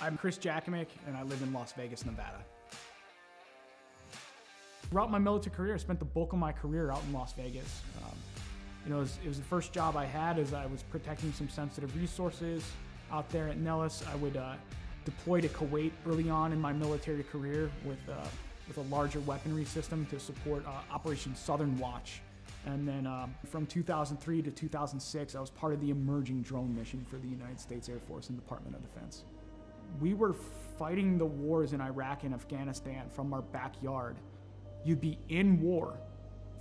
I'm Chris Jackimick, and I live in Las Vegas, Nevada. Throughout my military career, I spent the bulk of my career out in Las Vegas. It was the first job I had as I was protecting some sensitive resources out there at Nellis. I would deploy to Kuwait early on in my military career with a larger weaponry system to support Operation Southern Watch. And then from 2003 to 2006, I was part of the emerging drone mission for the United States Air Force and Department of Defense. We were fighting the wars in Iraq and Afghanistan from our backyard. You'd be in war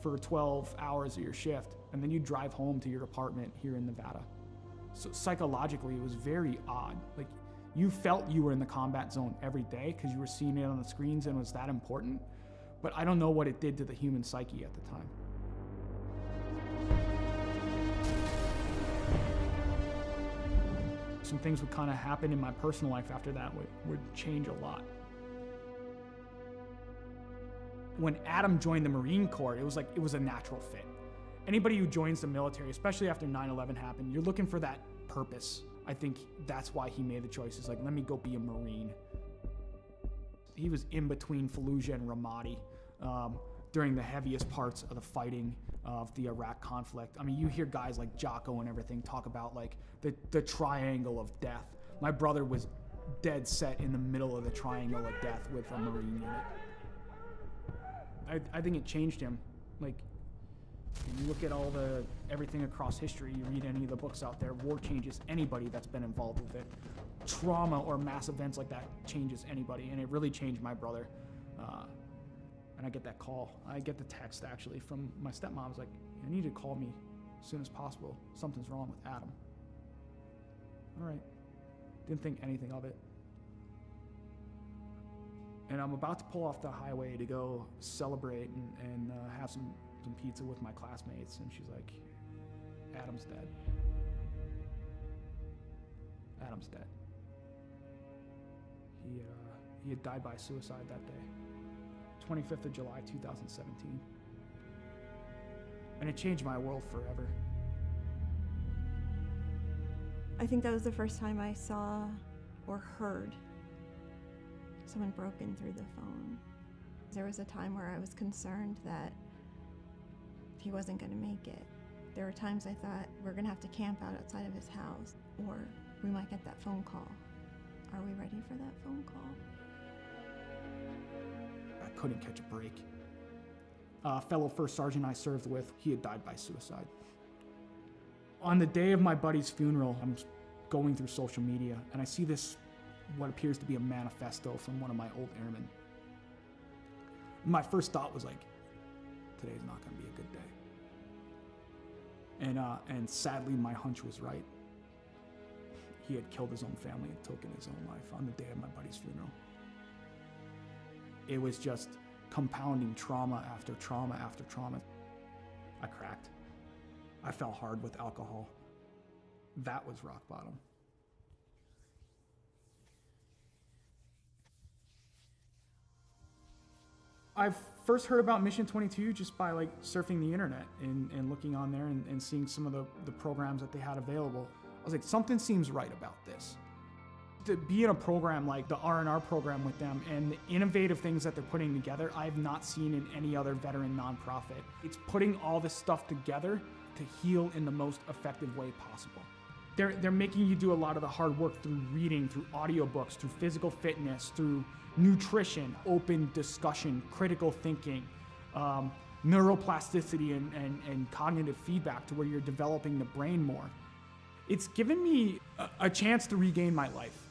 for 12 hours of your shift, and then you'd drive home to your apartment here in Nevada. So psychologically, it was very odd. Like, you felt you were in the combat zone every day because you were seeing it on the screens and it was that important, but I don't know what it did to the human psyche at the time. Some things would kind of happen in my personal life after that would change a lot. When Adam joined the Marine Corps, it was a natural fit. Anybody who joins the military, especially after 9/11 happened, you're looking for that purpose. I think that's why he made the choice. It's like, let me go be a Marine. He was in between Fallujah and Ramadi during the heaviest parts of the fighting of the Iraq conflict. I mean, you hear guys like Jocko and everything talk about like the triangle of death. My brother was dead set in the middle of the triangle of death with a Marine unit. I think it changed him. Like, you look at everything across history, you read any of the books out there, war changes anybody that's been involved with it. Trauma or mass events like that changes anybody, and it really changed my brother. And I get that call. I get the text, actually, from my stepmom. It's like, I need you to call me as soon as possible. Something's wrong with Adam. All right. Didn't think anything of it. And I'm about to pull off the highway to go celebrate and have some pizza with my classmates. And she's like, Adam's dead. Adam's dead. He had died by suicide that day. 25th of July, 2017. And it changed my world forever. I think that was the first time I saw or heard someone broken through the phone. There was a time where I was concerned that he wasn't going to make it. There were times I thought, we're going to have to camp out outside of his house, or we might get that phone call. Are we ready for that phone call? I couldn't catch a break. A fellow first sergeant I served with, he had died by suicide. On the day of my buddy's funeral, I'm going through social media, and I see this, what appears to be a manifesto from one of my old airmen. My first thought was like, today's not going to be a good day. And sadly, my hunch was right. He had killed his own family and taken his own life on the day of my buddy's funeral. It was just compounding trauma after trauma after trauma. I cracked. I fell hard with alcohol. That was rock bottom. I first heard about Mission 22 just by like surfing the internet and looking on there and seeing some of the programs that they had available. I was like, something seems right about this. To be in a program like the R&R program with them and the innovative things that they're putting together, I have not seen in any other veteran nonprofit. It's putting all this stuff together to heal in the most effective way possible. They're making you do a lot of the hard work through reading, through audiobooks, through physical fitness, through nutrition, open discussion, critical thinking, neuroplasticity and cognitive feedback to where you're developing the brain more. It's given me a chance to regain my life.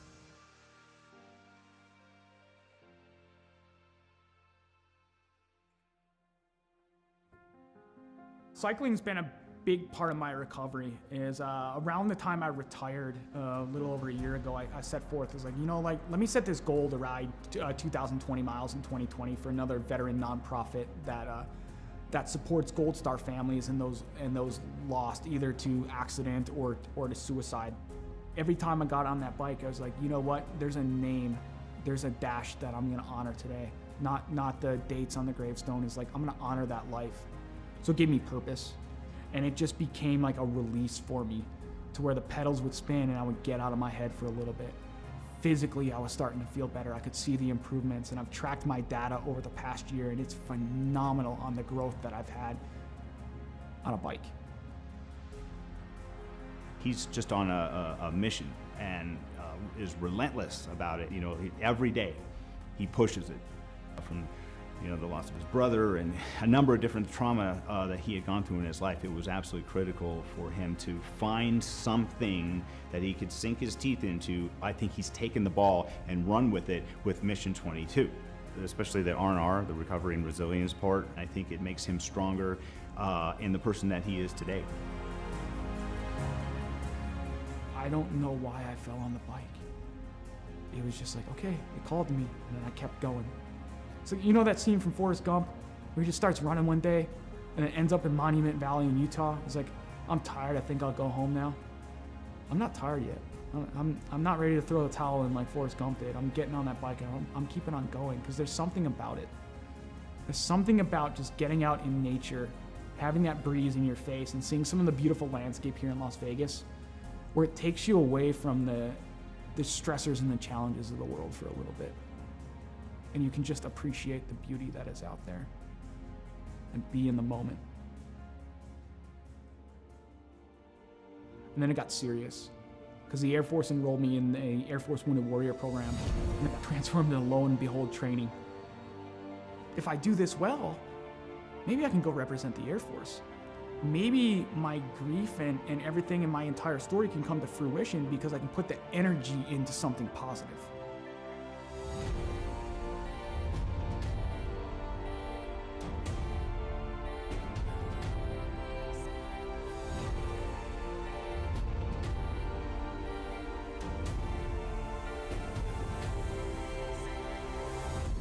Cycling's been a big part of my recovery. Is around the time I retired, a little over a year ago, I set forth, as like, let me set this goal to ride 2,020 miles in 2020 for another veteran nonprofit that supports Gold Star families and those lost either to accident or to suicide. Every time I got on that bike, I was like, you know what? There's a name, there's a dash that I'm gonna honor today. Not the dates on the gravestone. Is like, I'm gonna honor that life. So it gave me purpose. And it just became like a release for me to where the pedals would spin and I would get out of my head for a little bit. physically I was starting to feel better. I could see the improvements, and I've tracked my data over the past year, and it's phenomenal on the growth that I've had on a bike. He's just on a mission and is relentless about it. You know, every day he pushes it. From the loss of his brother and a number of different trauma that he had gone through in his life, it was absolutely critical for him to find something that he could sink his teeth into. I think he's taken the ball and run with it with Mission 22, especially the R&R, the recovery and resilience part. I think it makes him stronger in the person that he is today. I don't know why I fell on the bike. It was just like, okay, it called to me, and then I kept going. So you know that scene from Forrest Gump where he just starts running one day and it ends up in Monument Valley in Utah? He's like, I'm tired, I think I'll go home now. I'm not tired yet. I'm not ready to throw the towel in like Forrest Gump did. I'm getting on that bike and I'm keeping on going because there's something about it. There's something about just getting out in nature, having that breeze in your face and seeing some of the beautiful landscape here in Las Vegas where it takes you away from the stressors and the challenges of the world for a little bit. And you can just appreciate the beauty that is out there and be in the moment. And then it got serious because the Air Force enrolled me in the Air Force Wounded Warrior program and it got transformed into Lo and Behold training. If I do this well, maybe I can go represent the Air Force. Maybe my grief and everything in my entire story can come to fruition because I can put the energy into something positive.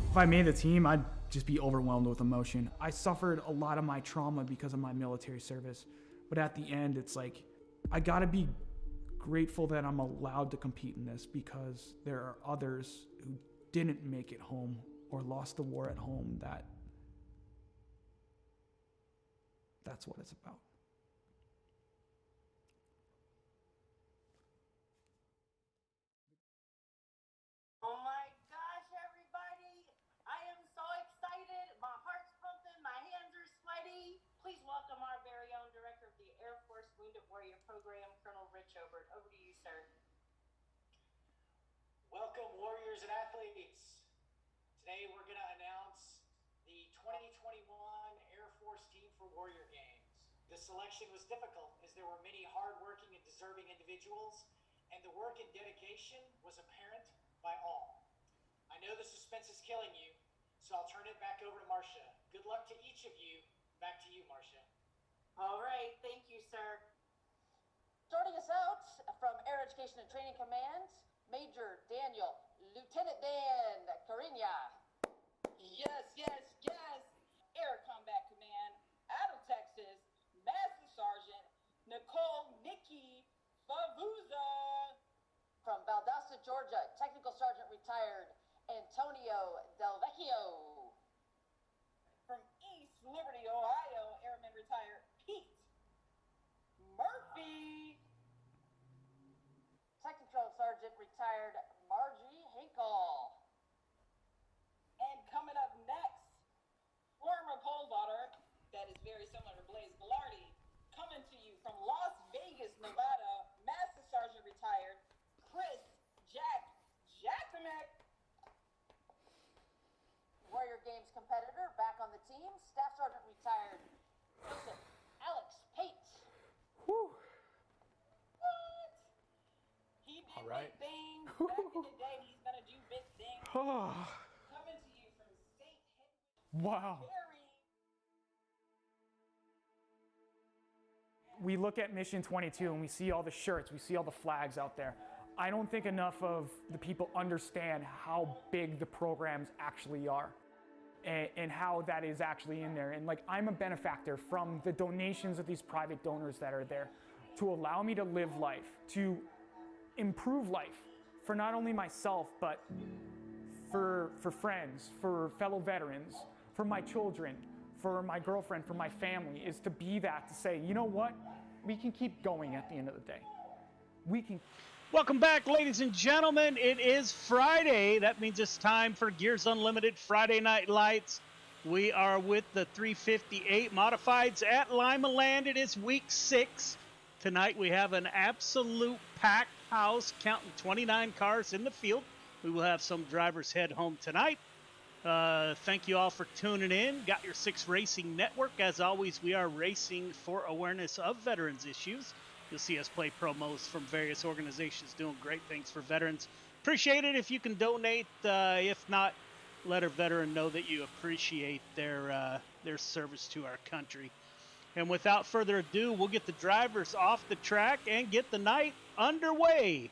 If I made the team, I'd just be overwhelmed with emotion. I suffered a lot of my trauma because of my military service, but at the end, it's like, I gotta be grateful that I'm allowed to compete in this because there are others who didn't make it home or lost the war at home that's what it's about. Please welcome our very own Director of the Air Force Wounded Warrior Program, Colonel Rich Obert. Over to you, sir. Welcome, warriors and athletes. Today we're going to announce the 2021 Air Force Team for Warrior Games. The selection was difficult as there were many hardworking and deserving individuals, and the work and dedication was apparent by all. I know the suspense is killing you, so I'll turn it back over to Marcia. Good luck to each of you. Back to you, Marcia. All right, thank you, sir. Starting us out from Air Education and Training Command, Major Daniel, Lieutenant Dan Cariña. Yes, yes, yes. Air Combat Command, out of Texas, Master Sergeant Nicole Nikki Favuza. From Valdosta, Georgia, Technical Sergeant retired Antonio Del Vecchio. From East Liberty, Ohio, Airman retired Pete Murphy. Technical Sergeant retired Margie Hinkle. And coming up next, former pole vaulter, that is very similar to Blaze Velarde, coming to you from Las Vegas, Nevada, Master Sergeant retired Chris Jacksonek. Warrior Games competitor back on the team, Staff Sergeant retired Joseph Alex Pate. Whew. What? He did All right. big things. Back in the day, he's gonna do big things. Coming to you from St. Henry. Wow. We look at Mission 22 and we see all the shirts, we see all the flags out there. I don't think enough of the people understand how big the programs actually are and how that is actually in there. And like, I'm a benefactor from the donations of these private donors that are there to allow me to live life, to improve life for not only myself, but for friends, for fellow veterans, for my children, for my girlfriend, for my family, is to be that, to say, you know what? We can keep going at the end of the day. We can Welcome back, ladies and gentlemen. It is Friday. That means it's time for Gears Unlimited Friday Night Lights. We are with the 358 Modifieds at Lima Land. It is week 6. Tonight we have an absolute packed house, counting 29 cars in the field. We will have some drivers head home tonight. Thank you all for tuning in. Got Your Six Racing Network. As always, we are racing for awareness of veterans issues. You'll see us play promos from various organizations doing great things for veterans. Appreciate it if you can donate. If not, let a veteran know that you appreciate their service to our country. And without further ado, we'll get the drivers off the track and get the night underway.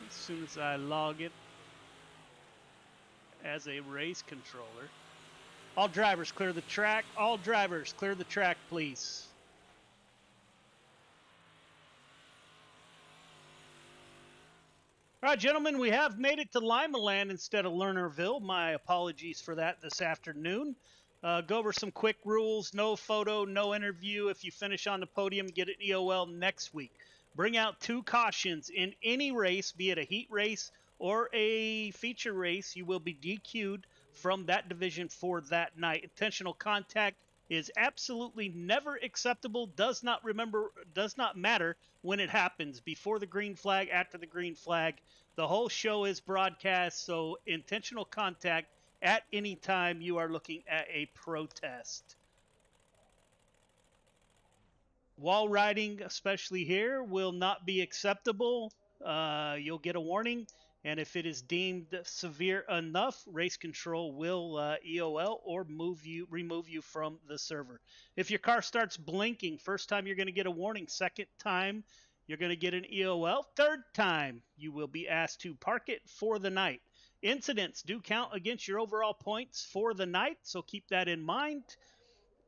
As soon as I log it as a race controller. All drivers clear the track. All drivers clear the track, please. All right, gentlemen, we have made it to Lima Land instead of Lernerville. My apologies for that this afternoon. Go over some quick rules. No photo, no interview. If you finish on the podium, get an EOL next week. Bring out 2 cautions in any race, be it a heat race or a feature race. You will be DQ'd from that division for that night. Intentional contact is absolutely never acceptable. Does not matter when it happens. Before the green flag, after the green flag. The whole show is broadcast, so intentional contact at any time you are looking at a protest. Wall riding, especially here, will not be acceptable. You'll get a warning, and if it is deemed severe enough, race control will EOL or remove you from the server. If your car starts blinking, first time you're going to get a warning. Second time, you're going to get an EOL. Third time, you will be asked to park it for the night. Incidents do count against your overall points for the night, so keep that in mind.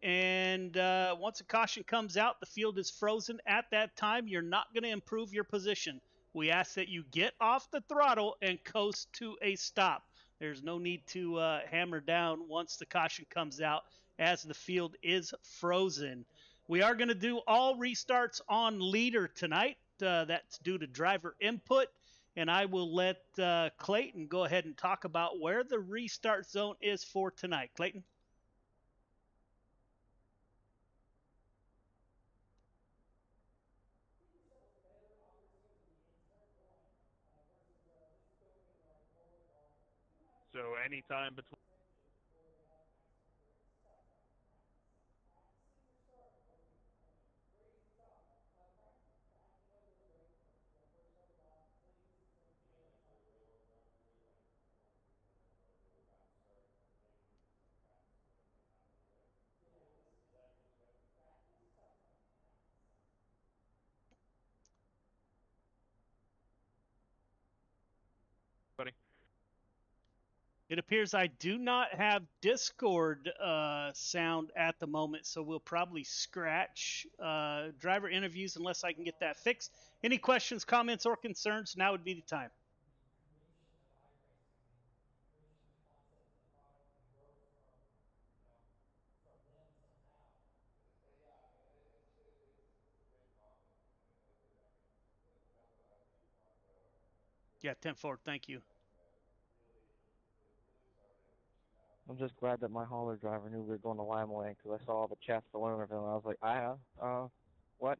And once a caution comes out, the field is frozen. At that time, you're not going to improve your position. We ask that you get off the throttle and coast to a stop. There's no need to hammer down once the caution comes out, as the field is frozen. We are going to do all restarts on leader tonight. That's due to driver input. And I will let Clayton go ahead and talk about where the restart zone is for tonight. Clayton? So anytime between. It appears I do not have Discord sound at the moment, so we'll probably scratch driver interviews unless I can get that fixed. Any questions, comments, or concerns? Now would be the time. Yeah, 10-4, thank you. I'm just glad that my hauler driver knew we were going to Lima Land because I saw all the chats for Lernerville and I was like, what?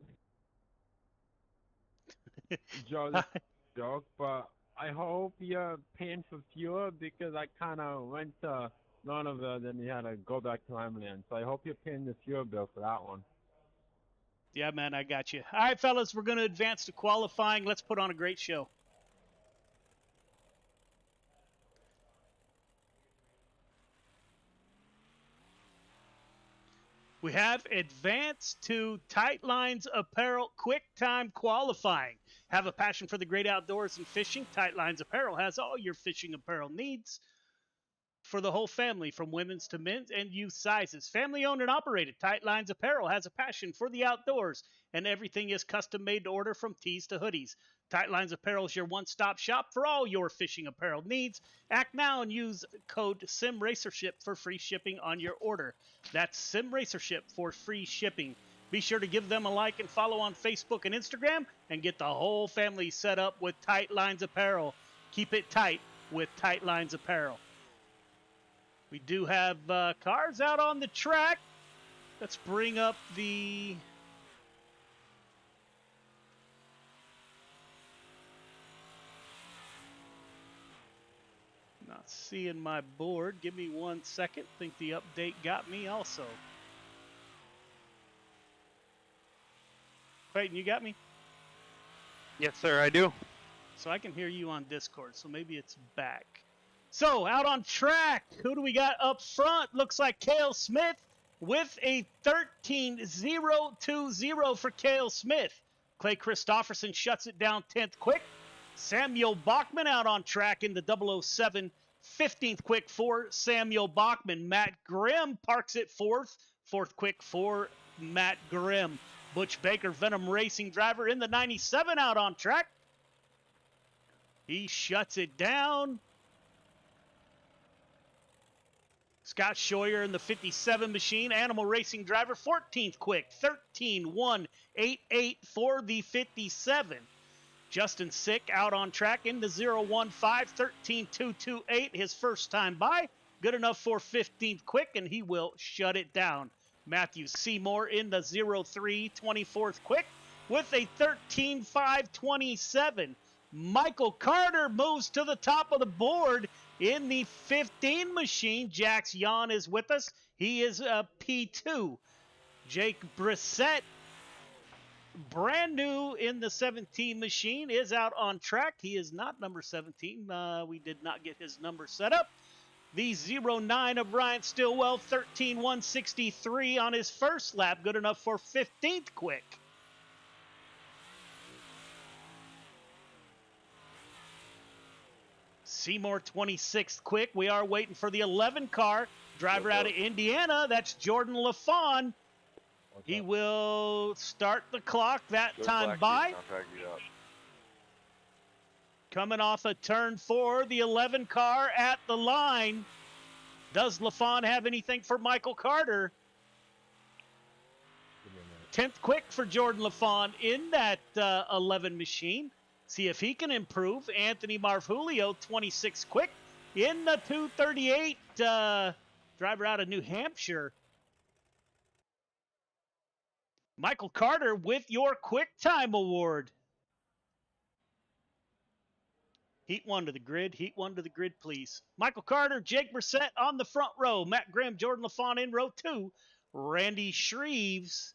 Joe, this is a joke, but I hope you're paying for fuel because I kind of went to Lernerville, then you had to go back to Land. So I hope you're paying the fuel bill for that one. Yeah, man, I got you. All right, fellas, we're going to advance to qualifying. Let's put on a great show. We have advanced to Tight Lines Apparel Quick Time Qualifying. Have a passion for the great outdoors and fishing? Tight Lines Apparel has all your fishing apparel needs for the whole family, from women's to men's and youth sizes. Family owned and operated, Tight Lines Apparel has a passion for the outdoors, and everything is custom made to order from tees to hoodies. Tight Lines Apparel is your one-stop shop for all your fishing apparel needs. Act now and use code SIMRACERSHIP for free shipping on your order. That's SIMRACERSHIP for free shipping. Be sure to give them a like and follow on Facebook and Instagram and get the whole family set up with Tight Lines Apparel. Keep it tight with Tight Lines Apparel. We do have cars out on the track. Let's bring up the... Not seeing my board. Give me 1 second. Think the update got me also. Clayton, you got me? Yes, sir, I do. So I can hear you on Discord, so maybe it's back. So, out on track, who do we got up front? Looks like Cale Smith with a 13.020 for Cale Smith. Clay Christopherson shuts it down 10th quick. Samuel Bachman out on track in the 007, 15th quick for Samuel Bachman. Matt Grimm parks it 4th quick for Matt Grimm. Butch Baker, Venom Racing driver in the 97 out on track. He shuts it down. Scott Scheuer in the 57 machine, Animal Racing driver, 14th quick, 13.188 for the 57. Justin Sick out on track in the 015, 13.228, his first time by. Good enough for 15th quick, and he will shut it down. Matthew Seymour in the 03, 24th quick with a 13.527. Michael Carter moves to the top of the board in the 15 machine. Jax Yan is with us. He is a P2. Jake Brissett, brand new in the 17 machine, is out on track. He is not number 17. We did not get his number set up. The 09 of Ryan Stillwell, 13.163 on his first lap. Good enough for 15th quick. Seymour 26th quick. We are waiting for the 11 car. Driver out of Indiana. That's Jordan LaFawn. He will start the clock that time by. Coming off a turn 4, the 11 car at the line. Does LaFawn have anything for Michael Carter? 10th quick for Jordan LaFawn in that 11 machine. See if he can improve. Anthony Marfulio, 26 quick in the 238. Driver out of New Hampshire. Michael Carter with your Quick Time Award. Heat 1 to the grid. Heat 1 to the grid, please. Michael Carter, Jake Brissett on the front row. Matt Grimm, Jordan LaFawn in row 2. Randy Shreves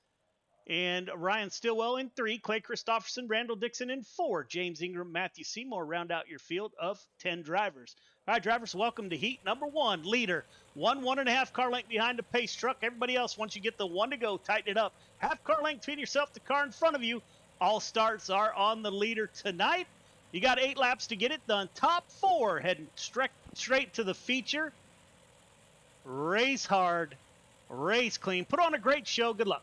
and Ryan Stillwell in 3. Clay Christopherson, Randall Dixon in 4. James Ingram, Matthew Seymour round out your field of 10 drivers. All right, drivers, welcome to heat number 1. Leader, 1.5 car length behind the pace truck. Everybody else, once you get the 1 to go, tighten it up. Half car length between yourself, the car in front of you. All starts are on the leader tonight. You got 8 laps to get it done. Top 4 heading straight to the feature. Race hard, race clean. Put on a great show. Good luck.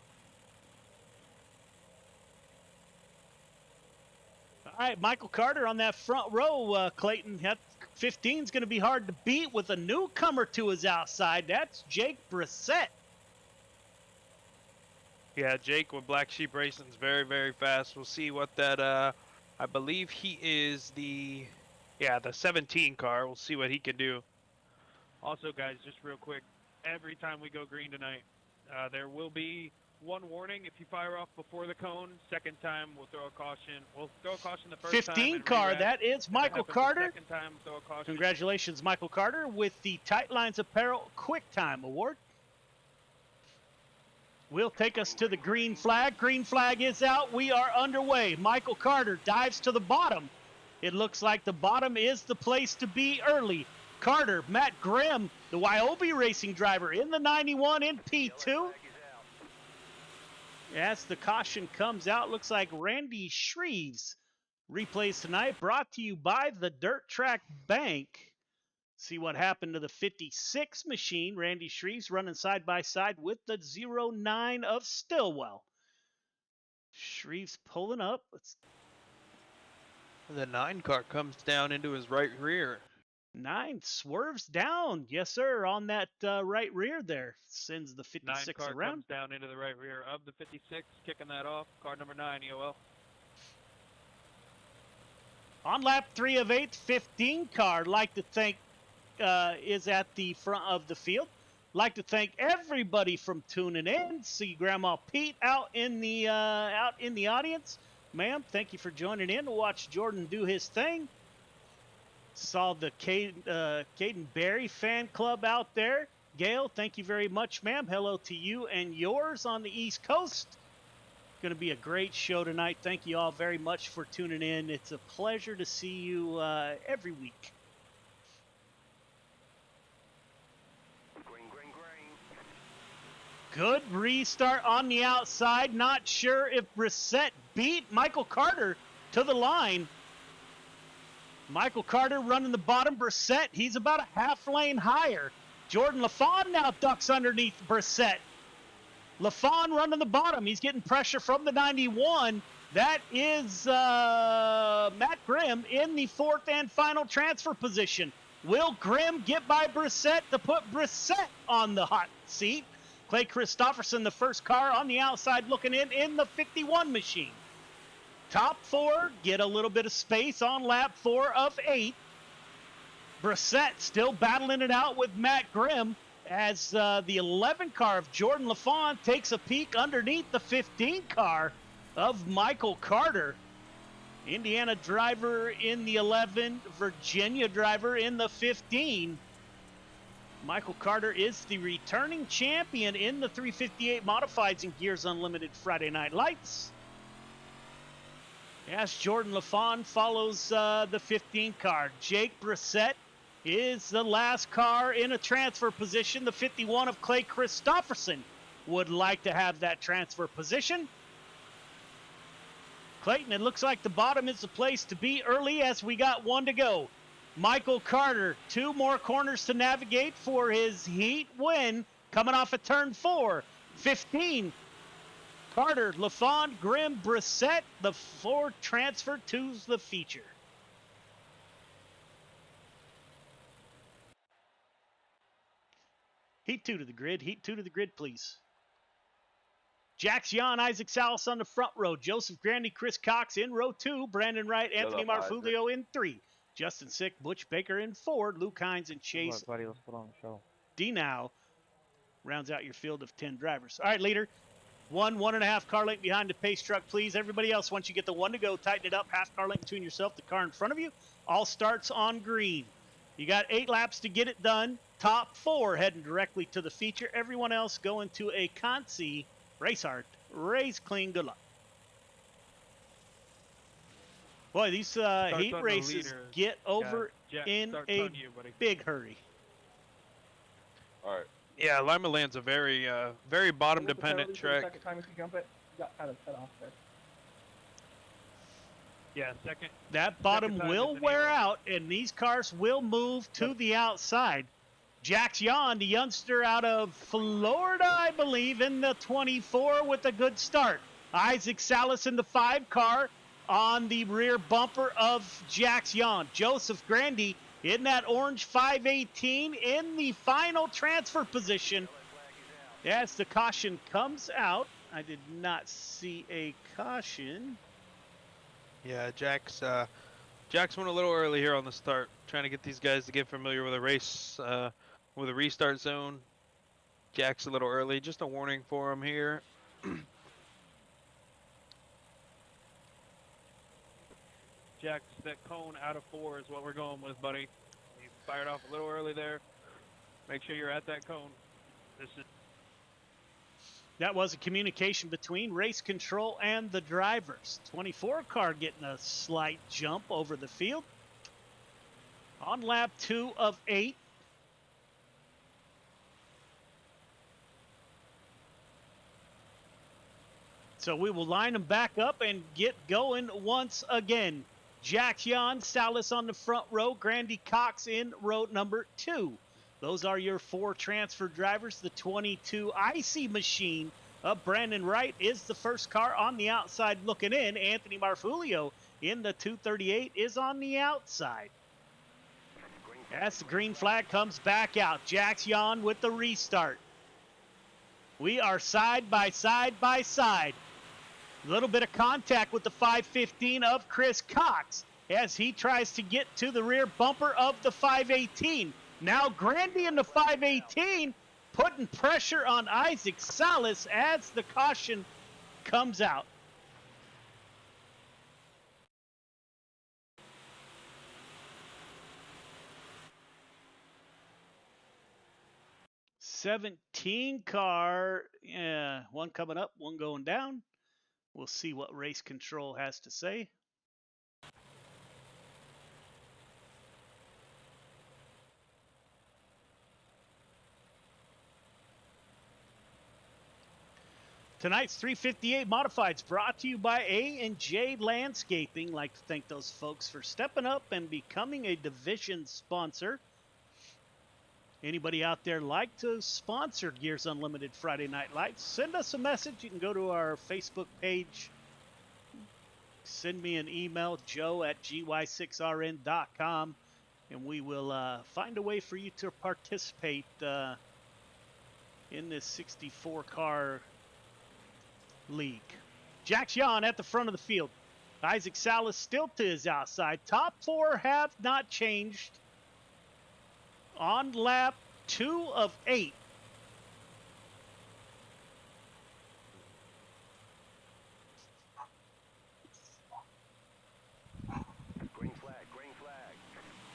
All right, Michael Carter on that front row. Clayton, 15 is going to be hard to beat with a newcomer to his outside. That's Jake Brissett. Yeah, Jake with Black Sheep Racing is very, very fast. We'll see what that, I believe he is the 17 car. We'll see what he can do. Also, guys, just real quick, every time we go green tonight, there will be one warning if you fire off before the cone. Second time, we'll throw a caution. We'll throw a caution the first 15 time. 15 car, that is Michael Carter. Second time, throw a caution. Congratulations, Michael Carter, with the Tight Lines Apparel Quick Time Award. Will take us to the green flag. Green flag is out. We are underway. Michael Carter dives to the bottom. It looks like the bottom is the place to be early. Carter, Matt Grimm, the Wyobe Racing driver in the 91 in P2. As the caution comes out, looks like Randy Shreves replays tonight. Brought to you by the Dirt Track Bank. See what happened to the 56 machine. Randy Shreves running side by side with the 09 of Stillwell. Shreves pulling up. The 9 car comes down into his right rear. 9 swerves down. Yes, sir, on that right rear there. Sends the 9 56 car around. comes down into the right rear of the 56, kicking that off. Car number 9, EOL. On lap 3 of 8, 15 car. Like to thank is at the front of the field. Like to thank everybody from tuning in. See Grandma Pete out in the audience. Ma'am, thank you for joining in to watch Jordan do his thing. Saw the Caden Berry fan club out there. Gail, thank you very much, ma'am. Hello to you and yours on the East Coast. Going to be a great show tonight. Thank you all very much for tuning in. It's a pleasure to see you every week. Good restart on the outside. Not sure if Brissett beat Michael Carter to the line. Michael Carter running the bottom. Brissett, he's about a half lane higher. Jordan LaFawn now ducks underneath Brissett. LaFawn running the bottom. He's getting pressure from the 91. That is Matt Grimm in the 4th and final transfer position. Will Grimm get by Brissett to put Brissett on the hot seat? Clay Christopherson, the first car on the outside looking in the 51 machine. Top 4 get a little bit of space on lap 4 of 8. Brissett still battling it out with Matt Grimm as the 11 car of Jordan LaFawn takes a peek underneath the 15 car of Michael Carter. Indiana driver in the 11, Virginia driver in the 15. Michael Carter is the returning champion in the 358 Modifieds and Gears Unlimited Friday Night Lights. As Jordan LaFawn follows the 15 car. Jake Brissett is the last car in a transfer position. The 51 of Clay Christopherson would like to have that transfer position. Clayton, it looks like the bottom is the place to be early as we got 1 to go. Michael Carter, 2 more corners to navigate for his heat win, coming off of turn 4. 15, Carter, LaFawn, Grimm, Brissett, the 4 transfer to the feature. Heat 2 to the grid, heat 2 to the grid, please. Jax Jan, Isaac Salas on the front row. Joseph Grandy, Chris Cox in row 2. Brandon Wright, Anthony Marfulio in 3. Justin Sick, Butch Baker in 4. Luke Hines and Chase Buddy, let's put on the show. Denow rounds out your field of 10 drivers. All right, leader. 1.5 car length behind the pace truck, please. Everybody else, once you get the 1 to go, tighten it up. Half car length between yourself, the car in front of you. All starts on green. You got 8 laps to get it done. Top 4 heading directly to the feature. Everyone else going to a Consi. Race hard, race clean, good luck. Boy, these heat races get over in a big hurry. All right. Yeah, Lima Land's a very, very bottom-dependent track. Second time if you jump it, you got kind of cut off there. Yeah, second. That bottom will wear out, and these cars will move to the outside. Jax Jan, the youngster out of Florida, I believe, in the 24 with a good start. Isaac Salas in the 5 car on the rear bumper of Jax Jan. Joseph Grandy in that orange 518 in the final transfer position. As the caution comes out, I did not see a caution. Yeah, Jax went a little early here on the start, trying to get these guys to get familiar with a race, with a restart zone. Jack's a little early, just a warning for him here. Jax, that cone out of 4 is what we're going with, buddy. You fired off a little early there. Make sure you're at that cone. That was a communication between race control and the drivers. 24 car getting a slight jump over the field. On lap 2 of 8. So we will line them back up and get going once again. Jax Jan, Salas on the front row, Grandy Cox in row number 2. Those are your 4 transfer drivers. The 22 IC machine of Brandon Wright is the first car on the outside looking in. Anthony Marfulio in the 238 is on the outside. As the green flag comes back out, Jax Yon with the restart. We are side by side by side. A little bit of contact with the 515 of Chris Cox as he tries to get to the rear bumper of the 518. Now Grandy in the 518 putting pressure on Isaac Salas as the caution comes out. '17 car, yeah, one coming up, one going down. We'll see what race control has to say. Tonight's 358 Modifieds brought to you by A&J Landscaping. Like to thank those folks for stepping up and becoming a division sponsor. Anybody out there like to sponsor Gears Unlimited Friday Night Lights, send us a message. You can go to our Facebook page. Send me an email, joe@gy6rn.com, and we will find a way for you to participate in this 64-car league. Jax Yon at the front of the field. Isaac Salas still to his outside. Top four have not changed. On lap 2 of 8. Green flag, green flag.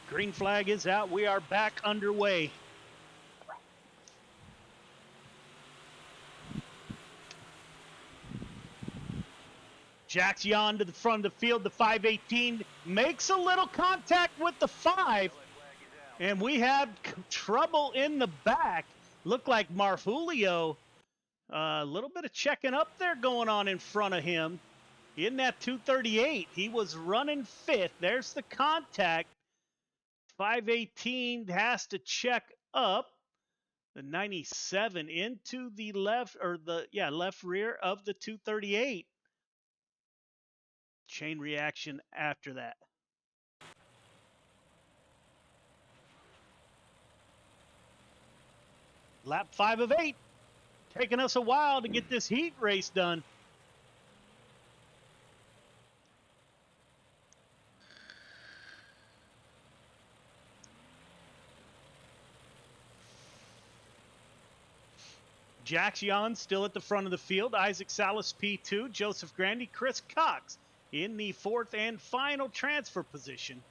Green flag is out. We are back underway. Jax Yon to the front of the field. The 518 makes a little contact with the 5. And we have trouble in the back. Looked like Marfulio, a little bit of checking up there going on in front of him. In that 238, he was running 5th. There's the contact. 518 has to check up. The 97 into the left, or the, left rear of the 238. Chain reaction after that. Lap 5 of 8. Taking us a while to get this heat race done. Jax Yon still at the front of the field. Isaac Salas P2. Joseph Grandy. Chris Cox in the 4th and final transfer position.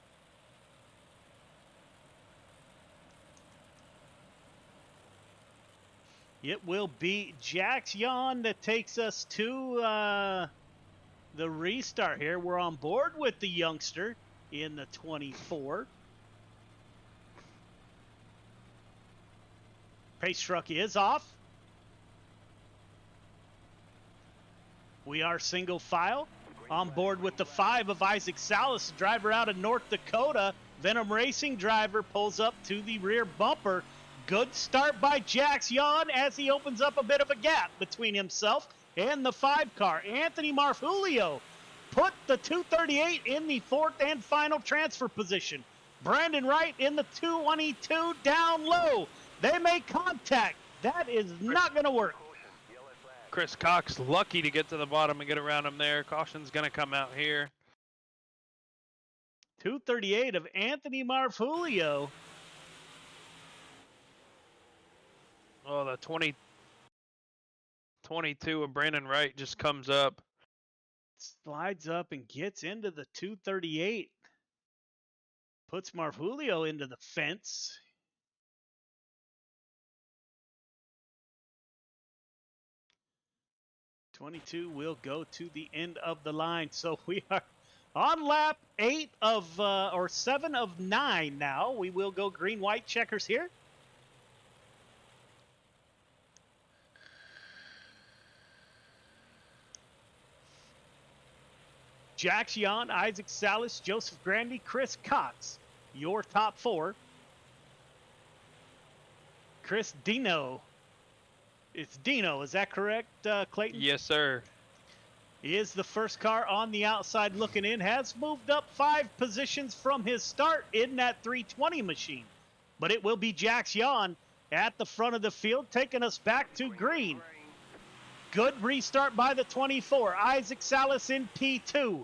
It will be Jax Yon that takes us to the restart here. We're on board with the youngster in the 24. Pace truck is off. We are single file. On board with the 5 of Isaac Salas, driver out of North Dakota. Venom Racing driver pulls up to the rear bumper. Good start by Jax Yon as he opens up a bit of a gap between himself and the 5 car. Anthony Marfulio put the 238 in the 4th and final transfer position. Brandon Wright in the 222 down low. They make contact. That is not going to work. Chris Cox lucky to get to the bottom and get around him there. Caution's going to come out here. 238 of Anthony Marfulio. Oh, the 22 of Brandon Wright just comes up. Slides up and gets into the 238. Puts Marfulio into the fence. '22 will go to the end of the line. So we are on lap 7 of 9 now. We will go green-white checkers here. Jax Yon, Isaac Salas, Joseph Grandy, Chris Cox, your top 4. Chris Dino. It's Dino, is that correct, Clayton? Yes, sir. He is the first car on the outside looking in, has moved up 5 positions from his start in that 320 machine. but it will be Jax Yon at the front of the field, taking us back to green. Good restart by the 24. Isaac Salas in P2.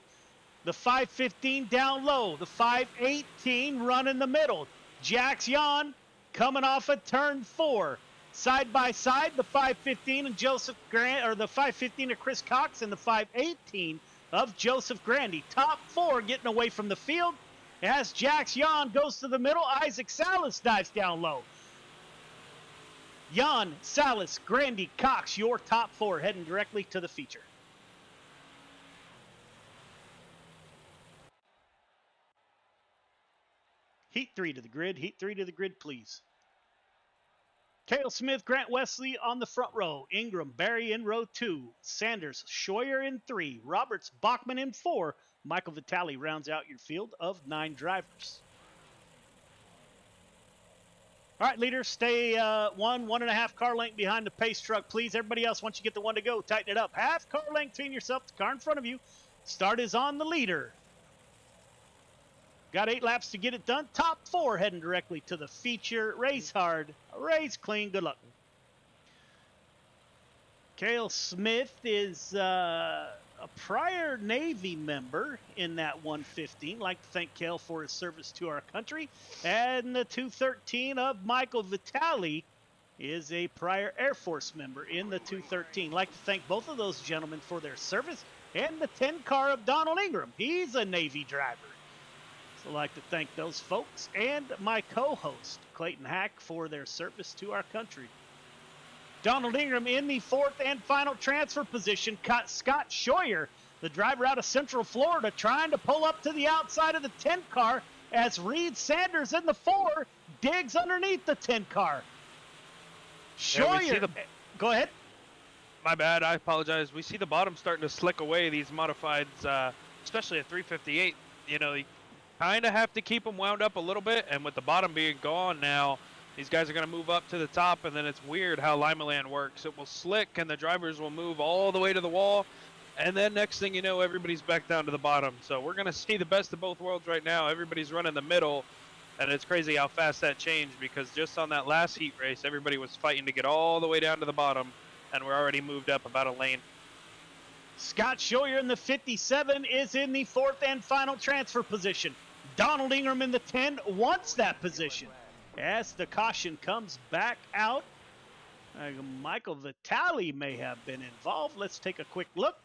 The 515 down low. The 518 run in the middle. Jax Yon coming off of turn 4. Side by side, the 515 and Joseph Grant, or the 515 of Chris Cox and the 518 of Joseph Grandy. Top 4 getting away from the field. As Jax Yon goes to the middle, Isaac Salas dives down low. Yon, Salas, Grandy, Cox, your top 4 heading directly to the feature. Heat 3 to the grid. Heat 3 to the grid, please. Cale Smith, Grant Wesley on the front row. Ingram, Barry in row 2. Sanders, Scheuer in 3. Roberts, Bachman in 4. Michael Vitale rounds out your field of 9 drivers. All right, leaders, stay 1.5 car length behind the pace truck, please. Everybody else, once you get the one to go, tighten it up. Half car length between yourself, the car in front of you. Start is on the leader. Got 8 laps to get it done. Top 4 heading directly to the feature. Race hard, race clean. Good luck. Cale Smith is a prior Navy member in that 115. Like to thank Cale for his service to our country. And the 213 of Michael Vitale is a prior Air Force member in the 213. Like to thank both of those gentlemen for their service. And the 10 car of Donald Ingram. He's a Navy driver. So I'd like to thank those folks and my co-host, Clayton Hack, for their service to our country. Donald Ingram in the 4th and final transfer position. Scott Scheuer, the driver out of Central Florida, trying to pull up to the outside of the 10 car as Reed Sanders in the 4 digs underneath the 10 car. Scheuer, go ahead. My bad, I apologize. We see the bottom starting to slick away, these modifieds, especially at 358. You know, you kind of have to keep them wound up a little bit, and with the bottom being gone now, these guys are going to move up to the top, and then it's weird how Limaland works. It will slick, and the drivers will move all the way to the wall, and then next thing you know, everybody's back down to the bottom. So we're going to see the best of both worlds right now. Everybody's running the middle, and it's crazy how fast that changed, because just on that last heat race, everybody was fighting to get all the way down to the bottom, and we're already moved up about a lane. Scott Scheuer in the 57 is in the 4th and final transfer position. Donald Ingram in the 10 wants that position. As the caution comes back out, Michael Vitale may have been involved. Let's take a quick look.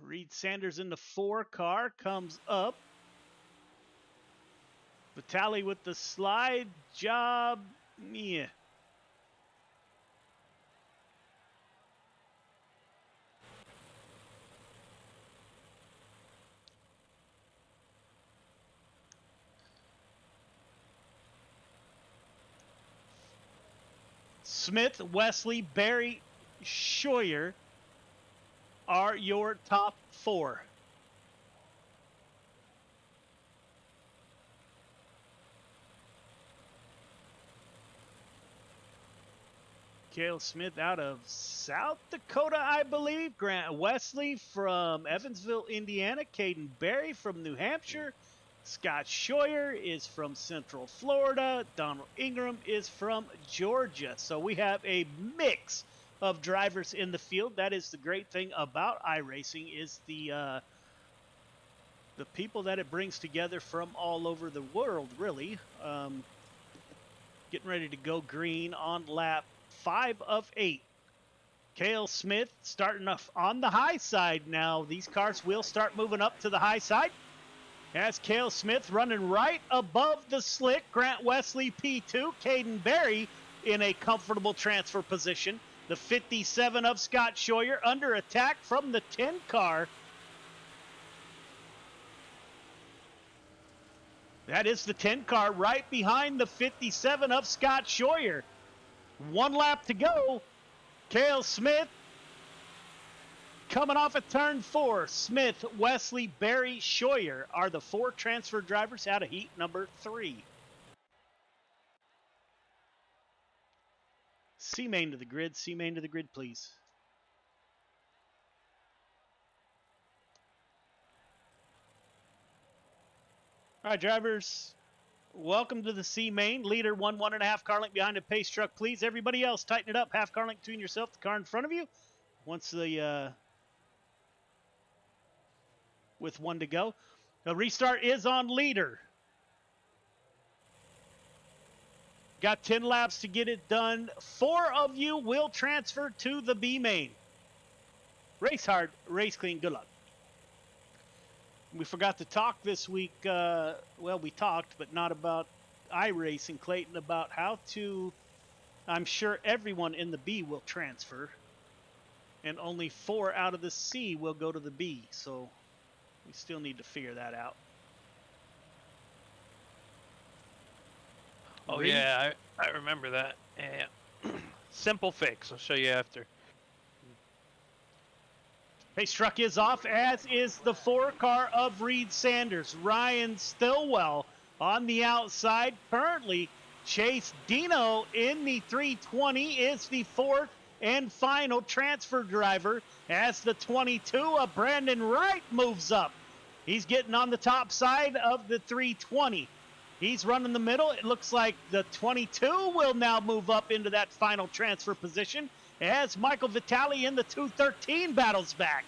Reed Sanders in the 4 car comes up. Vitale with the slide job. Yeah. Smith, Wesley, Barry, Scheuer are your top 4. Cale Smith out of South Dakota, I believe. Grant Wesley from Evansville, Indiana. Caden Barry from New Hampshire. Scott Scheuer is from Central Florida. Donald Ingram is from Georgia. So we have a mix of drivers in the field. That is the great thing about iRacing, is the people that it brings together from all over the world, really. Getting ready to go green on lap 5 of 8. Cale Smith starting off on the high side now. These cars will start moving up to the high side. As Cale Smith running right above the slick. Grant Wesley P2. Caden Barry in a comfortable transfer position. The 57 of Scott Scheuer under attack from the 10 car. That is the 10 car right behind the 57 of Scott Scheuer. 1 lap to go. Cale Smith coming off at turn 4. Smith, Wesley, Barry, Scheuer are the 4 transfer drivers out of heat number 3. C-main to the grid. C-main to the grid, please. All right, drivers. Welcome to the C main. Leader 1.5 car length behind the pace truck, please. Everybody else, tighten it up. Half car length between yourself, the car in front of you. Once the with 1 to go. The restart is on leader. Got 10 laps to get it done. 4 of you will transfer to the B main. Race hard, race clean, good luck. We forgot to talk this week. Well, we talked, but not about iRacing, Clayton, about how to, I'm sure everyone in the B will transfer, and only 4 out of the C will go to the B, so we still need to figure that out. Oh, yeah, I remember that. Yeah. Simple fix. I'll show you after. Pace truck is off, as is the 4 car of Reed Sanders. Ryan Stillwell on the outside. Currently, Chase Dino in the 320 is the 4th and final transfer driver, as the 22 of Brandon Wright moves up. He's getting on the top side of the 320. He's running the middle. It looks like the 22 will now move up into that final transfer position, as Michael Vitale in the 213 battles back.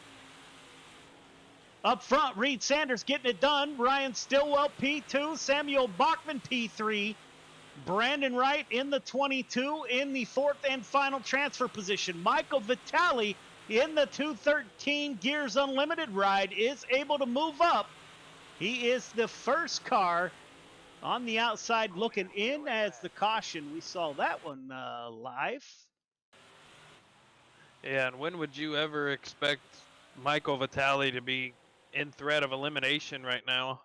Up front, Reed Sanders getting it done. Ryan Stillwell, P2. Samuel Bachman, P3. Brandon Wright in the 22 in the 4th and final transfer position. Michael Vitale in the 213 Gears Unlimited ride is able to move up. He is the first car on the outside looking in as the caution. We saw that one live. Yeah, and when would you ever expect Michael Vitale to be in threat of elimination right now?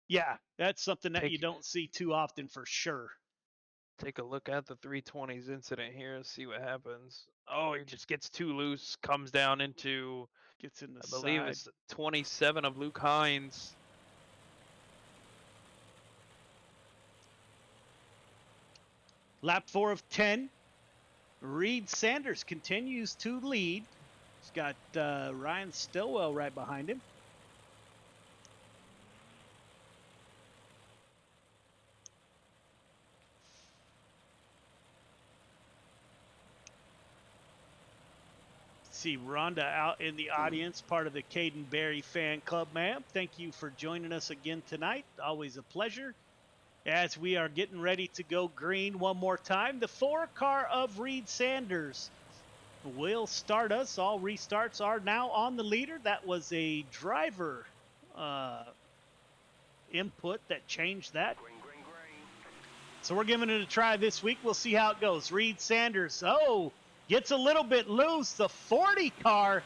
Yeah, that's something that you don't see too often for sure. Take a look at the 320s incident here and see what happens. Oh, he just gets too loose, comes down into, gets in the I believe side. it's 27 of Luke Hines. Lap 4 of 10. Reed Sanders continues to lead. He's got Ryan Stillwell right behind him. See Rhonda out in the audience, part of the Caden Berry fan club, ma'am. Thank you for joining us again tonight. Always a pleasure. As we are getting ready to go green one more time, the 4 car of Reed Sanders will start us. All restarts are now on the leader. That was a driver input that changed that. So we're giving it a try this week. We'll see how it goes. Reed Sanders, gets a little bit loose. The 40 car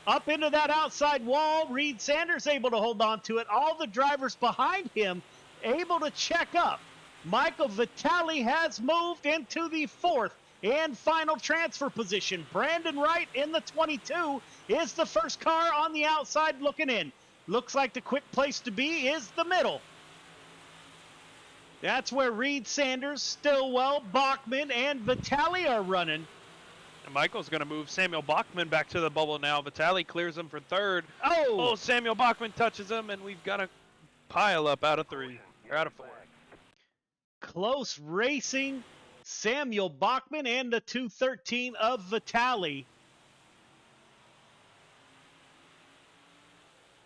up into that outside wall. Reed Sanders able to hold on to it. All the drivers behind him able to check up. Michael Vitale has moved into the 4th and final transfer position. Brandon Wright in the 22 is the first car on the outside looking in. Looks like the quick place to be is the middle. That's where Reed Sanders, Stillwell, Bachman, and Vitale are running. And Michael's going to move Samuel Bachman back to the bubble now. Vitale clears him for 3rd. Oh, Samuel Bachman touches him, and we've got a pile up out of 3, or out of 4. Close racing. Samuel Bachman and the 213 of Vitale.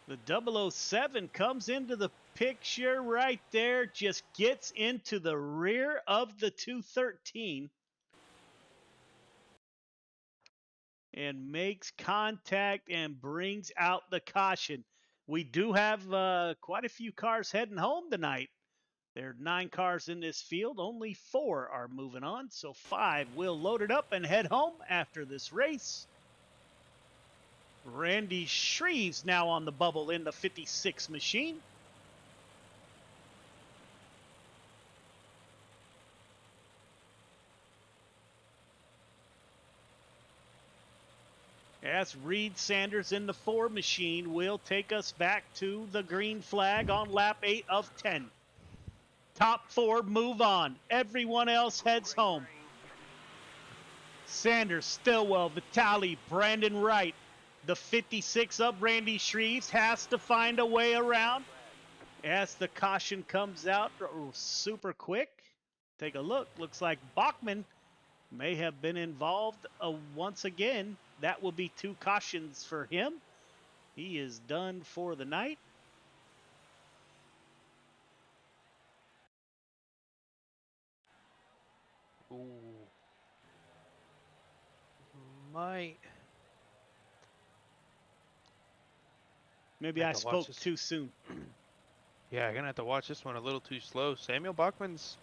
The 007 comes into the picture right there, just gets into the rear of the 213 and makes contact and brings out the caution. We do have quite a few cars heading home tonight. There are 9 cars in this field. Only 4 are moving on, so 5 will load it up and head home after this race. Randy Shreves now on the bubble in the 56 machine. As Reed Sanders in the 4 machine will take us back to the green flag on lap 8 of 10. Top 4 move on. Everyone else heads home. Sanders, Stillwell, Vitale, Brandon Wright. The 56 of Randy Shreves has to find a way around. As the caution comes out super quick, take a look. Looks like Bachman may have been involved once again. That will be 2 cautions for him. He is done for the night. Ooh. Might. Maybe I spoke too soon. Yeah, I'm going to have to watch this one a little too slow. Samuel Bachman's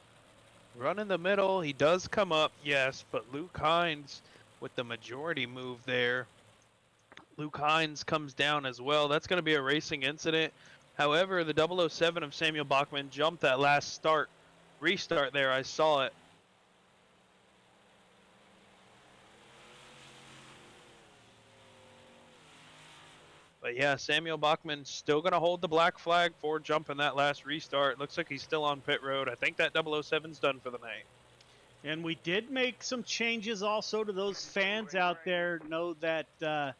running the middle. He does come up, yes, but Luke Hines with the majority move there. Luke Hines comes down as well. That's going to be a racing incident. However, the 007 of Samuel Bachman jumped that last restart there. I saw it. But yeah, Samuel Bachman still going to hold the black flag for jumping that last restart. Looks like he's still on pit road. I think that 007's done for the night. And we did make some changes also to those fans out there. Know that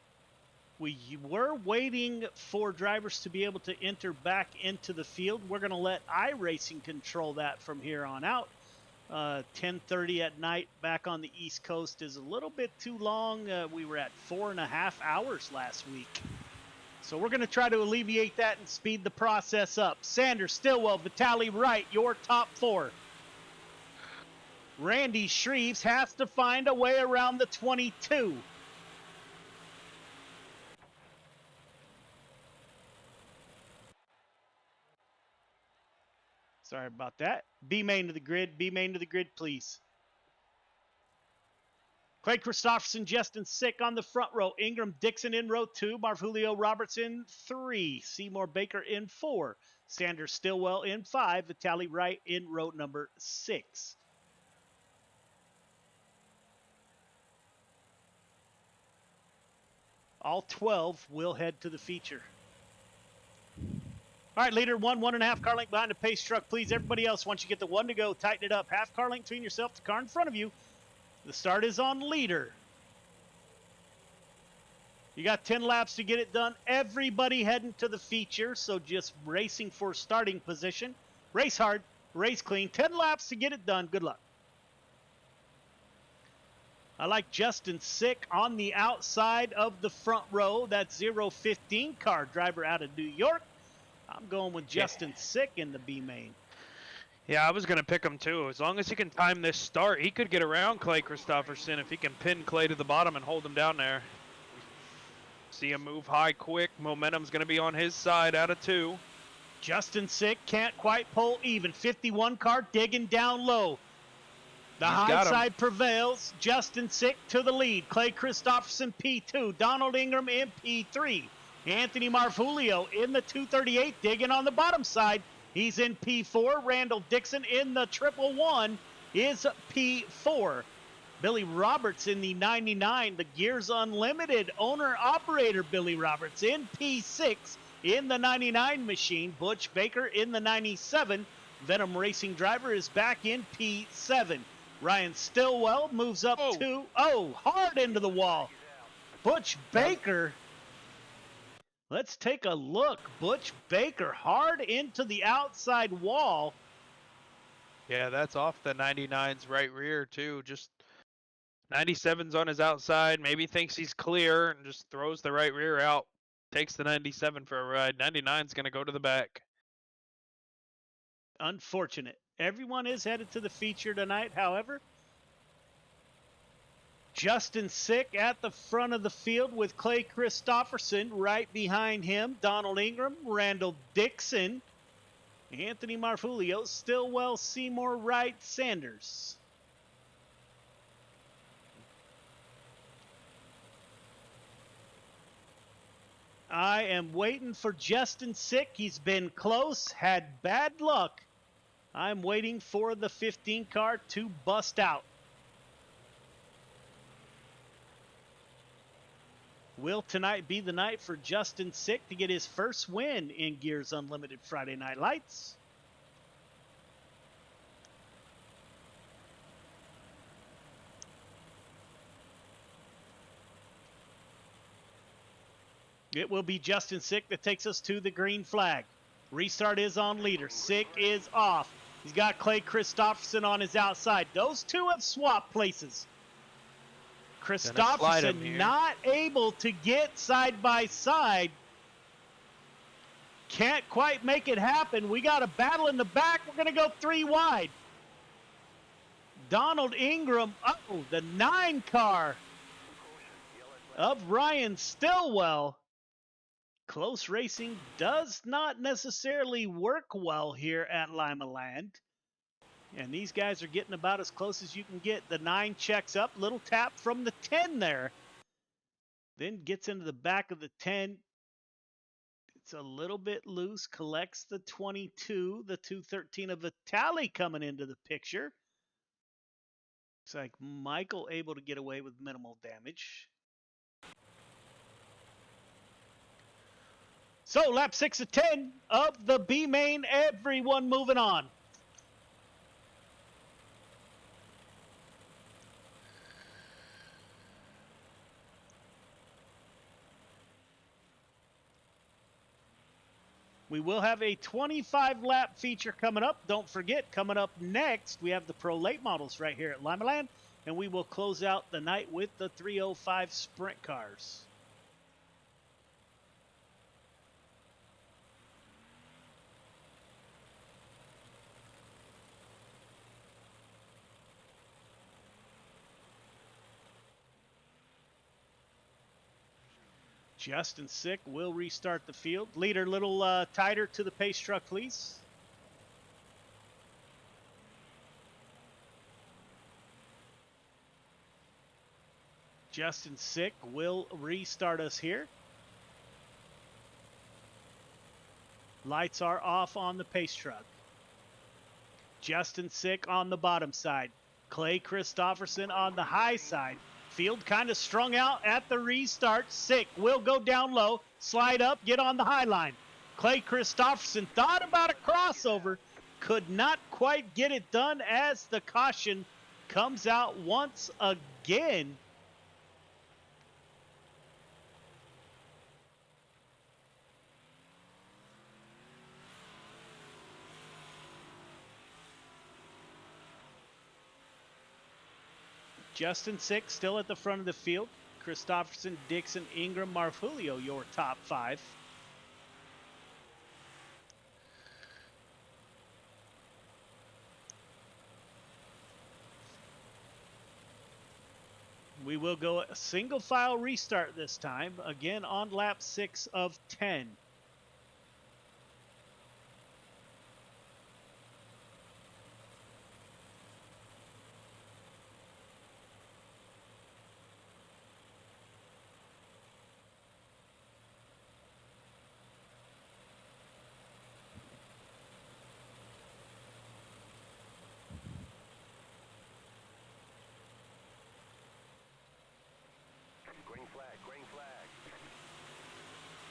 we were waiting for drivers to be able to enter back into the field. We're going to let iRacing control that from here on out. 10:30 at night back on the East Coast is a little bit too long. We were at 4.5 hours last week. So we're going to try to alleviate that and speed the process up. Sanders, Stillwell, Vitaly Wright, your top 4. Randy Shreves has to find a way around the 22. Sorry about that. B main to the grid. B main to the grid, please. Clay Christopherson, Justin Sick on the front row. Ingram Dixon in row 2. Marvulio Robertson 3. Seymour Baker in 4. Sanders Stillwell in 5. Vitaly Wright in row number 6. All 12 will head to the feature. All right, leader 1.5 car length behind the pace truck, please. Everybody else, once you get the 1 to go, tighten it up. Half car length between yourself, the car in front of you. The start is on leader. You got 10 laps to get it done. Everybody heading to the feature, so just racing for starting position. Race hard, race clean. 10 laps to get it done. Good luck. I like Justin Sick on the outside of the front row. That's 015 car, driver out of New York. I'm going with Justin Sick in the B main. Yeah, I was going to pick him too. As long as he can time this start, he could get around Clay Christopherson if he can pin Clay to the bottom and hold him down there. See him move high quick. Momentum's going to be on his side out of 2. Justin Sick can't quite pull even. 51 car digging down low. The high side prevails. Justin Sick to the lead. Clay Christopherson P2. Donald Ingram in P3. Anthony Marvulio in the 238 digging on the bottom side. He's in P4. Randall Dixon in the 111 is P4. Billy Roberts in the 99. The Gears Unlimited owner-operator Billy Roberts in P6 in the 99 machine. Butch Baker in the 97. Venom Racing driver is back in P7. Ryan Stillwell moves up to, hard into the wall. Butch Baker. Let's take a look. Butch Baker hard into the outside wall. Yeah, that's off the 99's right rear too. Just 97's on his outside. Maybe thinks he's clear and just throws the right rear out. Takes the 97 for a ride. 99's going to go to the back. Unfortunate. Everyone is headed to the feature tonight, however. Justin Sick at the front of the field with Clay Christopherson right behind him. Donald Ingram, Randall Dixon, Anthony Marvulio, Stillwell, Seymour, Wright, Sanders. I am waiting for Justin Sick. He's been close, had bad luck. I'm waiting for the 15 car to bust out. Will tonight be the night for Justin Sick to get his first win in Gears Unlimited Friday Night Lights? It will be Justin Sick that takes us to the green flag. Restart is on leader. Sick is off. He's got Clay Christopherson on his outside. Those two have swapped places. Christopherson not able to get side by side. Can't quite make it happen. We got a battle in the back. We're going to go 3 wide. Donald Ingram, the 9 car of Ryan Stillwell. Close racing does not necessarily work well here at Lima Land. And these guys are getting about as close as you can get. The 9 checks up, little tap from the 10 there. Then gets into the back of the 10. It's a little bit loose, collects the 22, the 213 of Vitali coming into the picture. Looks like Michael able to get away with minimal damage. So lap 6 of 10 of the B main, everyone moving on. We will have a 25 lap feature coming up. Don't forget, coming up next, we have the Pro Late Models right here at Lima Land, and we will close out the night with the 305 sprint cars. Justin Sick will restart the field. Leader, a little tighter to the pace truck, please. Justin Sick will restart us here. Lights are off on the pace truck. Justin Sick on the bottom side. Clay Christopherson on the high side. Field kind of strung out at the restart. Sick will go down low, slide up, get on the high line. Clay Christopherson thought about a crossover, could not quite get it done as the caution comes out once again. Justin Sick still at the front of the field. Christopherson, Dixon, Ingram, Marfulio, your top 5. We will go a single file restart this time, again on lap 6 of 10.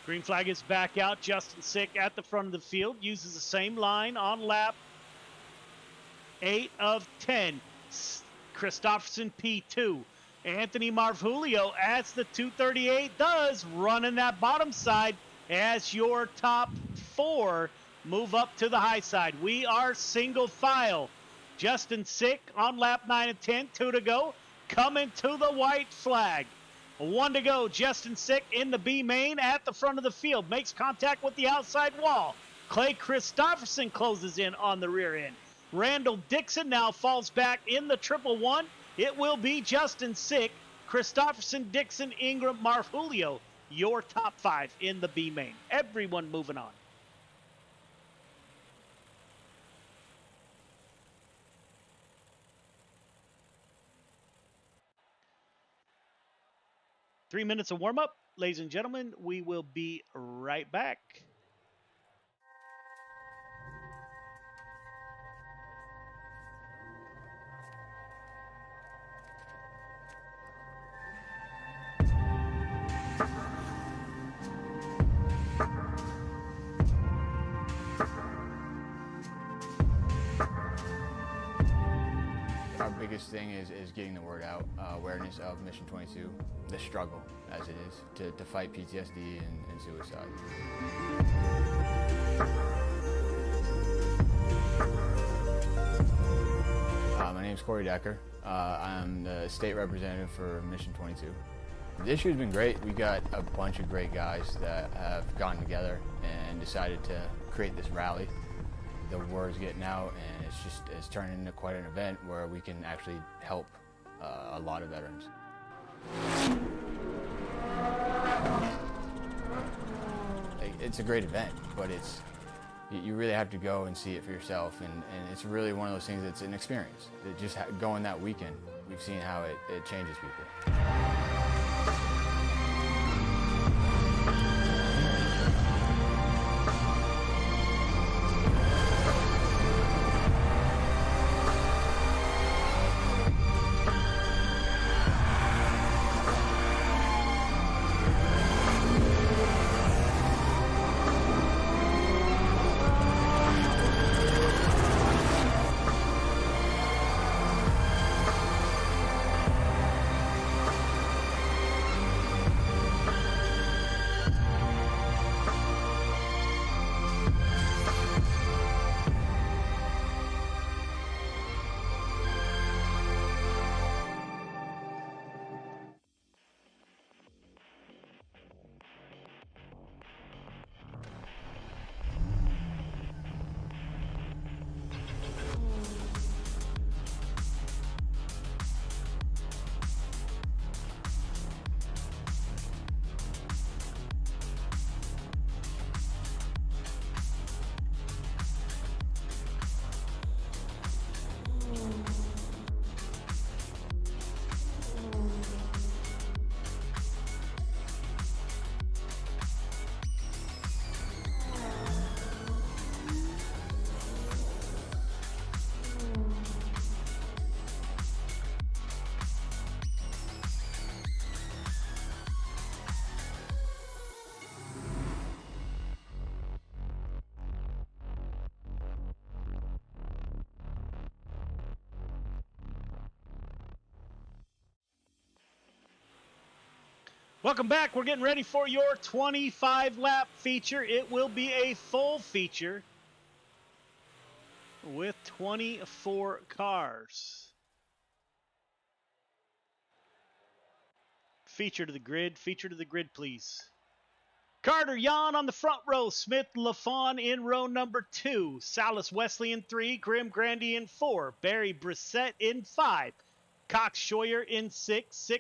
Green flag is back out. Justin Sick at the front of the field. Uses the same line on lap 8 of 10. Christopherson P2. Anthony Marfulio as the 238 does. Running that bottom side as your top 4 move up to the high side. We are single file. Justin Sick on lap 9 of 10. 2 to go. Coming to the white flag. 1 to go. Justin Sick in the B main at the front of the field. Makes contact with the outside wall. Clay Christopherson closes in on the rear end. Randall Dixon now falls back in the 111. It will be Justin Sick, Christopherson, Dixon, Ingram, Marfulio. Your top 5 in the B main. Everyone moving on. Three minutes of warm-up. Ladies and gentlemen, we will be right back. Our biggest thing is getting the word out, awareness of Mission 22, the struggle as it is to fight PTSD and suicide. My name is Corey Decker. I'm the state representative for Mission 22. This year's been great. We got a bunch of great guys that have gotten together and decided to create this rally. The word's getting out, and it's turning into quite an event where we can actually help a lot of veterans. It's a great event, but you really have to go and see it for yourself, and it's really one of those things that's an experience. Just going that weekend, we've seen how it changes people. Welcome back. We're getting ready for your 25-lap feature. It will be a full feature with 24 cars. Feature to the grid, please. Carter Yan on the front row, Smith LaFawn in row number 2, Salas Wesley in 3, Grim Grandy in 4, Barry Brissett in 5, Cox Scheuer in 6,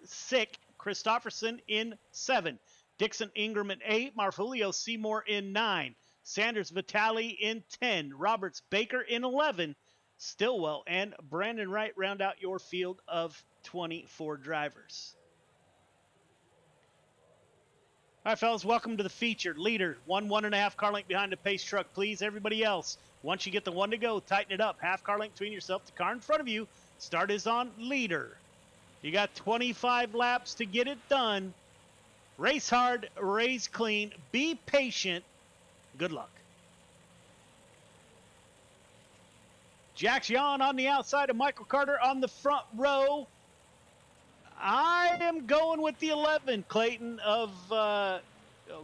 Sick Christofferson in 7, Dixon Ingram in 8, Marfulio Seymour in 9, Sanders Vitale in 10, Roberts Baker in 11, Stillwell and Brandon Wright round out your field of 24 drivers. All right, fellas, welcome to the feature. Leader, 1.5 car length behind the pace truck, please. Everybody else, once you get the one to go, tighten it up. Half car length between yourself, the car in front of you. Start is on leader. You got 25 laps to get it done. Race hard, race clean, be patient. Good luck. Jax Yan on the outside of Michael Carter on the front row. I am going with the 11, Clayton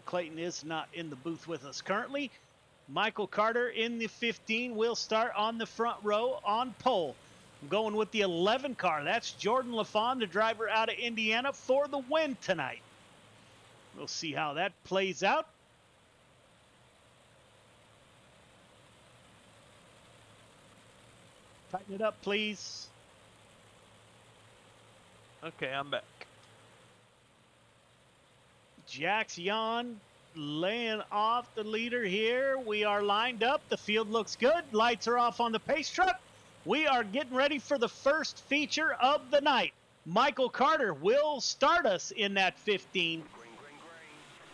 Clayton is not in the booth with us currently. Michael Carter in the 15 will start on the front row on pole. I'm going with the 11 car. That's Jordan LaFawn, the driver out of Indiana, for the win tonight. We'll see how that plays out. Tighten it up, please. Okay, I'm back. Jax Yan laying off the leader here. We are lined up. The field looks good. Lights are off on the pace truck. We are getting ready for the first feature of the night. Michael Carter will start us in that 15.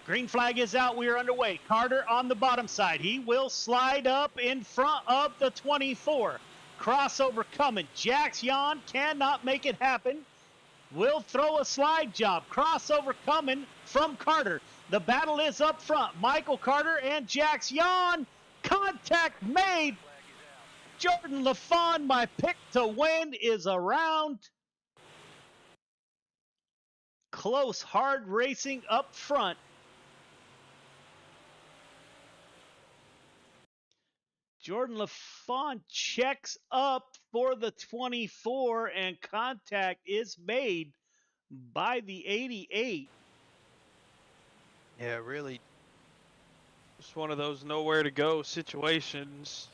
Green flag is out. We are underway. Carter on the bottom side. He will slide up in front of the 24. Crossover coming. Jax Yan cannot make it happen. Will throw a slide job. Crossover coming from Carter. The battle is up front. Michael Carter and Jax Yan. Contact made. Jordan LaFawn, my pick to win, is around. Close, hard racing up front. Jordan LaFont checks up for the 24, and contact is made by the 88. Yeah, really. Just one of those nowhere to go situations.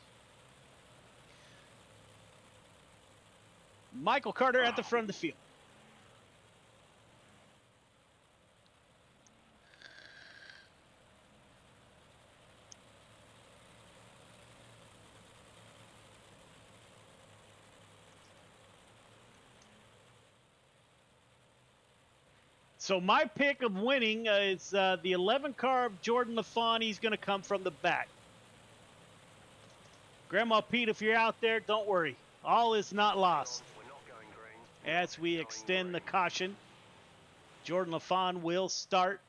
Michael Carter at the front of the field. So my pick of winning is the 11 car of Jordan LaFont. He's going to come from the back. Grandma Pete, if you're out there, don't worry. All is not lost. As we extend the caution, Jordan LaFont will start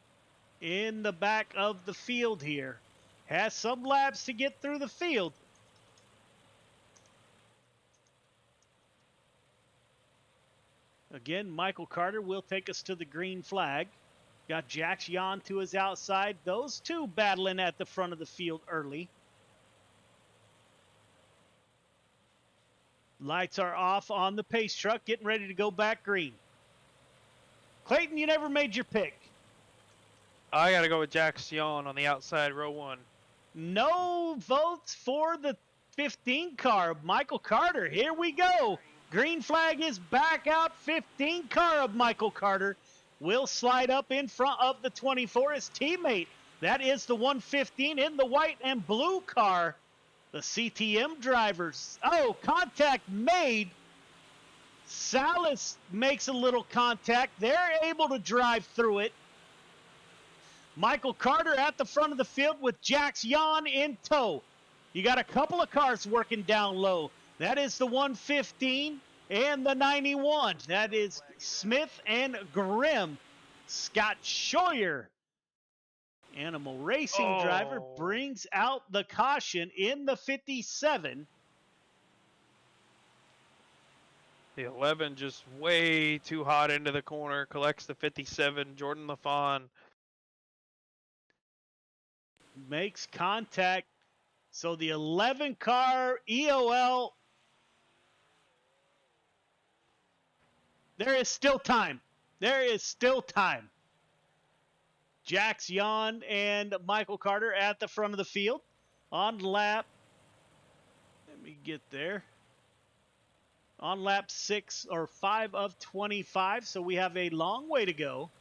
in the back of the field here. Has some laps to get through the field. Again, Michael Carter will take us to the green flag. Got Jax Jan to his outside. Those two battling at the front of the field early. Lights are off on the pace truck, getting ready to go back green. Clayton, you never made your pick. I got to go with Jax Jan on the outside, row 1. No votes for the 15 car of Michael Carter. Here we go. Green flag is back out. 15 car of Michael Carter will slide up in front of the 24. His teammate, that is the 115 in the white and blue car. The CTM drivers. Oh, contact made. Salas makes a little contact. They're able to drive through it. Michael Carter at the front of the field with Jax Jan in tow. You got a couple of cars working down low. That is the 115 and the 91. That is Smith and Grimm. Scott Scheuer, Animal Racing driver, brings out the caution in the 57. The 11 just way too hot into the corner. Collects the 57. Jordan LaFont makes contact. So the 11 car EOL. There is still time. There is still time. Jax Jan and Michael Carter at the front of the field on lap. Let me get there. On lap 6 or 5 of 25. So we have a long way to go.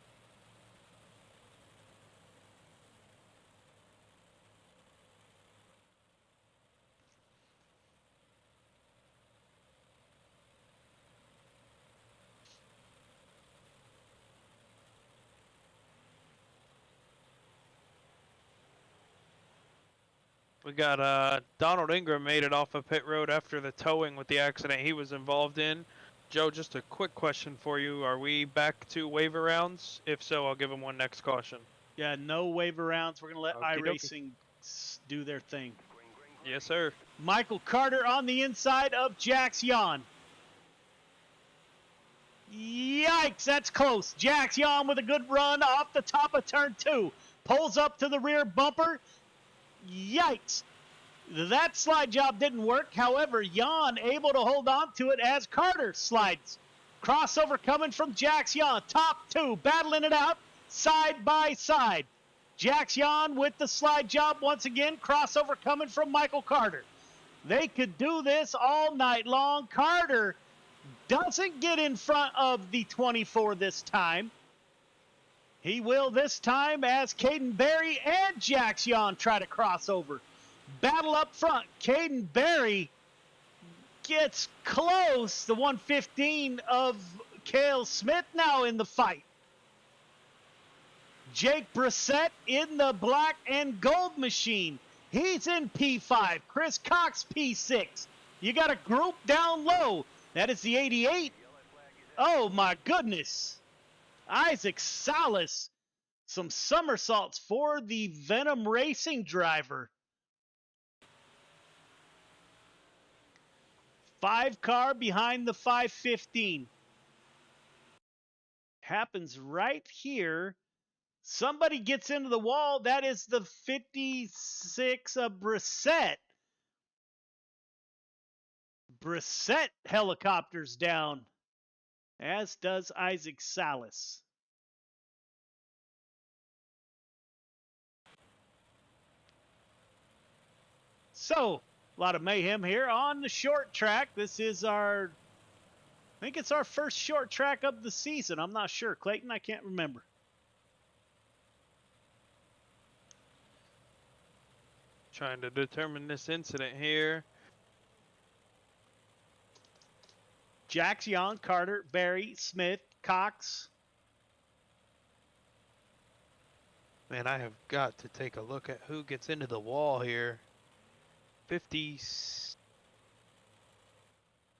We got Donald Ingram made it off of pit road after the towing with the accident he was involved in. Joe, just a quick question for you. Are we back to waiver rounds? If so, I'll give him one next caution. Yeah, no waiver rounds. We're going to let Okey-dokey. iRacing do their thing. Yes, sir. Michael Carter on the inside of Jax Jan. Yikes, that's close. Jax Jan with a good run off the top of turn 2. Pulls up to the rear bumper. Yikes. That slide job didn't work. However, Jan able to hold on to it as Carter slides. Crossover coming from Jax Jan. Top 2 battling it out side by side. Jax Jan with the slide job once again. Crossover coming from Michael Carter. They could do this all night long. Carter doesn't get in front of the 24 this time. He will this time as Caden Berry and Jax Jan try to cross over. Battle up front. Caden Berry gets close. The 115 of Cale Smith now in the fight. Jake Brissett in the black and gold machine. He's in P5. Chris Cox P6. You got a group down low. That is the 88. Oh my goodness. Isaac Salas, some somersaults for the Venom Racing driver. 5 car behind the 515. Happens right here. Somebody gets into the wall. That is the 56 of Brissett. Brissett helicopters down, as does Isaac Salas. So, a lot of mayhem here on the short track. This is I think it's our first short track of the season. I'm not sure. Clayton, I can't remember. Trying to determine this incident here. Jax, Young, Carter, Barry, Smith, Cox. Man, I have got to take a look at who gets into the wall here. 50.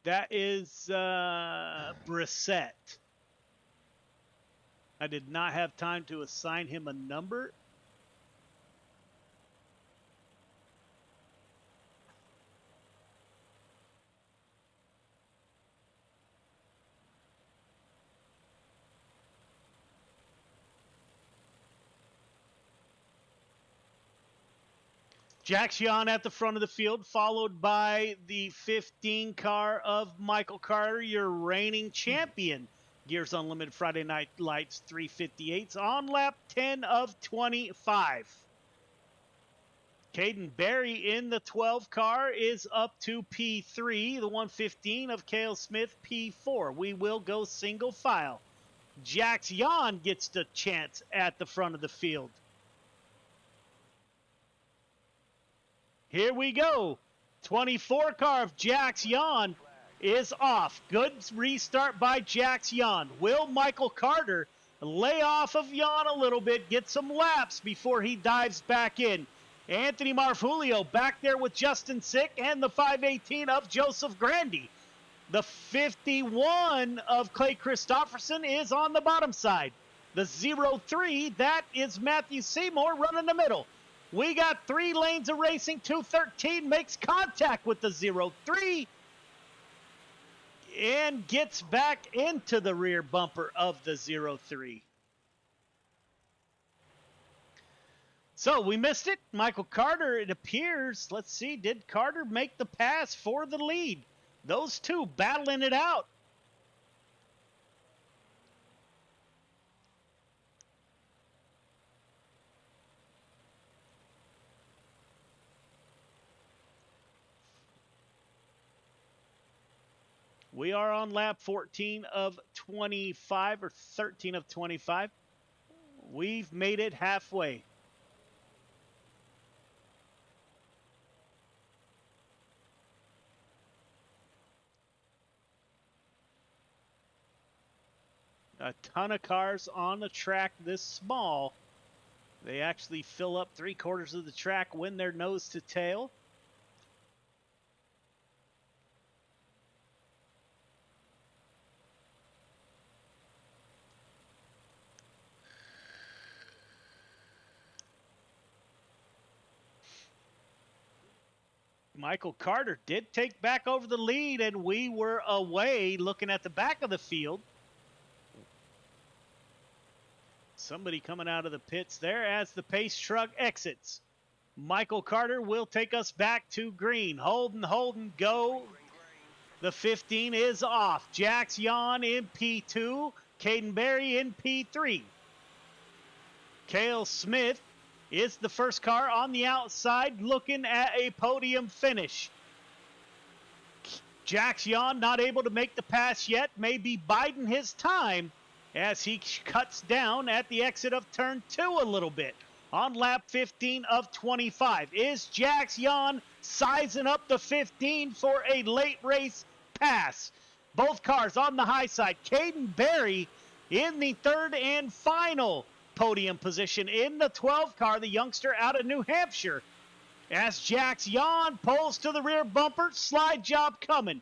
That is Brissett. I did not have time to assign him a number. Jax Jan at the front of the field, followed by the 15 car of Michael Carter, your reigning champion. Gears Unlimited Friday Night Lights 358s on lap 10 of 25. Caden Berry in the 12 car is up to P3. The 115 of Cale Smith, P4. We will go single file. Jax Jan gets the chance at the front of the field. Here we go. 24 car of Jax Jan is off. Good restart by Jax Jan. Will Michael Carter lay off of Jan a little bit, get some laps before he dives back in? Anthony Marfulio back there with Justin Sick and the 518 of Joseph Grandy. The 51 of Clay Christopherson is on the bottom side. The 03, that is Matthew Seymour running the middle. We got 3 lanes of racing. 213 makes contact with the 03 and gets back into the rear bumper of the 03. So we missed it. Michael Carter, it appears. Let's see, did Carter make the pass for the lead? Those two battling it out. We are on lap 14 of 25 or 13 of 25. We've made it halfway. A ton of cars on the track this small. They actually fill up 3/4 of the track when they're nose to tail. Michael Carter did take back over the lead, and we were away looking at the back of the field. Somebody coming out of the pits there as the pace truck exits. Michael Carter will take us back to green. Holden, go. The 15 is off. Jax Jan in P2. Caden Berry in P3. Cale Smith is the first car on the outside looking at a podium finish. Jax Jan not able to make the pass yet, may be biding his time as he cuts down at the exit of turn 2 a little bit. On lap 15 of 25. Is Jax Jan sizing up the 15 for a late race pass? Both cars on the high side. Caden Berry in the third and final podium position in the 12 car, the youngster out of New Hampshire. As Jax Jan pulls to the rear bumper, slide job coming.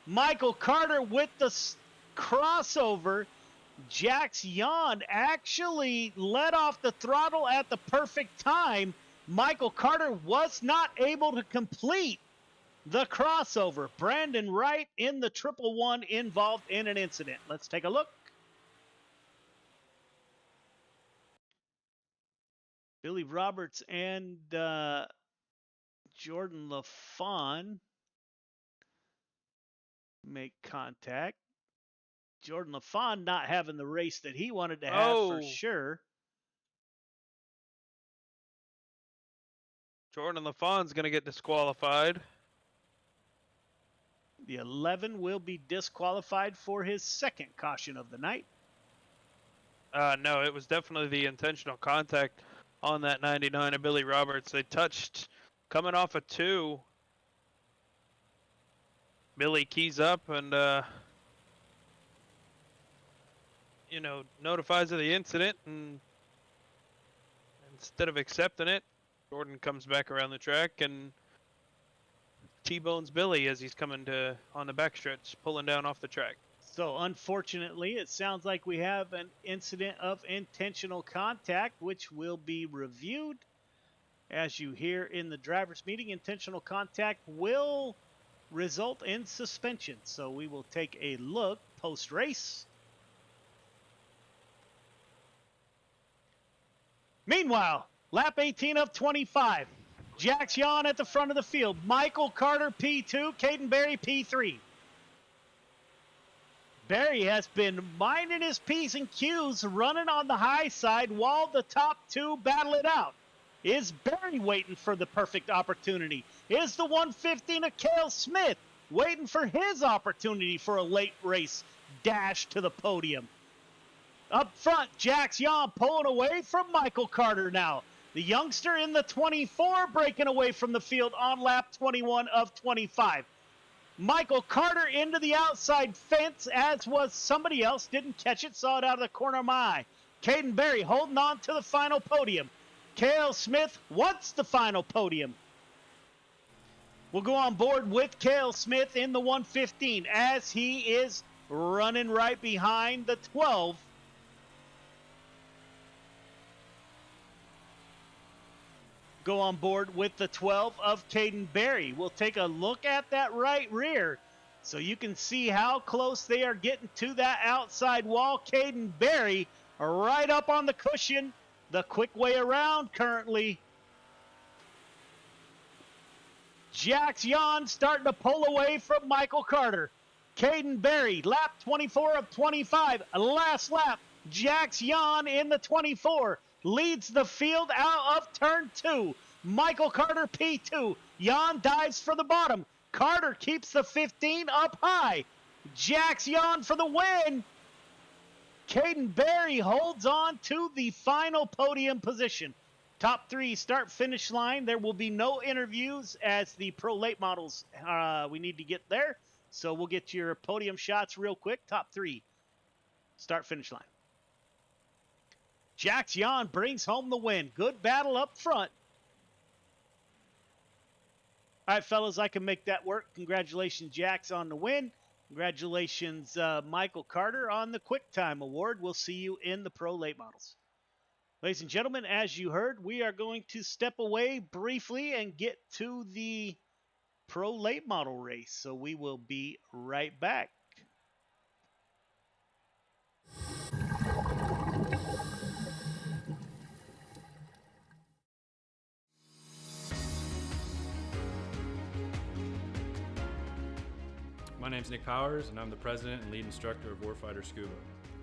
Michael Carter with the crossover. Jax Jan actually let off the throttle at the perfect time. Michael Carter was not able to complete the crossover. Brandon Wright in the 111 involved in an incident. Let's take a look. Billy Roberts and Jordan LaFawn make contact. Jordan LaFon not having the race that he wanted to have for sure. Jordan LaFon's going to get disqualified. The 11 will be disqualified for his second caution of the night. No, it was definitely the intentional contact on that 99 of Billy Roberts. They touched coming off a 2. Billy keys up and, you know, notifies of the incident, and instead of accepting it, Jordan comes back around the track and T-bones Billy as he's coming to on the backstretch, pulling down off the track. So unfortunately, it sounds like we have an incident of intentional contact, which will be reviewed. As you hear in the driver's meeting, intentional contact will result in suspension. So we will take a look post-race. Meanwhile, lap 18 of 25. Jax Yawn at the front of the field. Michael Carter, P2. Caden Berry, P3. Berry has been minding his P's and Q's, running on the high side while the top two battle it out. Is Berry waiting for the perfect opportunity? Is the 115 of Cale Smith waiting for his opportunity for a late race dash to the podium? Up front, Jax Yawn pulling away from Michael Carter now. The youngster in the 24 breaking away from the field on lap 21 of 25. Michael Carter into the outside fence, as was somebody else. Didn't catch it, saw it out of the corner of my eye. Caden Berry holding on to the final podium. Cale Smith wants the final podium. We'll go on board with Cale Smith in the 115 as he is running right behind the 12. Go on board with the 12 of Caden Berry. We'll take a look at that right rear so you can see how close they are getting to that outside wall. Caden Berry right up on the cushion, the quick way around currently. Jax Yawn starting to pull away from Michael Carter. Caden Berry, lap 24 of 25, last lap. Jax Yawn in the 24. Leads the field out of turn 2. Michael Carter, P2. Yawn dives for the bottom. Carter keeps the 15 up high. Jax Yawn for the win. Caden Berry holds on to the final podium position. Top 3 start-finish line. There will be no interviews as the pro late models, we need to get there. So we'll get your podium shots real quick. Top 3 start-finish line. Jax Yawn brings home the win. Good battle up front. All right, fellas, I can make that work. Congratulations, Jax, on the win. Congratulations, Michael Carter, on the Quick Time Award. We'll see you in the Pro Late Models. Ladies and gentlemen, as you heard, we are going to step away briefly and get to the Pro Late Model race. So we will be right back. My name's Nick Powers, and I'm the president and lead instructor of Warfighter Scuba.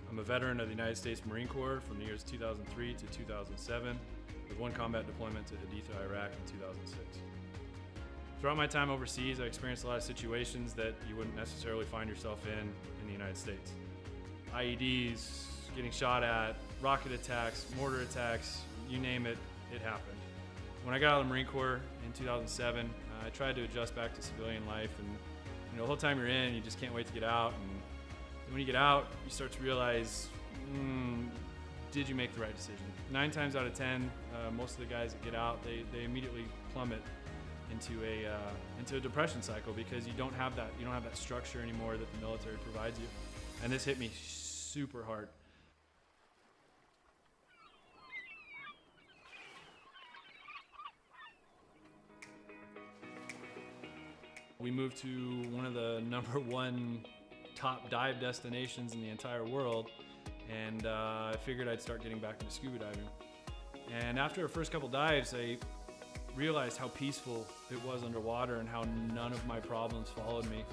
I'm a veteran of the United States Marine Corps from the years 2003 to 2007, with 1 combat deployment to Haditha, Iraq in 2006. Throughout my time overseas, I experienced a lot of situations that you wouldn't necessarily find yourself in the United States. IEDs, getting shot at, rocket attacks, mortar attacks, you name it, it happened. When I got out of the Marine Corps in 2007, I tried to adjust back to civilian life, and the whole time you're in, you just can't wait to get out. And when you get out, you start to realize, did you make the right decision? 9 times out of 10, most of the guys that get out, they immediately plummet into a depression cycle because you don't have that structure anymore that the military provides you. And this hit me super hard. We moved to one of the #1 top dive destinations in the entire world, and I figured I'd start getting back into scuba diving. And after our first couple dives, I realized how peaceful it was underwater and how none of my problems followed me.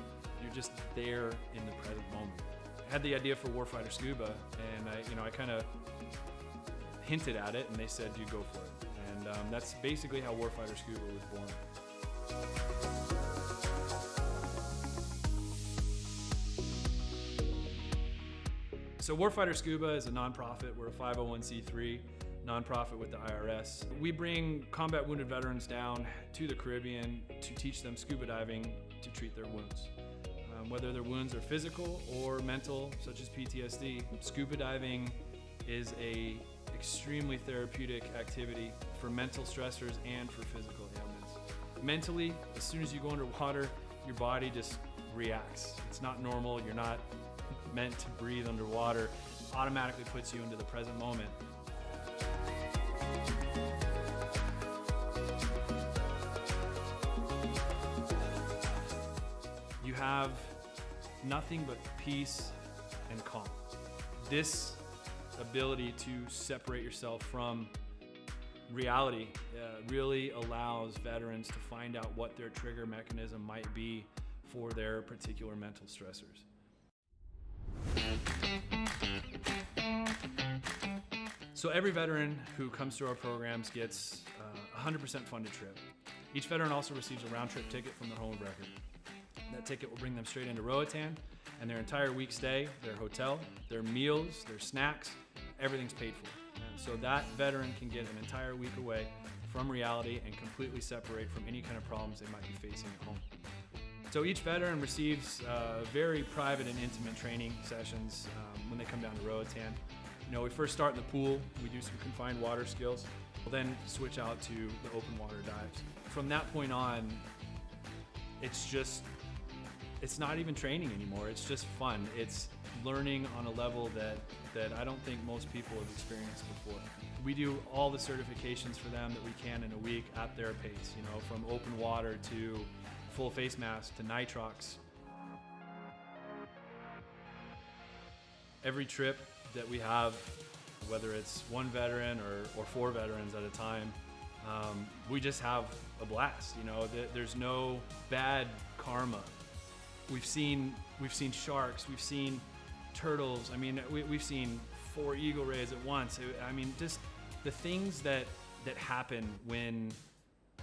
You're just there in the present moment. I had the idea for Warfighter Scuba, and I kind of hinted at it, and they said, "You go for it." And that's basically how Warfighter Scuba was born. So Warfighter Scuba is a nonprofit. We're a 501c3 nonprofit with the IRS. We bring combat wounded veterans down to the Caribbean to teach them scuba diving to treat their wounds. Whether their wounds are physical or mental, such as PTSD, scuba diving is a extremely therapeutic activity for mental stressors and for physical ailments. Mentally, as soon as you go underwater, your body just reacts. It's not normal. You're not meant to breathe underwater. It automatically puts you into the present moment. You have nothing but peace and calm. This ability to separate yourself from reality really allows veterans to find out what their trigger mechanism might be for their particular mental stressors. So every veteran who comes through our programs gets a 100% funded trip. Each veteran also receives a round-trip ticket from their home of record. That ticket will bring them straight into Roatan, and their entire week stay, their hotel, their meals, their snacks, everything's paid for. And so that veteran can get an entire week away from reality and completely separate from any kind of problems they might be facing at home. So each veteran receives very private and intimate training sessions when they come down to Roatan. We first start in the pool. We do some confined water skills. We'll then switch out to the open water dives. From that point on, it's not even training anymore. It's just fun. It's learning on a level that I don't think most people have experienced before. We do all the certifications for them that we can in a week at their pace, from open water to full face mask to nitrox. Every trip that we have, whether it's one veteran or 4 veterans at a time, we just have a blast. There's no bad karma. We've seen sharks, we've seen turtles. We've seen 4 eagle rays at once. Just the things that happen when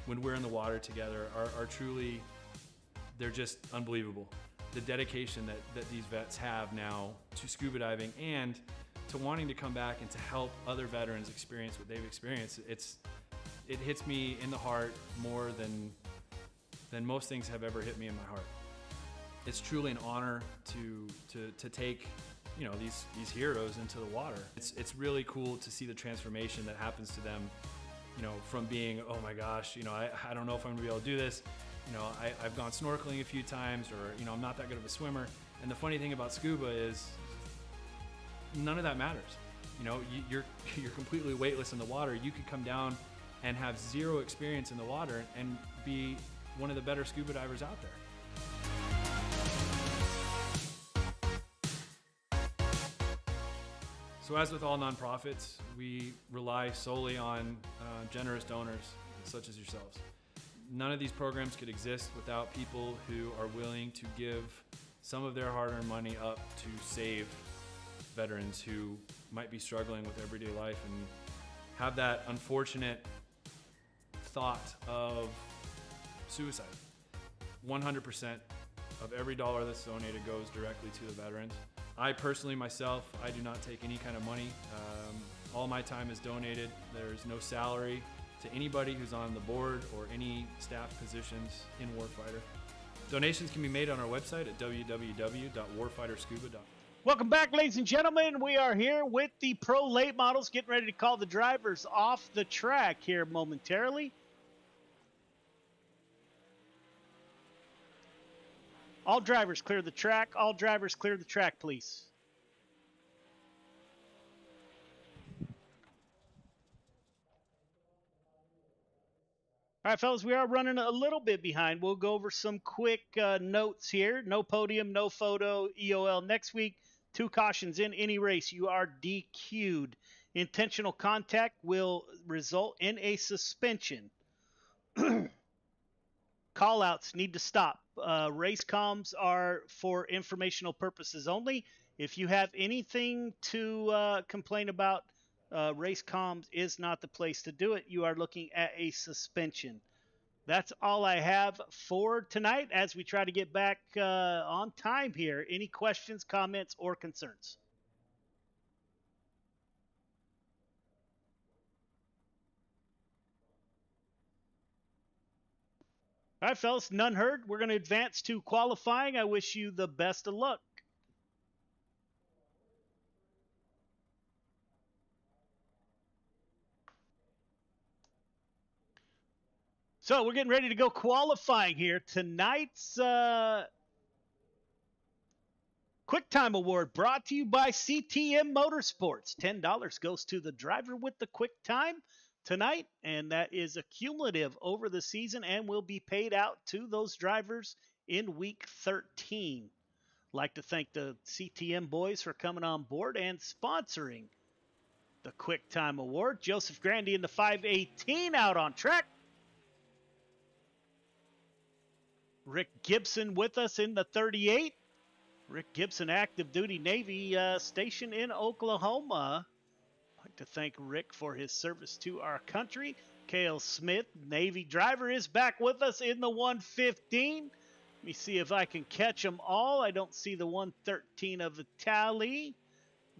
we're in the water together are truly, they're just unbelievable. The dedication that these vets have now to scuba diving and to wanting to come back and to help other veterans experience what they've experienced, it hits me in the heart more than most things have ever hit me in my heart. It's truly an honor to take these heroes into the water. It's really cool to see the transformation that happens to them, from being, oh my gosh, I don't know if I'm gonna be able to do this. I've gone snorkeling a few times, or I'm not that good of a swimmer. And the funny thing about scuba is none of that matters. You're completely weightless in the water. You could come down and have 0 experience in the water and be one of the better scuba divers out there. So as with all nonprofits, we rely solely on generous donors such as yourselves. None of these programs could exist without people who are willing to give some of their hard-earned money up to save veterans who might be struggling with everyday life and have that unfortunate thought of suicide. 100% of every dollar that's donated goes directly to the veterans. I personally, myself, I do not take any kind of money. All my time is donated. There's no salary to anybody who's on the board or any staff positions in Warfighter. Donations can be made on our website at www.warfighterscuba.com. Welcome back, ladies and gentlemen. We are here with the pro late models, getting ready to call the drivers off the track here momentarily. All drivers clear the track. All drivers clear the track, please. All right, fellas, we are running a little bit behind. We'll go over some quick notes here. No podium, no photo, EOL next week. 2 cautions in any race. You are DQ'd. Intentional contact will result in a suspension. call-outs need to stop. Race comms are for informational purposes only. If you have anything to complain about, race comms is not the place to do it. You are looking at a suspension. That's all I have for tonight as we try to get back on time here. Any questions, comments, or concerns? All right, fellas, none heard. We're going to advance to qualifying. I wish you the best of luck. So we're getting ready to go qualifying here. Tonight's Quick Time Award brought to you by CTM Motorsports. $10 goes to the driver with the quick time tonight, and that is accumulative over the season and will be paid out to those drivers in week 13. I'd like to thank the CTM boys for coming on board and sponsoring the Quick Time Award. Joseph Grandy in the 518 out on track. Rick Gibson with us in the 38. Rick Gibson, active duty Navy station in Oklahoma. I'd like to thank Rick for his service to our country. Cale Smith, Navy driver, is back with us in the 115. Let me see if I can catch them all. I don't see the 113 of the tally.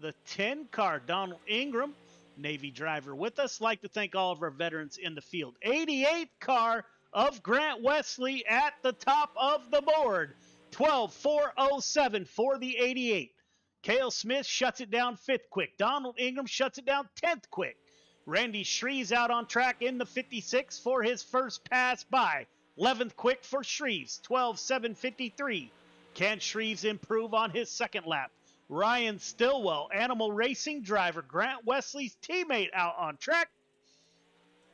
The 10 car, Donald Ingram, Navy driver with us. Like to thank all of our veterans in the field. 88 car of Grant Wesley at the top of the board. 12.407 for the 88. Cale Smith shuts it down 5th quick. Donald Ingram shuts it down 10th quick. Randy Shreves out on track in the 56 for his first pass by. 11th quick for Shreves, 12.753. Can Shreves improve on his second lap? Ryan Stillwell, Animal Racing driver, Grant Wesley's teammate, out on track.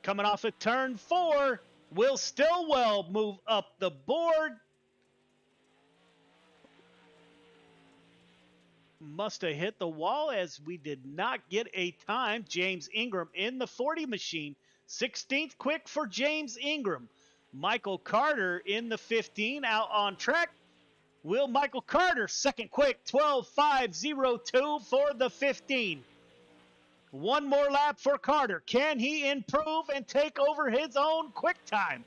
Coming off of turn 4, will Stillwell move up the board? Must have hit the wall as we did not get a time. James Ingram in the 40 machine. 16th quick for James Ingram. Michael Carter in the 15 out on track. Will Michael Carter, second quick, 12.502 for the 15. One more lap for Carter. Can he improve and take over his own quick time?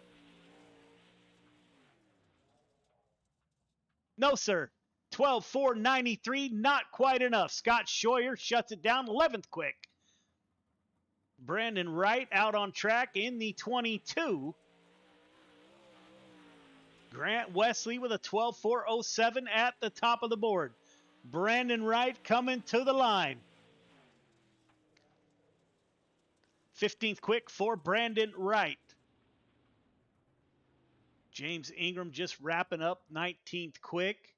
No, sir. 12.493, not quite enough. Scott Scheuer shuts it down, 11th quick. Brandon Wright out on track in the 22. Grant Wesley with a 12.407 at the top of the board. Brandon Wright coming to the line. 15th quick for Brandon Wright. James Ingram just wrapping up 19th quick.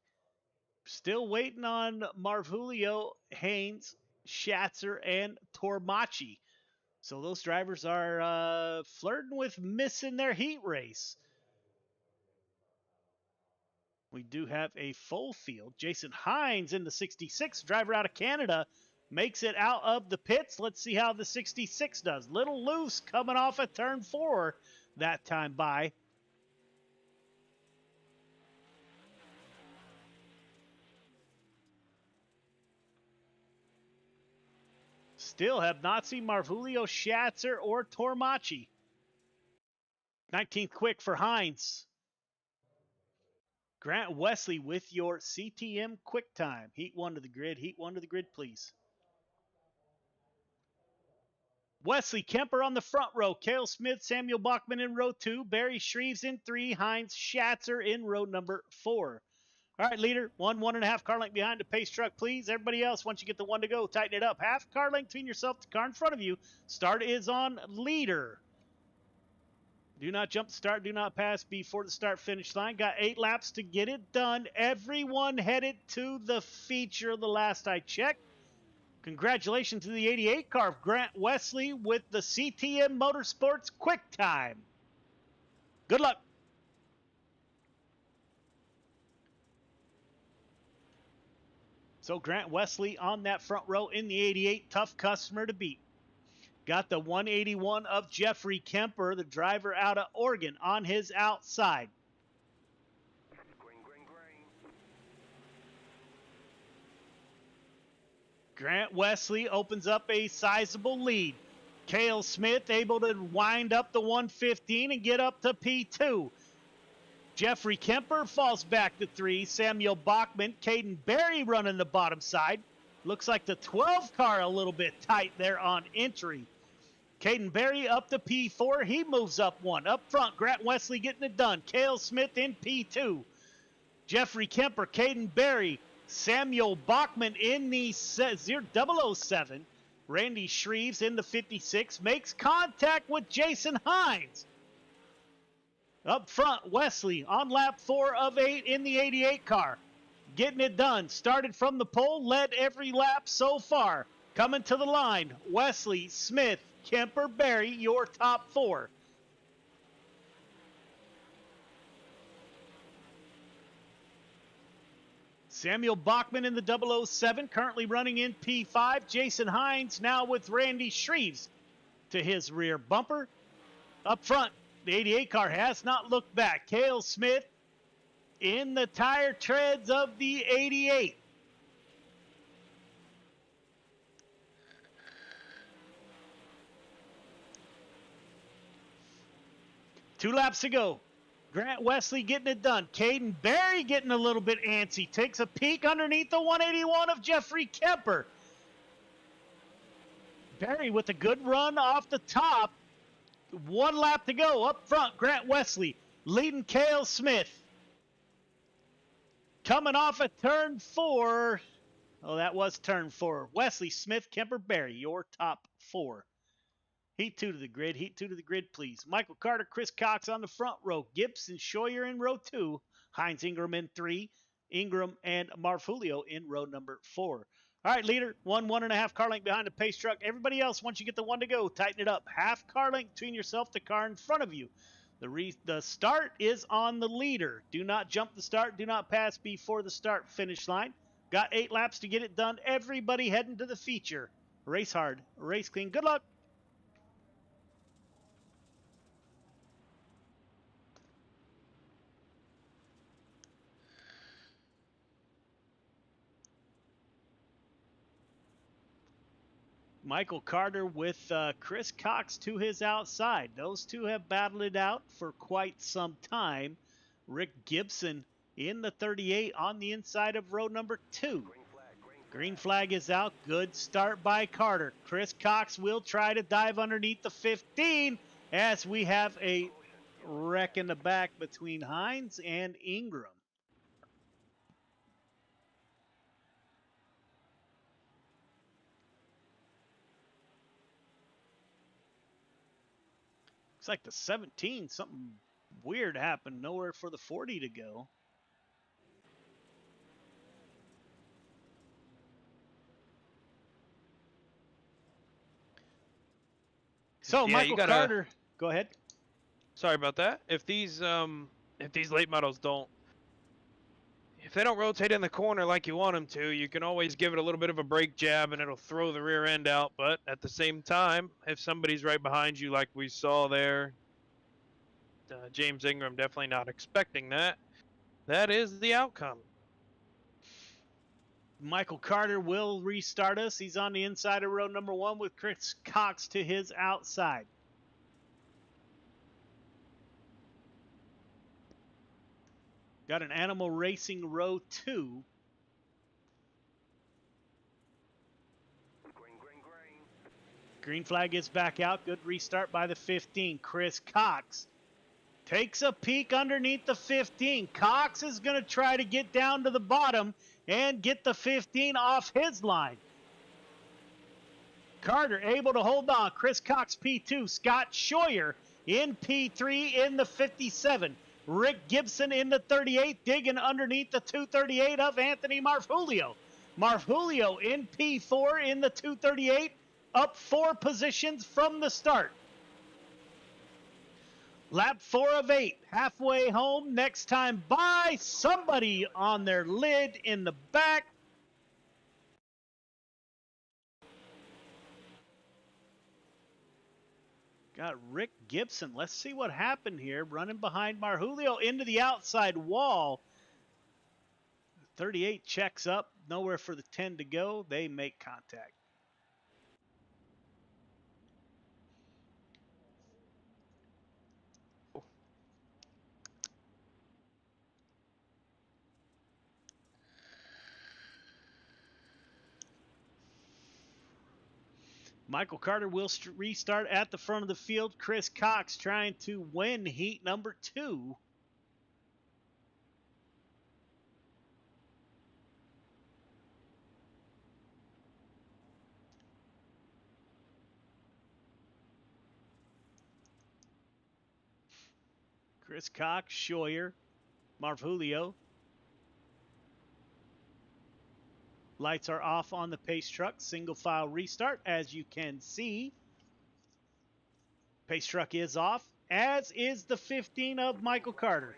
Still waiting on Marvulio, Haynes, Schatzer, and Tormachi. So those drivers are flirting with missing their heat race. We do have a full field. Jason Hines in the 66, driver out of Canada, makes it out of the pits. Let's see how the 66 does. Little loose coming off at turn 4 that time by. Still have not seen Marvulio, Schatzer, or Tormachi. 19th quick for Hines. Grant Wesley with your CTM quick time. Heat 1 to the grid. Heat 1 to the grid, please. Wesley Kemper on the front row. Cale Smith, Samuel Bachman in row 2. Barry Shreves in 3. Hines Schatzer in row number 4. All right, leader, 1.5 car length behind the pace truck, please. Everybody else, once you get the 1 to go, tighten it up. Half car length between yourself to the car in front of you. Start is on leader. Do not jump the start. Do not pass before the start-finish line. Got 8 laps to get it done. Everyone headed to the feature the last I checked. Congratulations to the 88 car of Grant Wesley with the CTM Motorsports quick time. Good luck. So Grant Wesley on that front row in the 88, tough customer to beat. Got the 181 of Jeffrey Kemper, the driver out of Oregon, on his outside. Grant Wesley opens up a sizable lead. Cale Smith able to wind up the 115 and get up to P2. Jeffrey Kemper falls back to 3. Samuel Bachman, Caden Berry running the bottom side. Looks like the 12 car a little bit tight there on entry. Caden Berry up to P4. He moves up 1. Up front, Grant Wesley getting it done. Cale Smith in P2. Jeffrey Kemper, Caden Berry, Samuel Bachman in the 007. Randy Shreves in the 56 makes contact with Jason Hines. Up front, Wesley on lap 4 of 8 in the 88 car. Getting it done. Started from the pole, led every lap so far. Coming to the line, Wesley, Smith, Kemper, Berry, your top 4. Samuel Bachman in the 007, currently running in P5. Jason Hines now with Randy Shreves to his rear bumper. Up front, the 88 car has not looked back. Cale Smith in the tire treads of the 88. Two laps to go. Grant Wesley getting it done. Caden Berry getting a little bit antsy. Takes a peek underneath the 181 of Jeffrey Kemper. Berry with a good run off the top. 1 lap to go. Up front, Grant Wesley leading Cale Smith. Coming off at turn 4. Oh, that was turn 4. Wesley, Smith, Kemper, Berry, your top 4. Heat 2 to the grid. Heat 2 to the grid, please. Michael Carter, Chris Cox on the front row. Gibson, Scheuer in row 2. Hines Ingram in 3. Ingram and Marfulio in row number 4. All right, leader, 1.5 car length behind the pace truck. Everybody else, once you get the 1 to go, tighten it up. Half car length between yourself, the car in front of you. The start is on the leader. Do not jump the start. Do not pass before the start finish line. Got 8 laps to get it done. Everybody heading to the feature. Race hard, race clean. Good luck. Michael Carter with Chris Cox to his outside. Those two have battled it out for quite some time. Rick Gibson in the 38 on the inside of row number 2. Green flag is out. Good start by Carter. Chris Cox will try to dive underneath the 15 as we have a wreck in the back between Hines and Ingram. Looks like the 17, something weird happened. Nowhere for the 40 to go. So yeah, Michael Carter, go ahead. Sorry about that. If these late models if they don't rotate in the corner like you want them to, you can always give it a little bit of a brake jab and it'll throw the rear end out. But at the same time, if somebody's right behind you like we saw there, James Ingram definitely not expecting that. That is the outcome. Michael Carter will restart us. He's on the inside of row number 1 with Chris Cox to his outside. Got an Animal Racing row 2. Green flag is back out. Good restart by the 15. Chris Cox takes a peek underneath the 15. Cox is going to try to get down to the bottom and get the 15 off his line. Carter able to hold on. Chris Cox P2. Scott Scheuer in P3 in the 57. Rick Gibson in the 38, digging underneath the 238 of Anthony Marfulio. Marfulio in P4 in the 238, up 4 positions from the start. Lap 4 of 8, halfway home, next time by. Somebody on their lid in the back. Got Rick Gibson. Let's see what happened here. Running behind Marfulio into the outside wall. 38 checks up, nowhere for the 10 to go. They make contact. Michael Carter will restart at the front of the field. Chris Cox trying to win heat number 2. Chris Cox, Scheuer, Marv Julio. Lights are off on the pace truck. Single file restart, as you can see. Pace truck is off, as is the 15 of Michael Carter.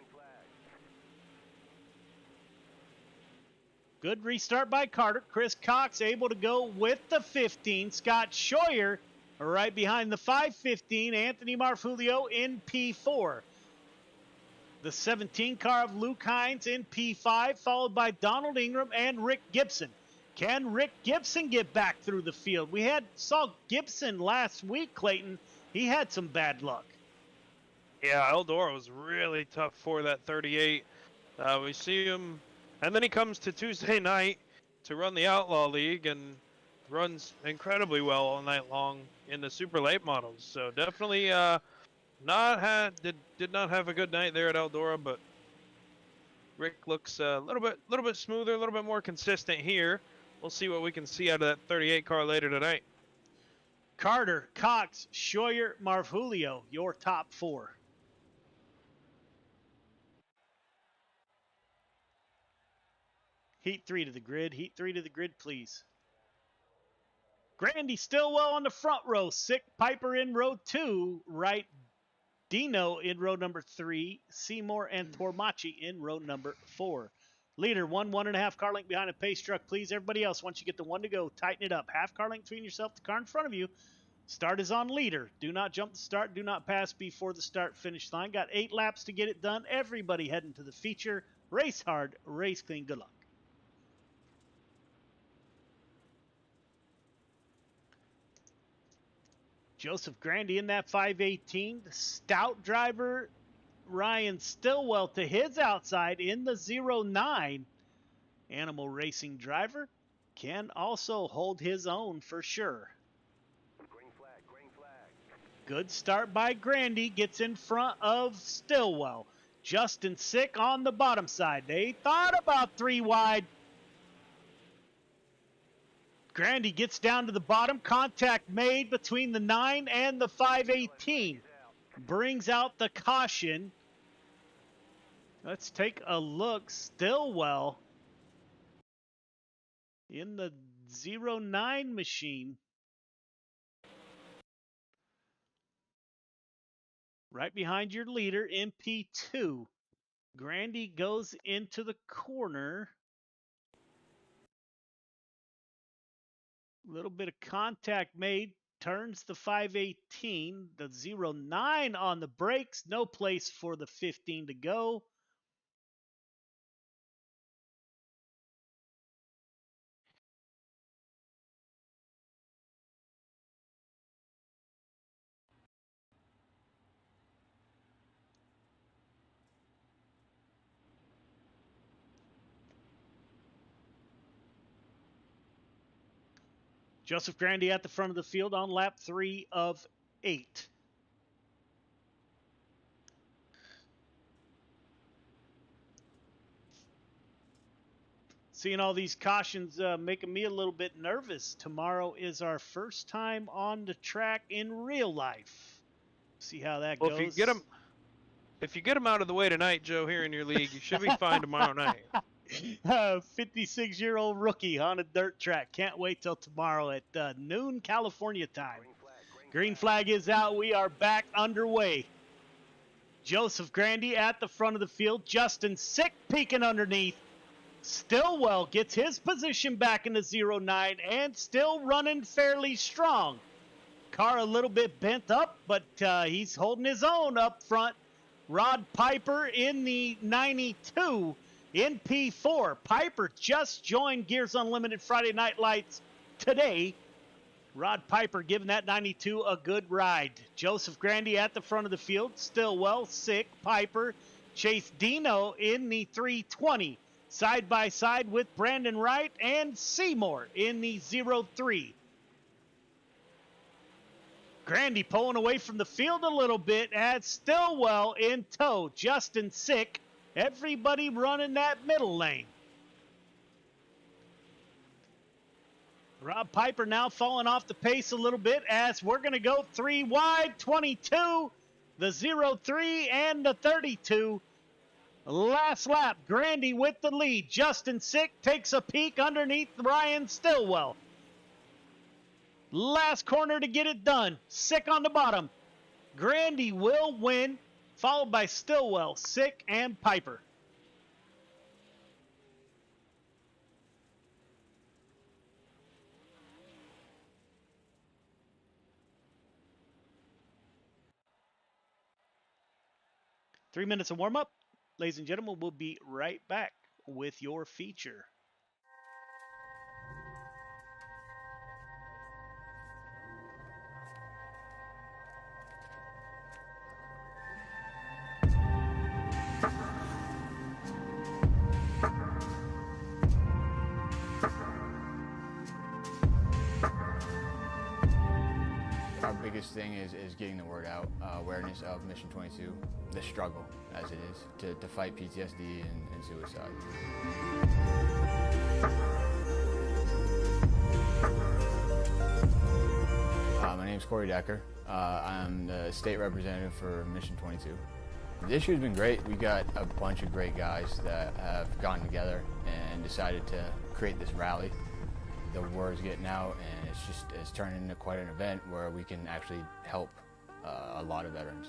Good restart by Carter. Chris Cox able to go with the 15. Scott Scheuer right behind the 515. Anthony Marfulio in P4. The 17 car of Luke Hines in P5, followed by Donald Ingram and Rick Gibson. Can Rick Gibson get back through the field? We saw Gibson last week, Clayton. He had some bad luck. Yeah, Eldora was really tough for that 38. We see him, and then he comes to Tuesday night to run the Outlaw League and runs incredibly well all night long in the super late models. So definitely did not have a good night there at Eldora, but Rick looks a little bit smoother, a little bit more consistent here. We'll see what we can see out of that 38 car later tonight. Carter, Cox, Scheuer, Marfulio, your top 4. Heat 3 to the grid. Heat 3 to the grid, please. Grandy Stillwell on the front row. Sick Piper in row 2. Right Dino in row number 3. Seymour and Tormachi in row number 4. Leader, 1.5 car length behind a pace truck, please. Everybody else, once you get the 1 to go, tighten it up. Half car length between yourself, the car in front of you. Start is on leader. Do not jump the start. Do not pass before the start finish line. Got 8 laps to get it done. Everybody heading to the feature. Race hard, race clean. Good luck. Joseph Grandy in that 518. The stout driver Ryan Stillwell to his outside in the 09. Animal Racing driver can also hold his own for sure. Green flag, green flag. Good start by Grandy. Gets in front of Stillwell. Justin Sick on the bottom side. They thought about 3 wide. Grandy gets down to the bottom. Contact made between the 9 and the 518. Brings out the caution. Let's take a look. Stillwell in the 09 machine. Right behind your leader in P2. Grandy goes into the corner. A little bit of contact made. Turns the 518. The 09 on the brakes. No place for the 15 to go. Joseph Grandy at the front of the field on lap 3 of 8. Seeing all these cautions making me a little bit nervous. Tomorrow is our first time on the track in real life. See how that goes. If you get them out of the way tonight, Joe, here in your league, you should be fine tomorrow night. 56-year-old rookie on a dirt track. Can't wait till tomorrow at noon California time. Green flag is out. We are back underway. Joseph Grandy at the front of the field. Justin Sick peeking underneath. Stillwell gets his position back in the 09 and still running fairly strong. Car a little bit bent up, but he's holding his own up front. Rod Piper in the 92 In P4, Piper just joined Gears Unlimited Friday Night Lights today. Rod Piper giving that 92 a good ride. Joseph Grandy at the front of the field. Stillwell, Sick, Piper, Chase Dino in the 320. Side by side with Brandon Wright and Seymour in the 03. Grandy pulling away from the field a little bit as Stillwell in tow. Justin Sick. Everybody running that middle lane. Rob Piper now falling off the pace a little bit as we're going to go 3 wide, 22, the 03 and the 32. Last lap, Grandy with the lead. Justin Sick takes a peek underneath Ryan Stillwell. Last corner to get it done. Sick on the bottom. Grandy will win, followed by Stillwell, Sick, and Piper. Three minutes of warm-up. Ladies and gentlemen, we'll be right back with your feature. Our biggest thing is getting the word out, awareness of Mission 22, the struggle as it is to fight PTSD and suicide. My name's Corey Decker. I'm the state representative for Mission 22. The issue has been great. We got a bunch of great guys that have gotten together and decided to create this rally. The word's getting out, and it's turned into quite an event where we can actually help a lot of veterans.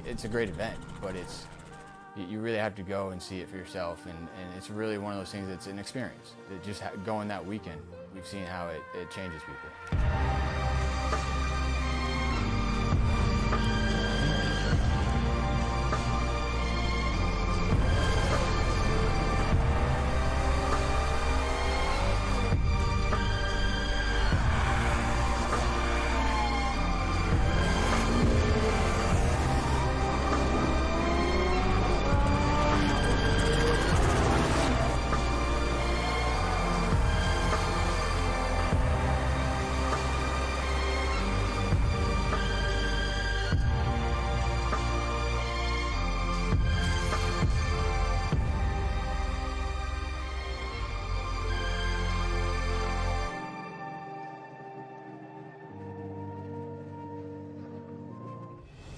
It's a great event, but you really have to go and see it for yourself, and it's really one of those things that's an experience. Just going that weekend, we've seen how it changes people.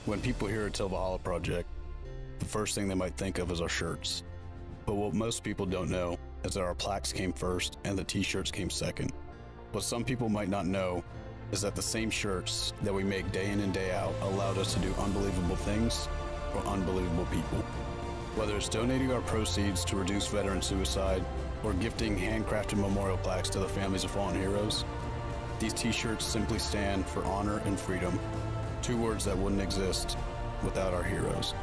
When people hear a Till Valhalla project, the first thing they might think of is our shirts. But what most people don't know is that our plaques came first and the t-shirts came second. What some people might not know is that the same shirts that we make day in and day out allowed us to do unbelievable things for unbelievable people. Whether it's donating our proceeds to reduce veteran suicide or gifting handcrafted memorial plaques to the families of fallen heroes, these t-shirts simply stand for honor and freedom. Two words that wouldn't exist without our heroes.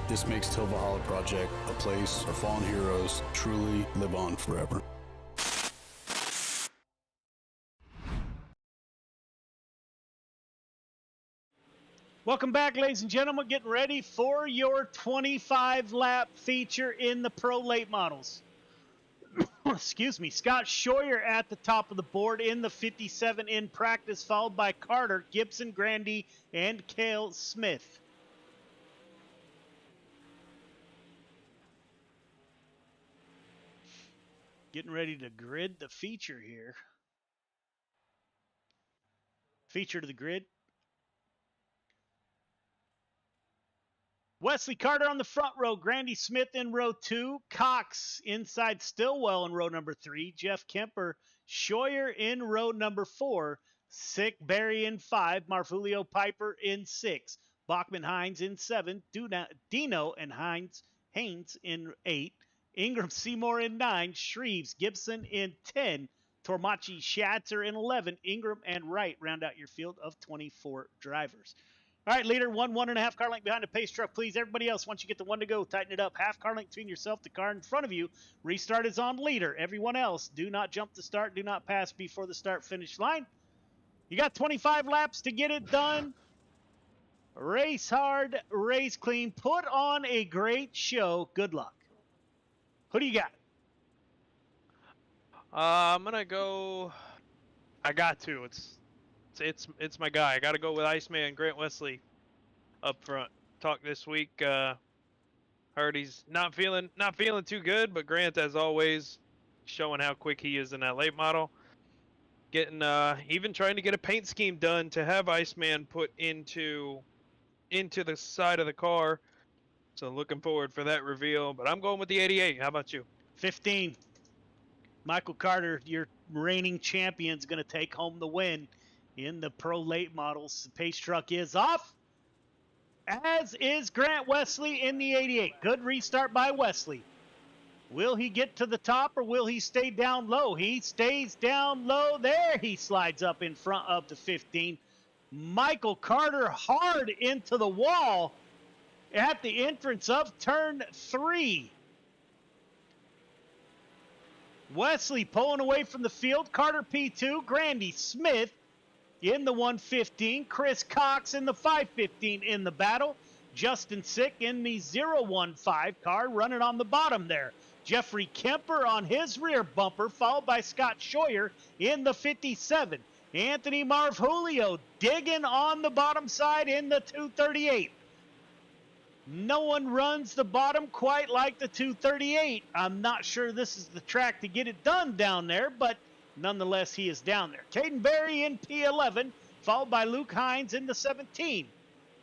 This makes Till Valhalla Project a place where fallen heroes truly live on forever. Welcome back, ladies and gentlemen. Getting ready for your 25-lap feature in the Pro Late Models. Excuse me, Scott Scheuer at the top of the board in the 57 in practice, followed by Carter, Gibson, Grandy, and Cale Smith. Getting ready to grid the feature here. Feature to the grid. Wesley Carter on the front row, Grandy Smith in row 2, Cox inside Stillwell in row number 3, Jeff Kemper, Scheuer in row number 4, Sick Barry in 5, Marfulio Piper in 6, Bachman Hines in 7, Dino and Haynes in 8, Ingram Seymour in 9, Shreves Gibson in 10, Tormachi Schatzer in 11, Ingram and Wright round out your field of 24 drivers. All right, leader, 1.5 car length behind the pace truck, please. Everybody else, once you get the 1 to go, tighten it up. Half car length between yourself, the car in front of you. Restart is on leader. Everyone else, do not jump the start. Do not pass before the start-finish line. You got 25 laps to get it done. Race hard, race clean. Put on a great show. Good luck. Who do you got? I'm gonna go. I got to. It's my guy. I got to go with Iceman Grant Wesley up front. Talked this week. Heard he's not feeling too good, but Grant, as always, showing how quick he is in that late model. Getting even trying to get a paint scheme done to have Iceman put into the side of the car. So looking forward for that reveal. But I'm going with the 88. How about you? 15. Michael Carter, your reigning champion, is going to take home the win in the pro late models. The pace truck is off, as is Grant Wesley in the 88. Good restart by Wesley. Will he get to the top or will he stay down low? He stays down low. There he slides up in front of the 15. Michael Carter hard into the wall at the entrance of turn 3. Wesley pulling away from the field. Carter P2. Grandy Smith in the 115. Chris Cox in the 515 in the battle. Justin Sick in the 015 car running on the bottom there. Jeffrey Kemper on his rear bumper, followed by Scott Scheuer in the 57. Anthony Marv-Julio digging on the bottom side in the 238. No one runs the bottom quite like the 238. I'm not sure this is the track to get it done down there, but nonetheless, he is down there. Caden Berry in P11, followed by Luke Hines in the 17.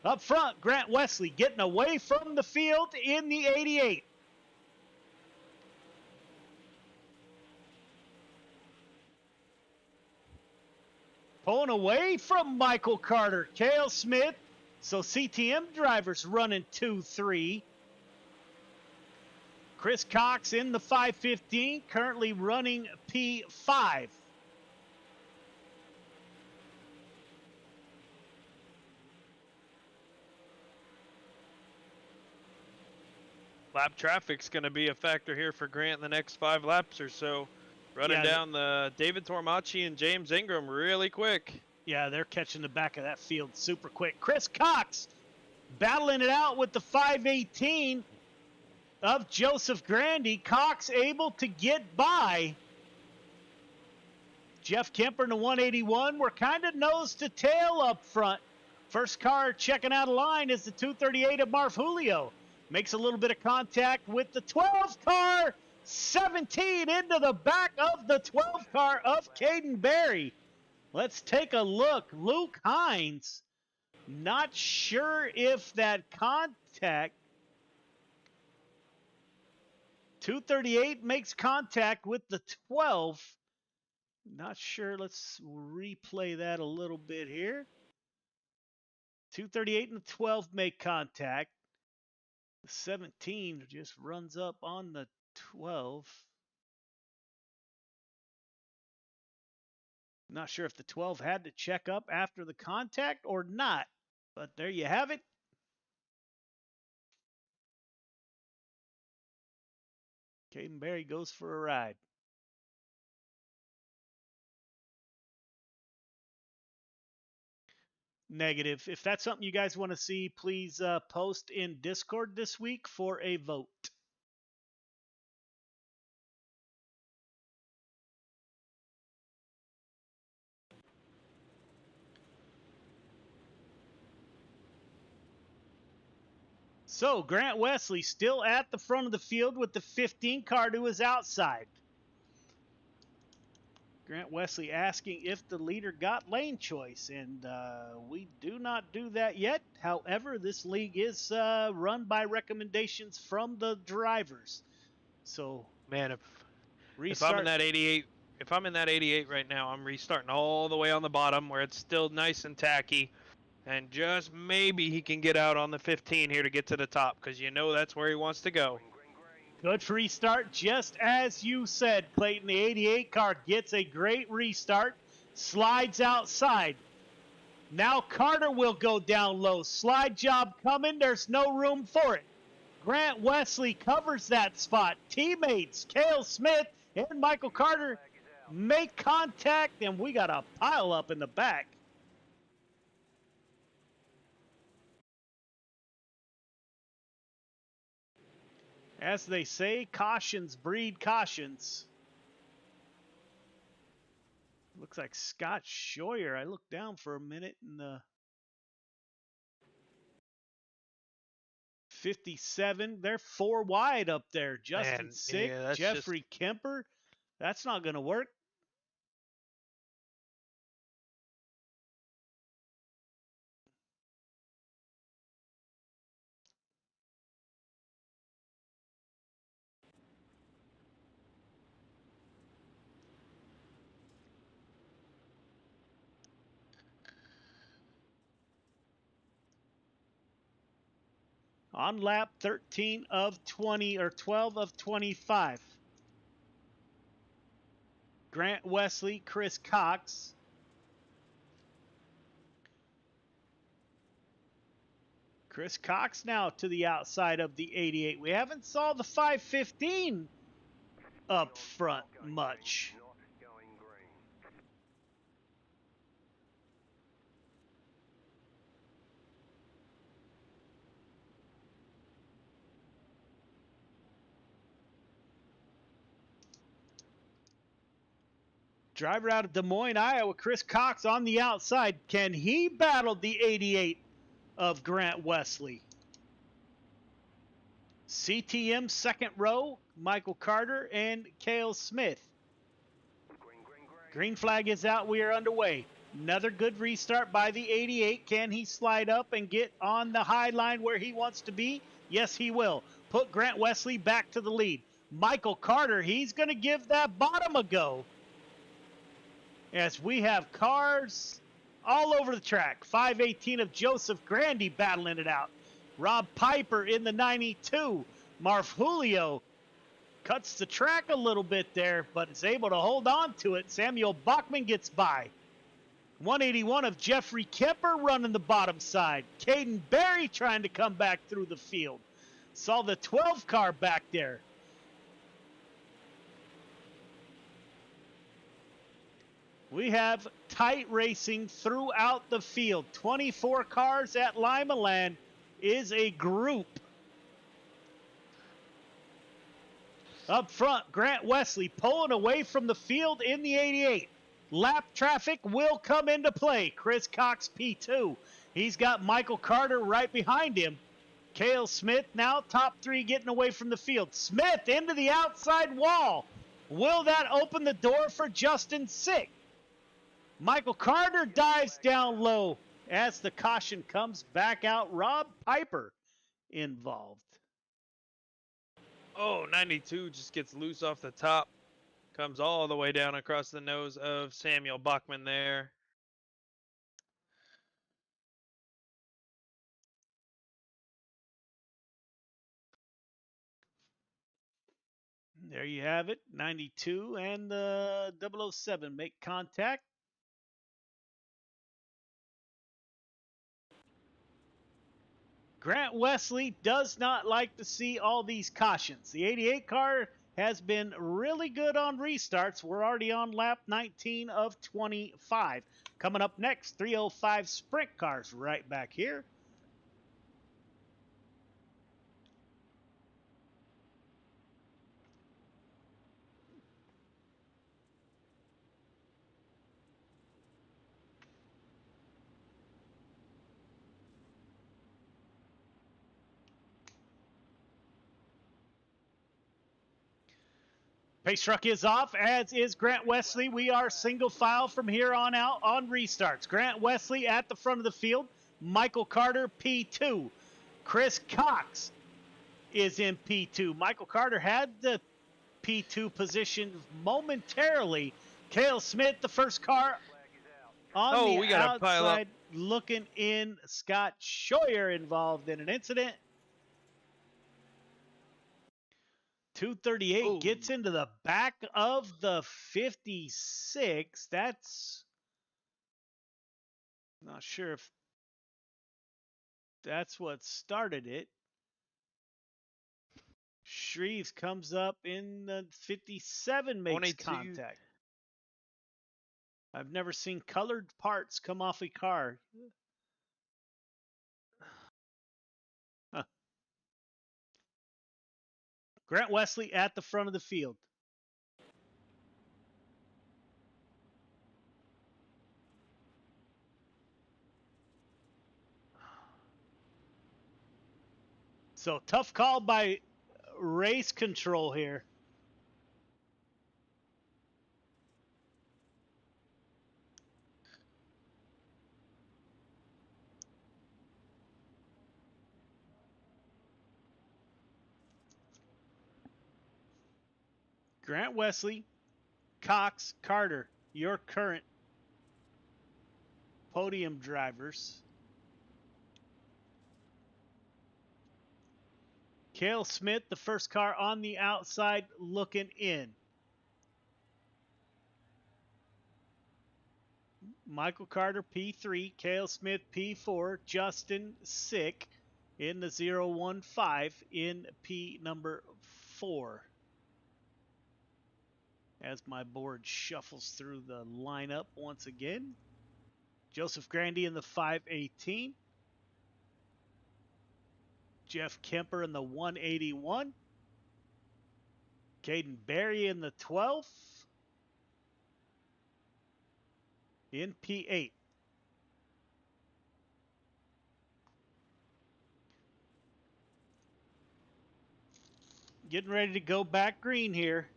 Up front, Grant Wesley getting away from the field in the 88. Pulling away from Michael Carter, Cale Smith. So CTM drivers running 2-3. Chris Cox in the 515, currently running P5. Lap traffic's going to be a factor here for Grant in the next 5 laps or so. Running down the David Tormachi and James Ingram really quick. Yeah, they're catching the back of that field super quick. Chris Cox battling it out with the 518 of Joseph Grandy. Cox able to get by Jeff Kemper in the 181. We're kind of nose to tail up front. First car checking out of line is the 238 of Marv-Julio. Makes a little bit of contact with the 12 car. 17 into the back of the 12 car of Caden Berry. Let's take a look. Luke Hines, not sure if that contact. 238 makes contact with the 12. Not sure. Let's replay that a little bit here. 238 and the 12 make contact. The 17 just runs up on the 12. Not sure if the 12 had to check up after the contact or not, but there you have it. Caden Berry goes for a ride. Negative. If that's something you guys want to see, please post in Discord this week for a vote. So Grant Wesley still at the front of the field with the 15 car to his outside. Grant Wesley asking if the leader got lane choice, and we do not do that yet. However, this league is run by recommendations from the drivers. So, man, if I'm in that 88 right now, I'm restarting all the way on the bottom where it's still nice and tacky, and just maybe he can get out on the 15 here to get to the top, because you know that's where he wants to go. Good restart, just as you said, Clayton. The 88 car gets a great restart, slides outside. Now Carter will go down low. Slide job coming. There's no room for it. Grant Wesley covers that spot. Teammates Cale Smith and Michael Carter make contact, and we got a pile up in the back. As they say, cautions breed cautions. Looks like Scott Scheuer. I looked down for a minute in the 57. They're 4 wide up there. Justin Man, Sick, yeah, that's Jeffrey Kemper. That's not going to work. On lap 13 of 20 or 12 of 25. Grant Wesley, Chris Cox. Chris Cox now to the outside of the 88. We haven't saw the 515 up front much. Driver out of Des Moines, Iowa, Chris Cox on the outside. Can he battle the 88 of Grant Wesley? CTM second row, Michael Carter and Cale Smith. Green flag is out. We are underway. Another good restart by the 88. Can he slide up and get on the high line where he wants to be? Yes, he will. Put Grant Wesley back to the lead. Michael Carter, he's going to give that bottom a go. As we have cars all over the track. 518 of Joseph Grandy battling it out. Rob Piper in the 92. Marv Julio cuts the track a little bit there, but is able to hold on to it. Samuel Bachman gets by. 181 of Jeffrey Kemper running the bottom side. Caden Berry trying to come back through the field. Saw the 12 car back there. We have tight racing throughout the field. 24 cars at Lima Land is a group. Up front, Grant Wesley pulling away from the field in the 88. Lap traffic will come into play. Chris Cox P2. He's got Michael Carter right behind him. Cale Smith now top 3 getting away from the field. Smith into the outside wall. Will that open the door for Justin Sick? Michael Carter dives down low as the caution comes back out. Rob Piper involved. Oh, 92 just gets loose off the top. Comes all the way down across the nose of Samuel Bachman there. There you have it. 92 and the 007 make contact. Grant Wesley does not like to see all these cautions. The 88 car has been really good on restarts. We're already on lap 19 of 25. Coming up next, 305 sprint cars right back here. Pace truck is off, as is Grant Wesley. We are single file from here on out on restarts. Grant Wesley at the front of the field. Michael Carter, P2. Chris Cox is in P2. Michael Carter had the P2 position momentarily. Cale Smith, the first car on the outside, looking in. Scott Scheuer involved in an incident. 238 gets into the back of the 56. That's Not sure if that's what started it. Shreves comes up in the 57, makes 22. contact. I've never seen colored parts come off a car. Huh. Grant Wesley at the front of the field. So tough call by race control here. Grant Wesley, Cox, Carter, your current podium drivers. Cale Smith, the first car on the outside, looking in. Michael Carter, P3. Cale Smith, P4. Justin Sick in the 015 in P number 4. As my board shuffles through the lineup once again. Joseph Grandy in the 518. Jeff Kemper in the 181. Caden Berry in the 12th. In P8. Getting ready to go back green here.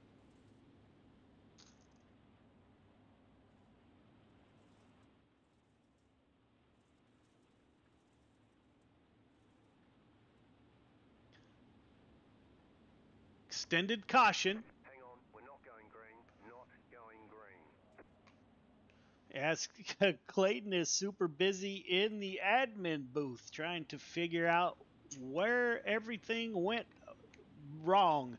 Extended caution. Hang on, we're not going green. Not going green. As Clayton is super busy in the admin booth trying to figure out where everything went wrong.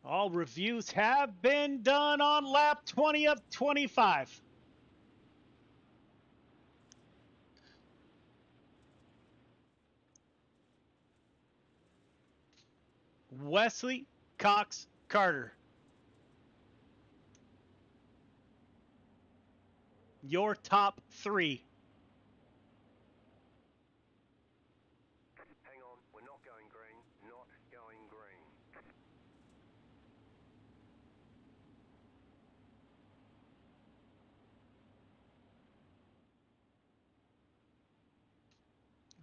All reviews have been done on lap 20 of 25. Wesley, Cox, Carter. Your top 3. Hang on, we're not going green. Not going green.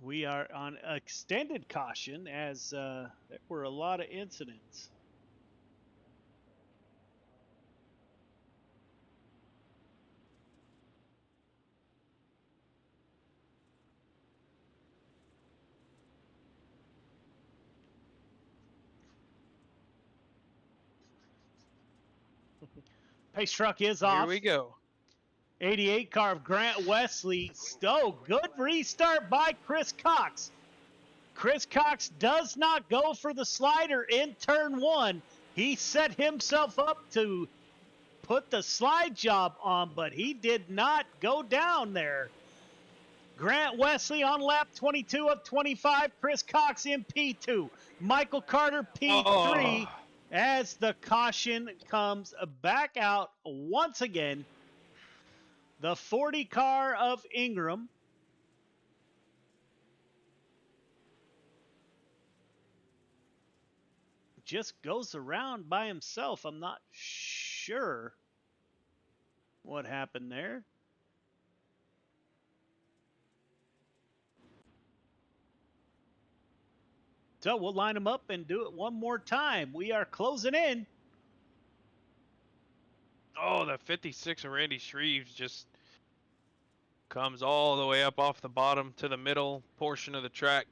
We are on extended caution as there were a lot of incidents. Pace truck is off. Here we go. 88 car of Grant Wesley. Good restart by Chris Cox. Chris Cox does not go for the slider in turn 1. He set himself up to put the slide job on, but he did not go down there. Grant Wesley on lap 22 of 25. Chris Cox in P2. Michael Carter P3 as the caution comes back out once again. The 40 car of Ingram. Just goes around by himself. I'm not sure what happened there. So we'll line them up and do it one more time. We are closing in. Oh, the 56 of Randy Shreves just comes all the way up off the bottom to the middle portion of the track.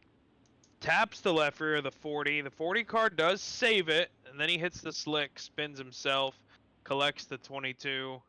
Taps the left rear of the 40. The 40 car does save it, and then he hits the slick, spins himself, collects the 22.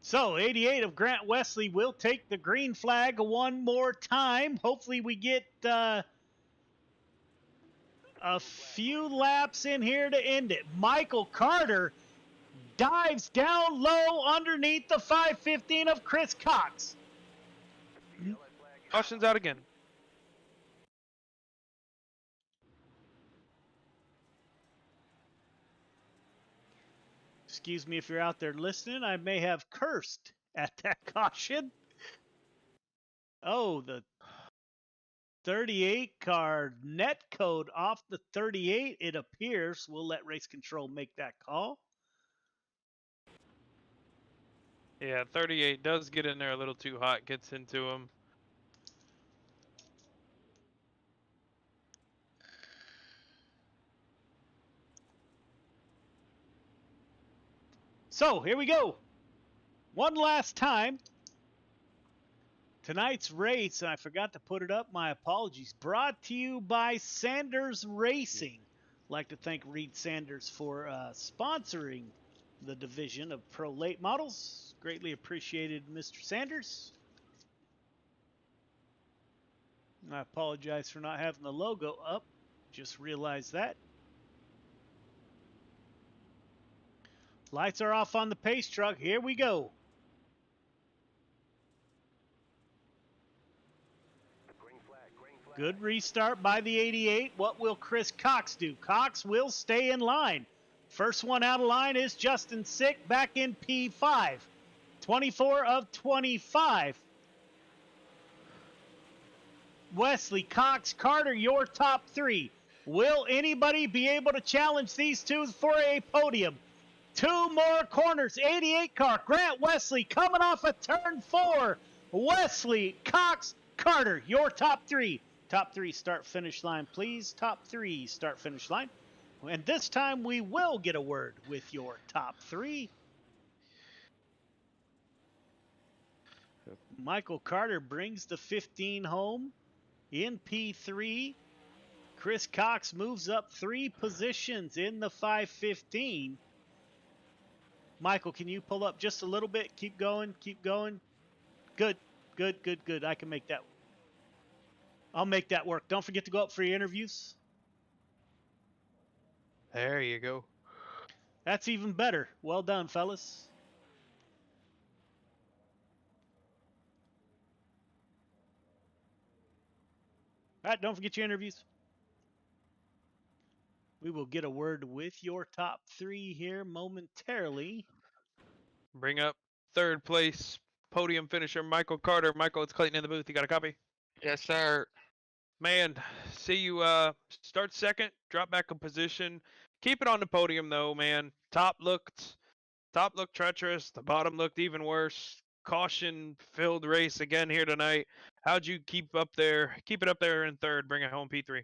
So 88 of Grant Wesley will take the green flag one more time. Hopefully we get a few laps in here to end it. Michael Carter dives down low underneath the 515 of Chris Cox. Caution's out again. Excuse me if you're out there listening. I may have cursed at that caution. Oh, the 38 car net code off the 38, it appears. We'll let race control make that call. Yeah, 38 does get in there a little too hot, gets into him. So here we go. One last time. Tonight's race, and I forgot to put it up, my apologies, brought to you by Sanders Racing. I'd like to thank Reed Sanders for sponsoring the division of Pro Late Models. Greatly appreciated, Mr. Sanders. I apologize for not having the logo up. Just realized that. Lights are off on the pace truck. Here we go. Good restart by the 88. What will Chris Cox do? Cox will stay in line. First one out of line is Justin Sick back in P5. 24 of 25. Wesley, Cox, Carter, your top three. Will anybody be able to challenge these two for a podium? Two more corners. 88 car. Grant Wesley coming off of turn 4. Wesley, Cox, Carter, your top three. Top three start finish line, please. Top three start finish line. And this time we will get a word with your top three. Michael Carter brings the 15 home in P3. Chris Cox moves up 3 positions in the 515. Michael, can you pull up just a little bit? Keep going, keep going. Good, good, good, good. I can make that. I'll make that work. Don't forget to go up for your interviews. There you go. That's even better. Well done, fellas. All right, don't forget your interviews. We will get a word with your top three here momentarily. Bring up third place podium finisher Michael Carter. Michael, it's Clayton in the booth. You got a copy? Yes, sir. Man, see you start second, drop back a position. Keep it on the podium though, man. Top looked treacherous. The bottom looked even worse. Caution filled race again here tonight. How'd you keep it up there in third, bring it home P3?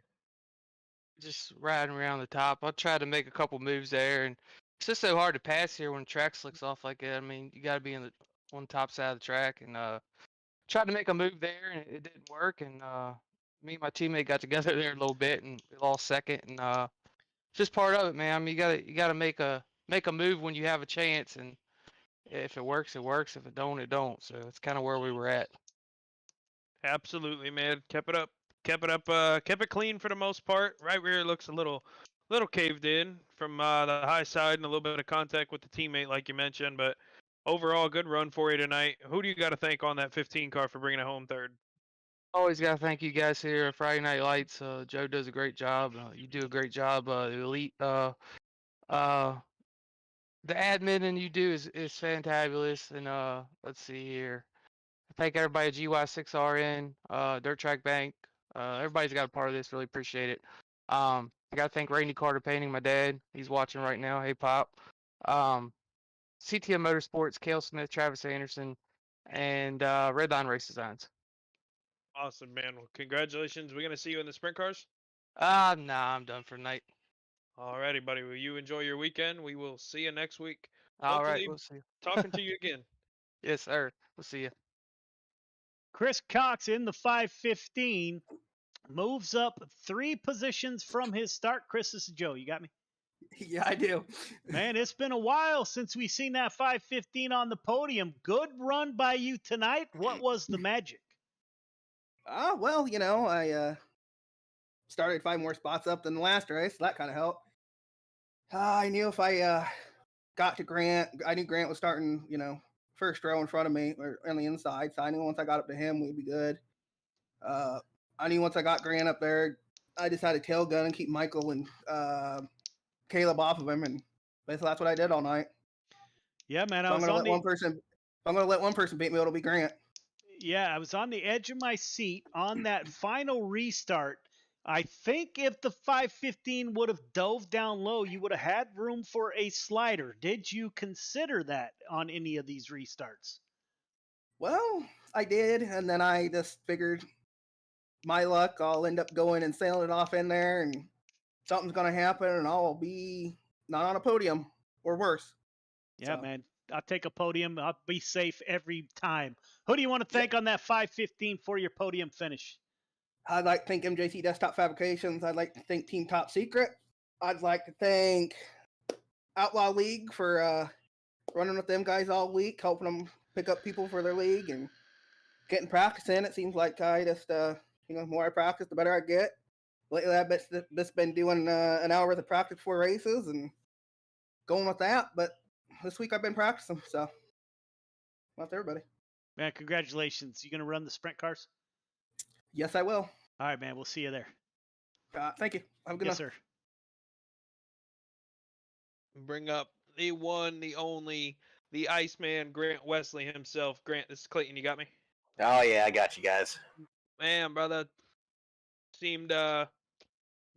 Just riding around the top. I tried to make a couple moves there, and it's just so hard to pass here when the track slicks off like that. I mean, you got to be on the top side of the track, and tried to make a move there, and it didn't work. And me and my teammate got together there a little bit, and we lost second. And it's just part of it, man. I mean, you gotta make a move when you have a chance, and if it works, it works. If it don't, it don't. So it's kind of where we were at. Absolutely, man. Kept it up. Kept it clean for the most part. Right rear looks a little caved in from the high side and a little bit of contact with the teammate, like you mentioned. But overall, good run for you tonight. Who do you got to thank on that 15 car for bringing it home third? Always got to thank you guys here at Friday Night Lights. Joe does a great job. You do a great job. The elite, the admin and you do is fantabulous. And let's see here. Thank everybody at GY6RN, Dirt Track Bank. Everybody's got a part of this. Really appreciate it. I got to thank Randy Carter Painting, my dad. He's watching right now. Hey, Pop. CTM Motorsports, Cale Smith, Travis Anderson, and Redline Race Designs. Awesome, man. Well, congratulations. We're gonna see you in the sprint cars. Nah, I'm done for the night. Alrighty, buddy. Well, you enjoy your weekend. We will see you next week. All right, Hopefully, we'll see you. talking to you again. Yes, sir. We'll see you. Chris Cox in the 515 moves up 3 positions from his start. Chris, this is Joe. You got me? Yeah, I do. Man, it's been a while since we seen that 515 on the podium. Good run by you tonight. What was the magic? Well, I started 5 more spots up than the last race. So that kind of helped. I knew if I got to Grant, I knew Grant was starting, first row in front of me or on the inside. So I knew once I got up to him, we'd be good. I knew once I got Grant up there, I just had a tail gun and keep Michael and Caleb off of him, and basically that's what I did all night. Yeah, man. If I'm gonna let one person beat me, it'll be Grant. Yeah, I was on the edge of my seat on that final restart. I think if the 515 would have dove down low, you would have had room for a slider. Did you consider that on any of these restarts? Well, I did, and then I just figured my luck, I'll end up going and sailing it off in there, and something's going to happen, and I'll be not on a podium or worse. Yeah, man. I'll take a podium. I'll be safe every time. Who do you want to thank on that 515 for your podium finish? I'd like to thank MJC Desktop Fabrications. I'd like to thank Team Top Secret. I'd like to thank Outlaw League for running with them guys all week, helping them pick up people for their league and getting practice in. It seems like I just, the more I practice, the better I get. Lately, I've just been doing an hour worth of practice before races and going with that. But this week I've been practicing, so that's everybody. Man, congratulations. You going to run the sprint cars? Yes, I will. All right, man. We'll see you there. Thank you. Have a good Yes, night. sir. Bring up the one, the only, the Iceman, Grant Wesley himself. Grant, this is Clayton. You got me? Oh yeah, I got you guys. Man, brother, seemed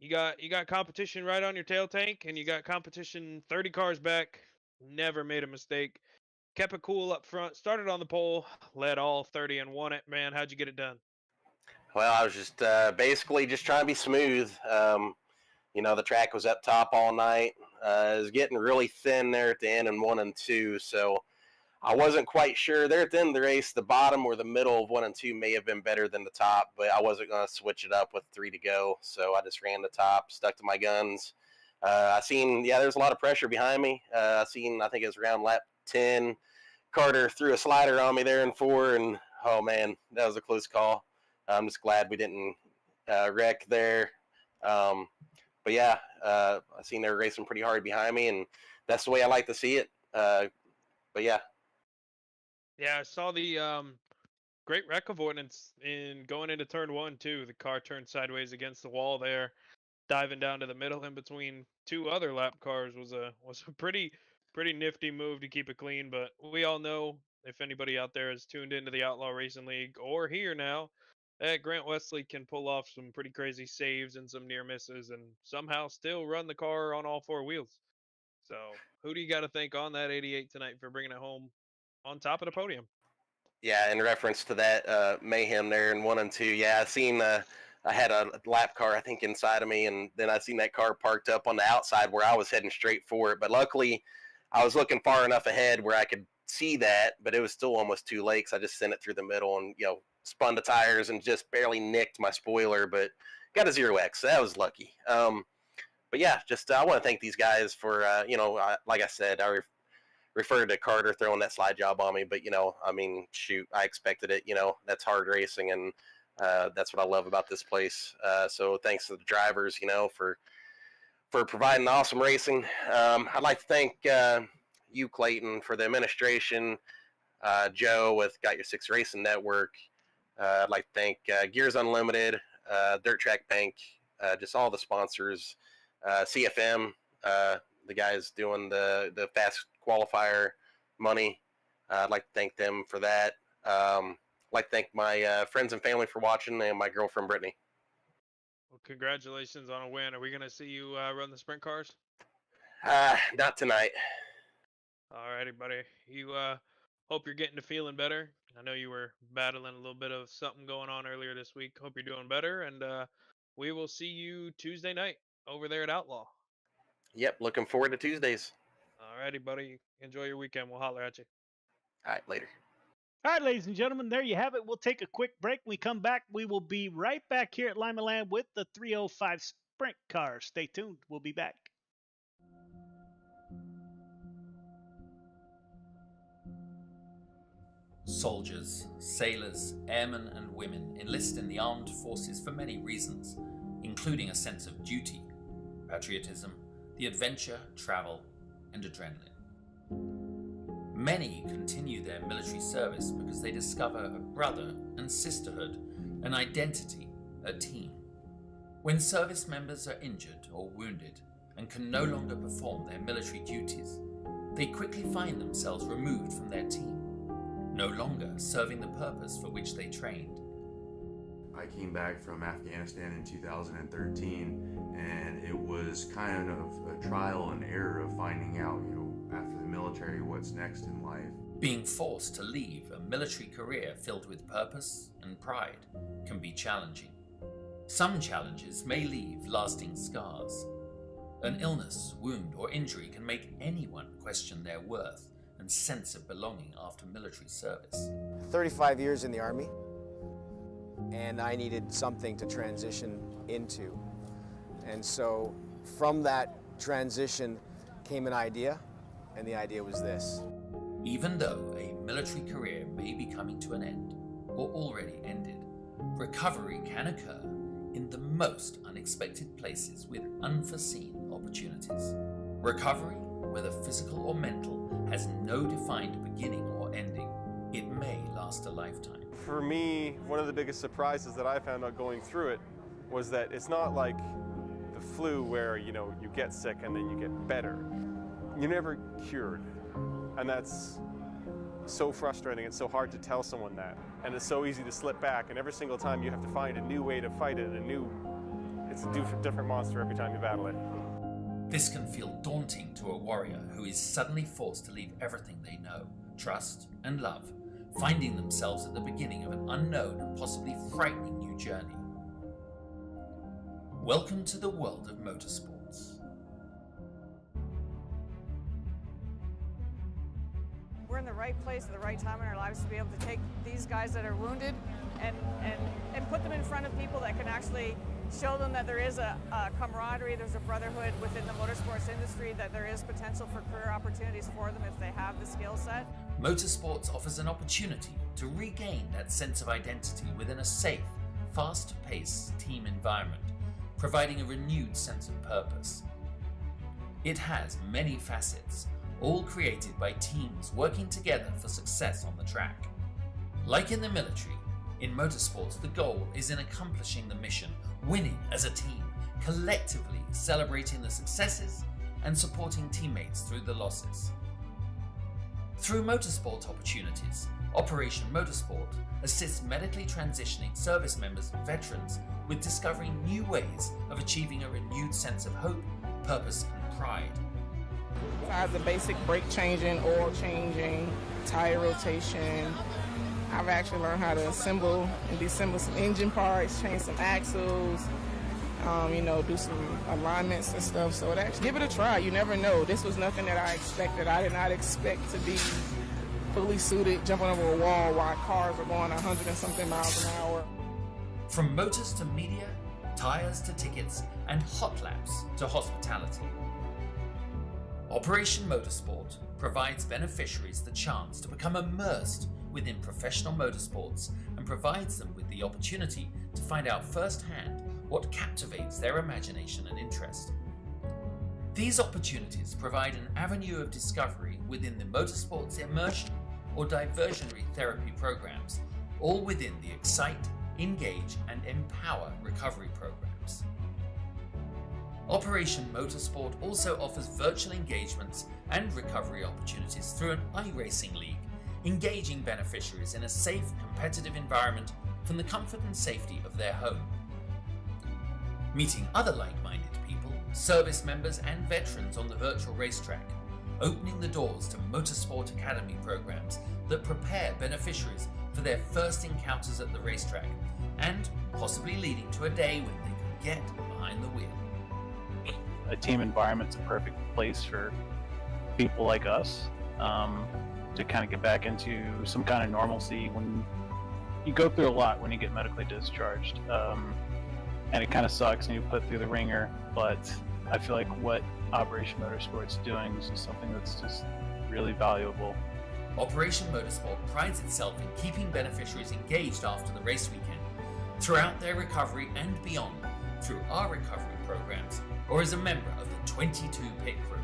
you got competition right on your tail tank, and you got competition 30 cars back. Never made a mistake. Kept it cool up front. Started on the pole, led all 30 and won it. Man, how'd you get it done? Well, I was just basically just trying to be smooth. The track was up top all night. It was getting really thin there at the end in 1 and 2, so I wasn't quite sure. There at the end of the race, the bottom or the middle of 1 and 2 may have been better than the top, but I wasn't going to switch it up with 3 to go, so I just ran the top, stuck to my guns. There's a lot of pressure behind me. I think it was around lap 10, Carter threw a slider on me there in 4, and oh man, that was a close call. I'm just glad we didn't wreck there. But yeah, I seen they were racing pretty hard behind me, and that's the way I like to see it. But yeah. Yeah, I saw the great wreck avoidance in going into turn 1 too. The car turned sideways against the wall there, diving down to the middle in between 2 other lap cars was a pretty nifty move to keep it clean. But we all know, if anybody out there is tuned into the Outlaw Racing League or here now, that Grant Wesley can pull off some pretty crazy saves and some near misses and somehow still run the car on all 4 wheels. So who do you got to thank on that 88 tonight for bringing it home on top of the podium? Yeah, in reference to that mayhem there in 1 and 2, yeah, I had a lap car, I think, inside of me, and then I seen that car parked up on the outside where I was heading straight for it. But luckily, I was looking far enough ahead where I could see that, but it was still almost too late, so I just sent it through the middle and, spun the tires and just barely nicked my spoiler, but got a 0X, so that was lucky. But yeah, just I want to thank these guys for, like I said, I referred to Carter throwing that slide job on me, but shoot, I expected it. That's hard racing, and that's what I love about this place. So thanks to the drivers, for providing awesome racing. I'd like to thank you, Clayton, for the administration. Joe with Got Your Six Racing Network. I'd like to thank Gears Unlimited, Dirt Track Bank, just all the sponsors, CFM, the guys doing the fast qualifier money. I'd like to thank them for that. I'd like to thank my friends and family for watching, and my girlfriend, Brittany. Well, congratulations on a win. Are we going to see you run the sprint cars? Not tonight. All righty, buddy. You hope you're getting to feeling better. I know you were battling a little bit of something going on earlier this week. Hope you're doing better, and we will see you Tuesday night over there at Outlaw. Yep, looking forward to Tuesdays. Alrighty, buddy. Enjoy your weekend. We'll holler at you. All right, later. All right, ladies and gentlemen, there you have it. We'll take a quick break. When we come back, we will be right back here at Lima Land with the 305 Sprint car. Stay tuned. We'll be back. Soldiers, sailors, airmen and women enlist in the armed forces for many reasons, including a sense of duty, patriotism, the adventure, travel, and adrenaline. Many continue their military service because they discover a brother and sisterhood, an identity, a team. When service members are injured or wounded and can no longer perform their military duties, they quickly find themselves removed from their team, no longer serving the purpose for which they trained. I came back from Afghanistan in 2013, and it was kind of a trial and error of finding out, after the military, what's next in life. Being forced to leave a military career filled with purpose and pride can be challenging. Some challenges may leave lasting scars. An illness, wound, or injury can make anyone question their worth and sense of belonging after military service. 35 years in the Army, and I needed something to transition into. And so from that transition came an idea, and the idea was this. Even though a military career may be coming to an end, or already ended, recovery can occur in the most unexpected places with unforeseen opportunities. Recovery, whether physical or mental, has no defined beginning or ending. It may last a lifetime. For me, one of the biggest surprises that I found out going through it was that it's not like the flu where, you get sick and then you get better. You're never cured. And that's so frustrating. It's so hard to tell someone that. And it's so easy to slip back. And every single time you have to find a new way to fight it, it's a different monster every time you battle it. This can feel daunting to a warrior who is suddenly forced to leave everything they know, trust, and love, finding themselves at the beginning of an unknown and possibly frightening new journey. Welcome to the world of motorsports. We're in the right place at the right time in our lives to be able to take these guys that are wounded and put them in front of people that can actually show them that there is a camaraderie, there's a brotherhood within the motorsports industry, that there is potential for career opportunities for them if they have the skill set. Motorsports offers an opportunity to regain that sense of identity within a safe, fast-paced team environment, providing a renewed sense of purpose. It has many facets, all created by teams working together for success on the track. Like in the military, in motorsports the goal is in accomplishing the mission, winning as a team, collectively celebrating the successes and supporting teammates through the losses. Through motorsport opportunities, Operation Motorsport assists medically transitioning service members and veterans with discovering new ways of achieving a renewed sense of hope, purpose, and pride. Besides the basic brake changing, oil changing, tire rotation, I've actually learned how to assemble and disassemble some engine parts, change some axles, do some alignments and stuff. So give it a try. You never know. This was nothing that I expected. I did not expect to be fully suited, jumping over a wall while cars are going 100 and something miles an hour. From motors to media, tires to tickets, and hot laps to hospitality. Operation Motorsport provides beneficiaries the chance to become immersed within professional motorsports and provides them with the opportunity to find out firsthand what captivates their imagination and interest. These opportunities provide an avenue of discovery within the motorsports immersion or diversionary therapy programs, all within the Excite, Engage, and Empower recovery programs. Operation Motorsport also offers virtual engagements and recovery opportunities through an iRacing league, engaging beneficiaries in a safe, competitive environment from the comfort and safety of their home. Meeting other like-minded people, service members and veterans on the virtual racetrack, opening the doors to Motorsport Academy programs that prepare beneficiaries for their first encounters at the racetrack, and possibly leading to a day when they could get behind the wheel. A team environment's a perfect place for people like us to kind of get back into some kind of normalcy when you go through a lot when you get medically discharged. And it kind of sucks and you put through the ringer, but I feel like what Operation Motorsport's doing is just something that's just really valuable. Operation Motorsport prides itself in keeping beneficiaries engaged after the race weekend, throughout their recovery and beyond, through our recovery programs, or as a member of the 22 pit crew.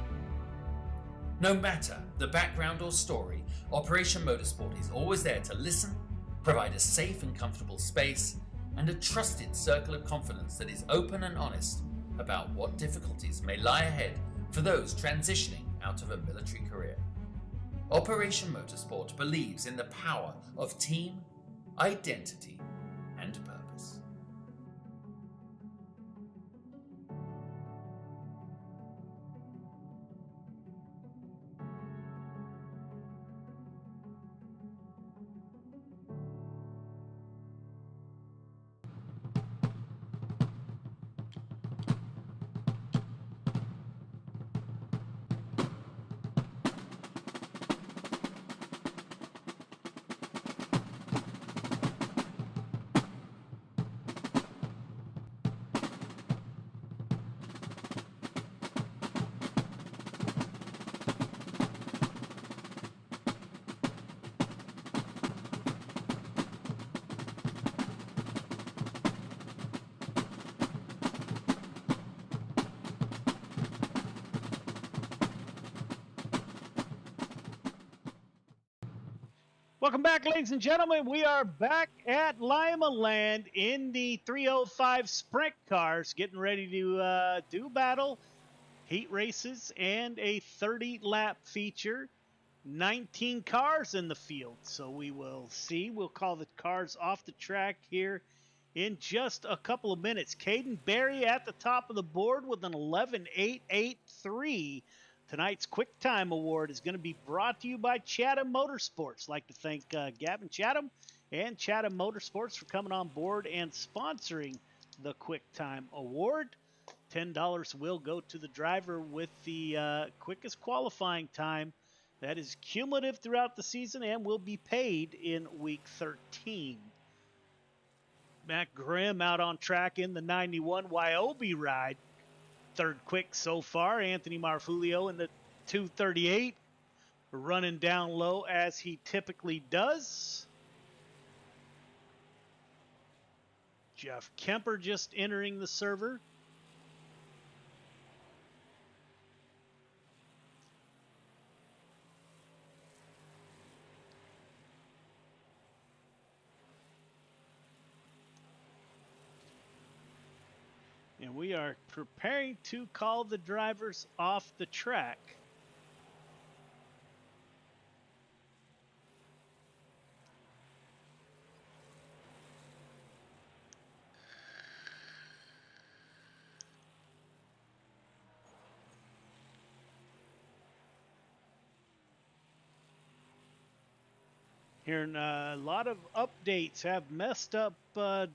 No matter the background or story, Operation Motorsport is always there to listen, provide a safe and comfortable space, and a trusted circle of confidence that is open and honest about what difficulties may lie ahead for those transitioning out of a military career. Operation Motorsport believes in the power of team, identity, and purpose. Welcome back, ladies and gentlemen. We are back at Lima Land in the 305 Sprint cars, getting ready to do battle, heat races, and a 30-lap feature. 19 cars in the field, so we will see. We'll call the cars off the track here in just a couple of minutes. Caden Berry at the top of the board with an 11.883. Tonight's Quick Time Award is going to be brought to you by Chatham Motorsports. I'd like to thank Gavin Chatham and Chatham Motorsports for coming on board and sponsoring the Quick Time Award. $10 will go to the driver with the quickest qualifying time. That is cumulative throughout the season and will be paid in week 13. Matt Grimm out on track in the 91 Wyobe ride. Third quick so far. Anthony Marfulio in the 238, running down low as he typically does. Jeff Kemper just entering the server. And we are preparing to call the drivers off the track. Hearing a lot of updates have messed up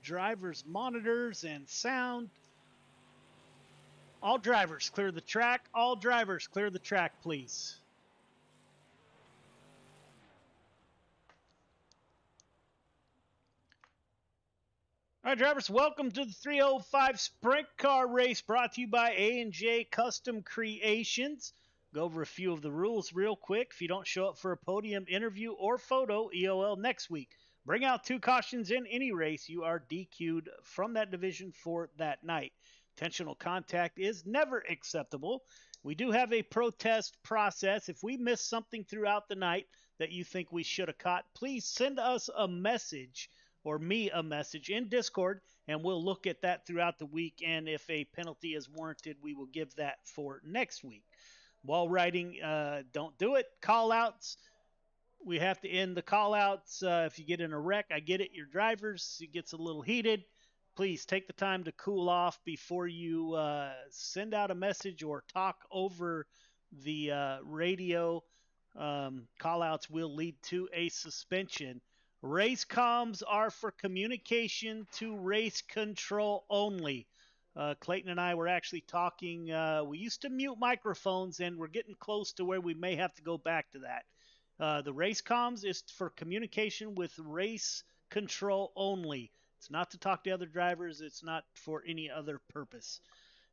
drivers' monitors and sound. All drivers, clear the track. All drivers, clear the track, please. All right, drivers, welcome to the 305 Sprint Car Race brought to you by A&J Custom Creations. Go over a few of the rules real quick. If you don't show up for a podium interview or photo, EOL next week. Bring out 2 cautions in any race. You are DQ'd from that division for that night. Intentional contact is never acceptable. We do have a protest process. If we miss something throughout the night that you think we should have caught, please send us a message or me a message in Discord, and we'll look at that throughout the week. And if a penalty is warranted, we will give that for next week. While riding, don't do it. Call-outs. We have to end the call-outs. If you get in a wreck, I get it. Your drivers, it gets a little heated. Please take the time to cool off before you send out a message or talk over the radio. Call-outs will lead to a suspension Race comms are for communication to race control only. Clayton and I were actually talking. We used to mute microphones, and we're getting close to where we may have to go back to that. The race comms is for communication with race control only. It's not to talk to other drivers. It's not for any other purpose.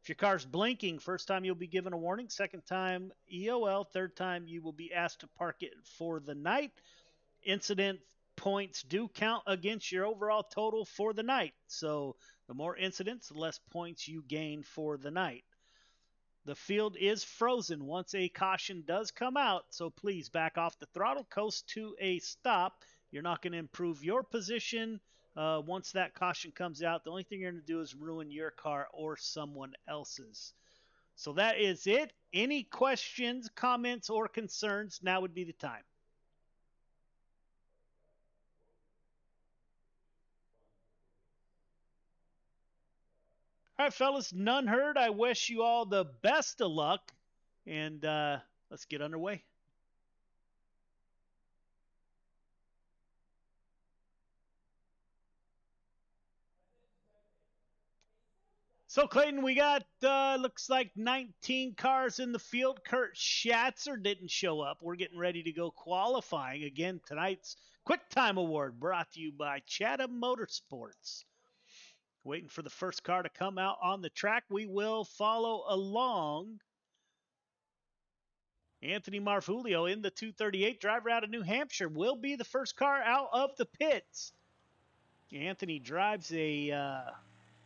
If your car's blinking, first time you'll be given a warning. Second time, EOL. Third time, you will be asked to park it for the night. Incident points do count against your overall total for the night. So the more incidents, the less points you gain for the night. The field is frozen once a caution does come out, so please back off the throttle, coast to a stop. You're not going to improve your position once that caution comes out. The only thing you're going to do is ruin your car or someone else's. So that is it. Any questions, comments, or concerns, now would be the time. All right, fellas, none heard. I wish you all the best of luck, and let's get underway. So, Clayton, we got, looks like 19 cars in the field. Kurt Schatzer didn't show up. We're getting ready to go qualifying. Again, tonight's Quick Time Award brought to you by Chatham Motorsports. Waiting for the first car to come out on the track. We will follow along. Anthony Marfulio in the 238, driver out of New Hampshire, will be the first car out of the pits. Anthony drives a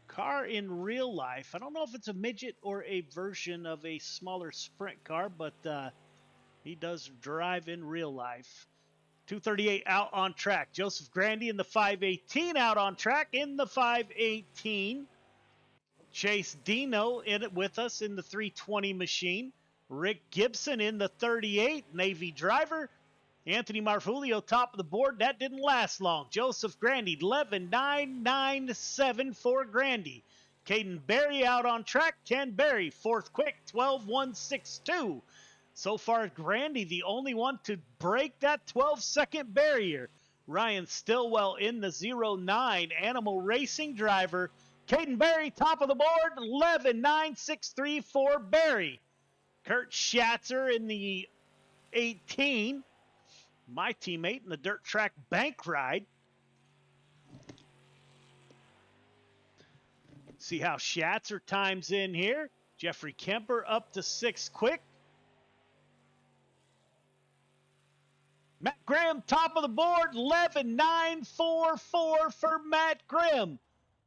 car in real life. I don't know if it's a midget or a version of a smaller sprint car, but he does drive in real life. 238 out on track. Joseph Grandy in the 518 out on track in the 518. Chase Dino in it with us in the 320 machine. Rick Gibson in the 38, Navy driver. Anthony Marfulio top of the board. That didn't last long. Joseph Grandy, 11.997 for Grandy. Caden Berry out on track. Ken Berry, fourth quick, 12.162. So far, Grandy, the only one to break that 12-second barrier. Ryan Stillwell in the 09, Animal Racing driver. Caden Berry, top of the board, 11.963 for Berry. Kurt Schatzer in the 18. My teammate in the dirt track bank ride. See how Schatzer times in here. Jeffrey Kemper up to 6th quick. Matt Grimm, top of the board, 11.944 for Matt Grimm.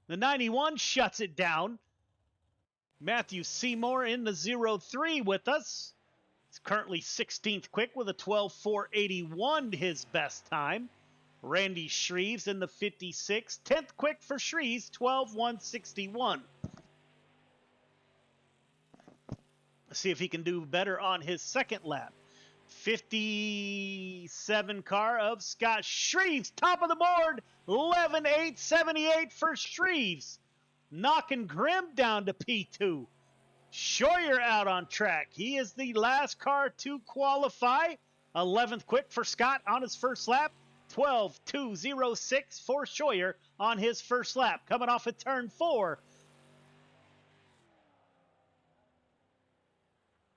The 91 shuts it down. Matthew Seymour in the 03 with us. He's currently 16th quick with a 12.481, his best time. Randy Shreves in the 56, 10th quick for Shreves, 12.161. Let's see if he can do better on his second lap. 57 car of Scott Shreves, top of the board, 11.878 for Shreves. Knocking Grimm down to P2. Scheuer out on track. He is the last car to qualify. 11th quick for Scott on his first lap. 12.206 for Scheuer on his first lap. Coming off at turn 4.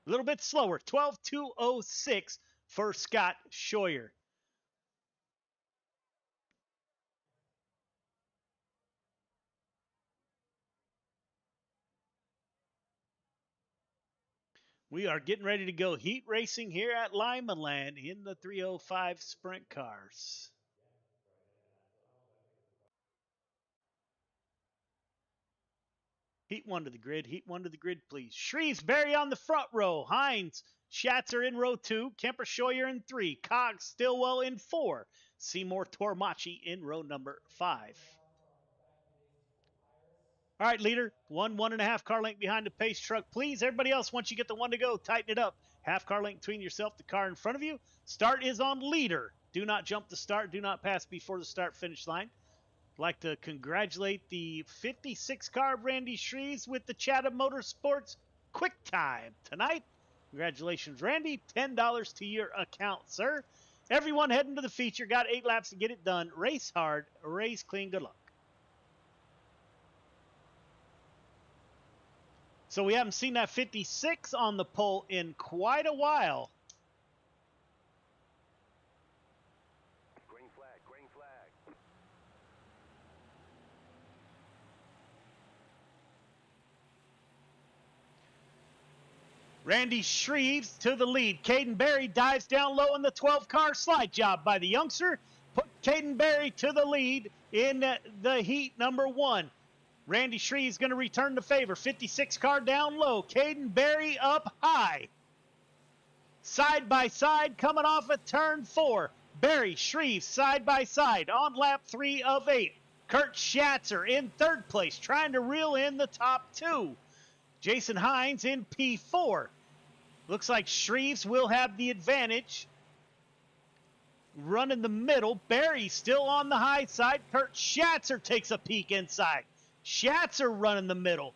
A little bit slower. 12.206 for Scott Scheuer. We are getting ready to go heat racing here at Lima Land in the 305 sprint cars. Heat 1 to the grid. Heat 1 to the grid, please. Shrewsbury on the front row. Hines, Schatzer in row 2. Kemper Scheuer in 3. Cogs Stillwell in 4. Seymour Tormachi in row number 5. All right, leader. 1.5 car length behind the pace truck, please. Everybody else, once you get the one to go, tighten it up. Half car length between yourself, the car in front of you. Start is on leader. Do not jump the start. Do not pass before the start finish line. I'd like to congratulate the 56 car of Randy Shreves with the Chatham Motorsports Quick Time tonight. Congratulations, Randy. $10 to your account, sir. Everyone heading to the feature. Got 8 laps to get it done. Race hard, race clean. Good luck. So we haven't seen that 56 on the pole in quite a while. Green flag, green flag. Randy Shreves to the lead. Caden Berry dives down low in the 12 car. Slide job by the youngster. Put Caden Berry to the lead in the heat number 1. Randy Shreves going to return the favor. 56 car down low. Caden Berry up high. Side by side coming off at turn 4. Berry, Shreves side by side on lap 3 of 8. Kurt Schatzer in 3rd place trying to reel in the top 2. Jason Hines in P4. Looks like Shreves will have the advantage. Running the middle. Berry still on the high side. Kurt Schatzer takes a peek inside. Schatzer running the middle.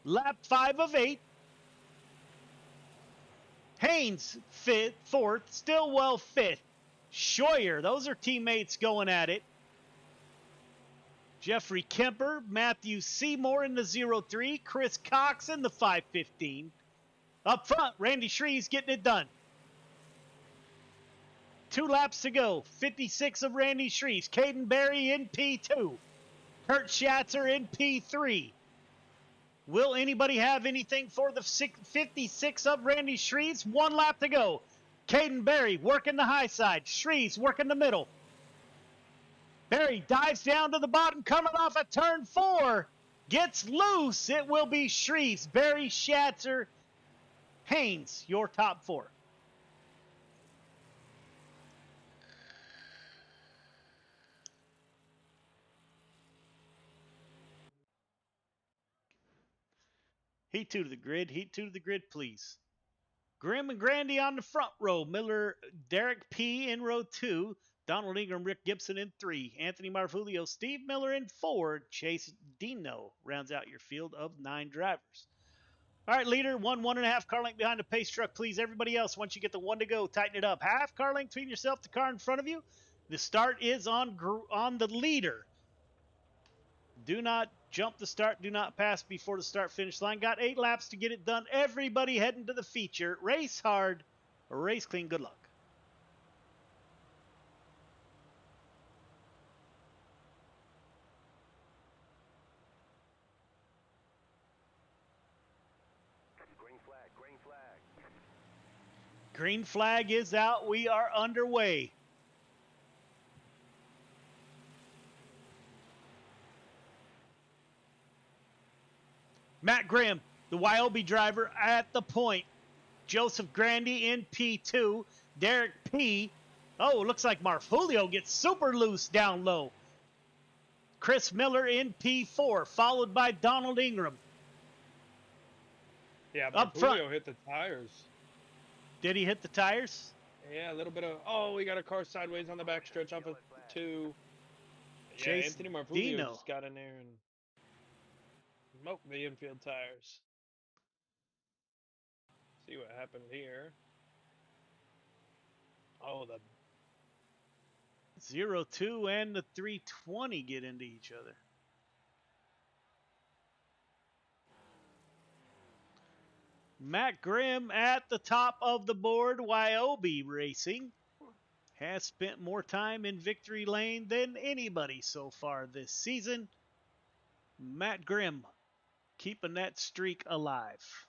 Lap 5 of 8. Haynes 4th. Stillwell 5th. Scheuer, those are teammates going at it. Jeffrey Kemper, Matthew Seymour in the 03. Chris Cox in the 515. Up front, Randy Shreves getting it done. 2 laps to go. 56 of Randy Shreves. Caden Berry in P2. Kurt Schatzer in P3. Will anybody have anything for the 56 of Randy Shreves? 1 lap to go. Caden Berry working the high side. Shreves working the middle. Berry dives down to the bottom, coming off at turn 4. Gets loose. It will be Shreves, Berry, Schatzer, Haynes, your top 4. Heat 2 to the grid. Heat 2 to the grid, please. Grimm and Grandy on the front row. Miller, Derek P. in row 2. Donald Ingram, Rick Gibson in 3. Anthony Marfulio, Steve Miller in 4. Chase Dino rounds out your field of 9 drivers. All right, leader, 1.5 car length behind the pace truck, please. Everybody else, once you get the 1 to go, tighten it up. Half car length between yourself, the car in front of you. The start is on the leader. Do not jump the start. Do not pass before the start-finish line. Got 8 laps to get it done. Everybody heading to the feature. Race hard, race clean. Good luck. Green flag, green flag. Green flag is out. We are underway. Matt Grimm, the YOB driver at the point. Joseph Grandy in P2. Derek P. Oh, looks like Marfulio gets super loose down low. Chris Miller in P4, followed by Donald Ingram. Yeah, Up front. Marfulio hit the tires. Did he hit the tires? Yeah, a little bit of. Oh, we got a car sideways on the backstretch off of 2. Yeah, Chase Anthony Marfulio Dino. just got in there and smoked the infield tires. See what happened here. Oh, the 02 and the 320 get into each other. Matt Grimm at the top of the board. YOB Racing has spent more time in victory lane than anybody so far this season. Matt Grimm keeping that streak alive.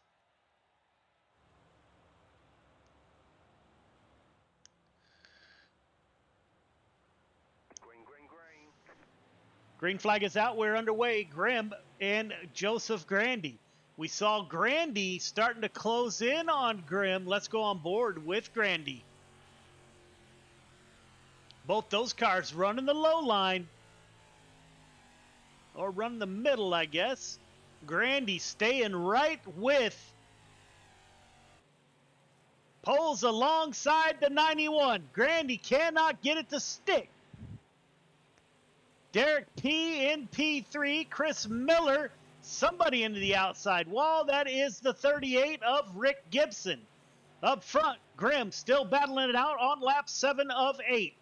Green flag is out. We're underway. Grimm and Joseph Grandy. We saw Grandy starting to close in on Grimm. Let's go on board with Grandy. Both those cars running the low line. Or run the middle, I guess. Grandy staying right with. Poles alongside the 91. Grandy cannot get it to stick. Derek P in P3. Chris Miller somebody into the outside wall. That is the 38 of Rick Gibson. Up front, Grimm still battling it out on lap 7 of 8.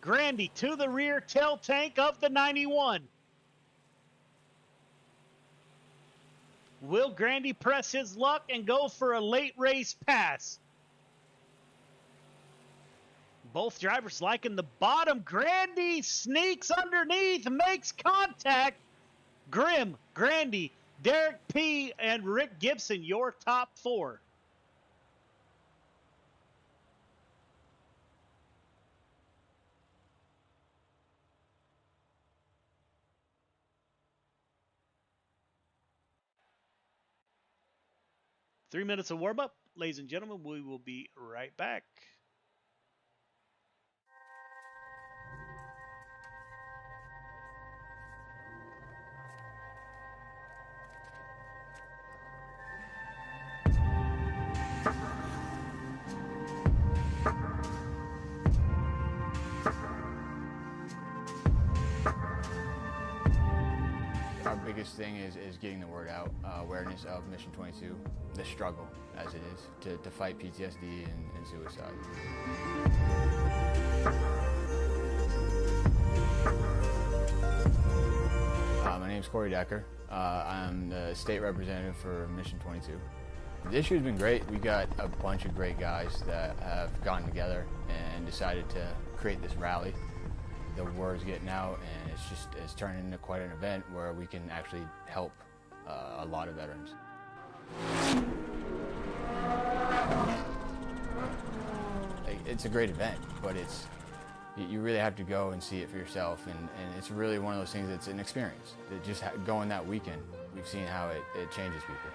Grandy to the rear tail tank of the 91. Will Grandy press his luck and go for a late race pass? Both drivers liking the bottom. Grandy sneaks underneath, makes contact. Grimm, Grandy, Derek P., and Rick Gibson, your top 4. Three minutes of warm-up. Ladies and gentlemen, we will be right back. Our biggest thing is getting the word out, awareness of Mission 22, the struggle as it is to fight PTSD and suicide. My name is Corey Decker. I'm the state representative for Mission 22. This year's been great. We got a bunch of great guys that have gotten together and decided to create this rally. The word's getting out, and it's turning into quite an event where we can actually help a lot of veterans. It's a great event, but you really have to go and see it for yourself, and it's really one of those things that's an experience. Just going that weekend, we've seen how it changes people.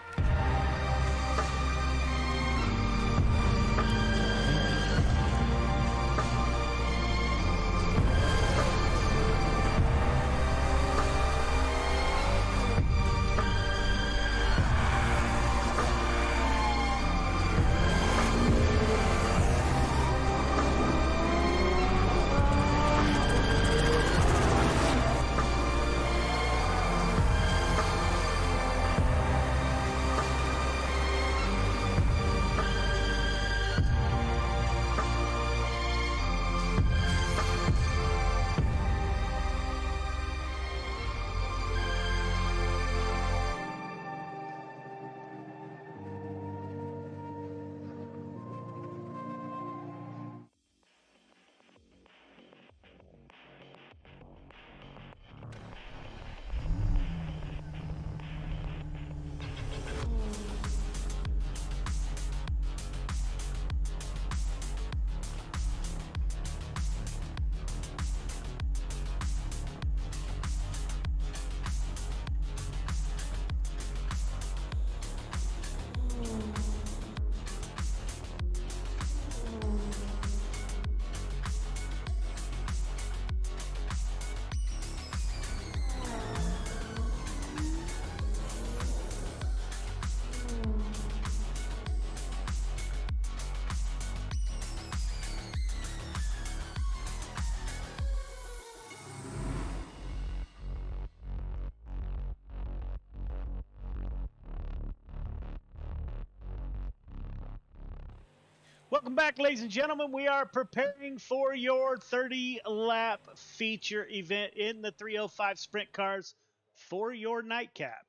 Welcome back, ladies and gentlemen. We are preparing for your 30-lap feature event in the 305 Sprint Cars for your nightcap.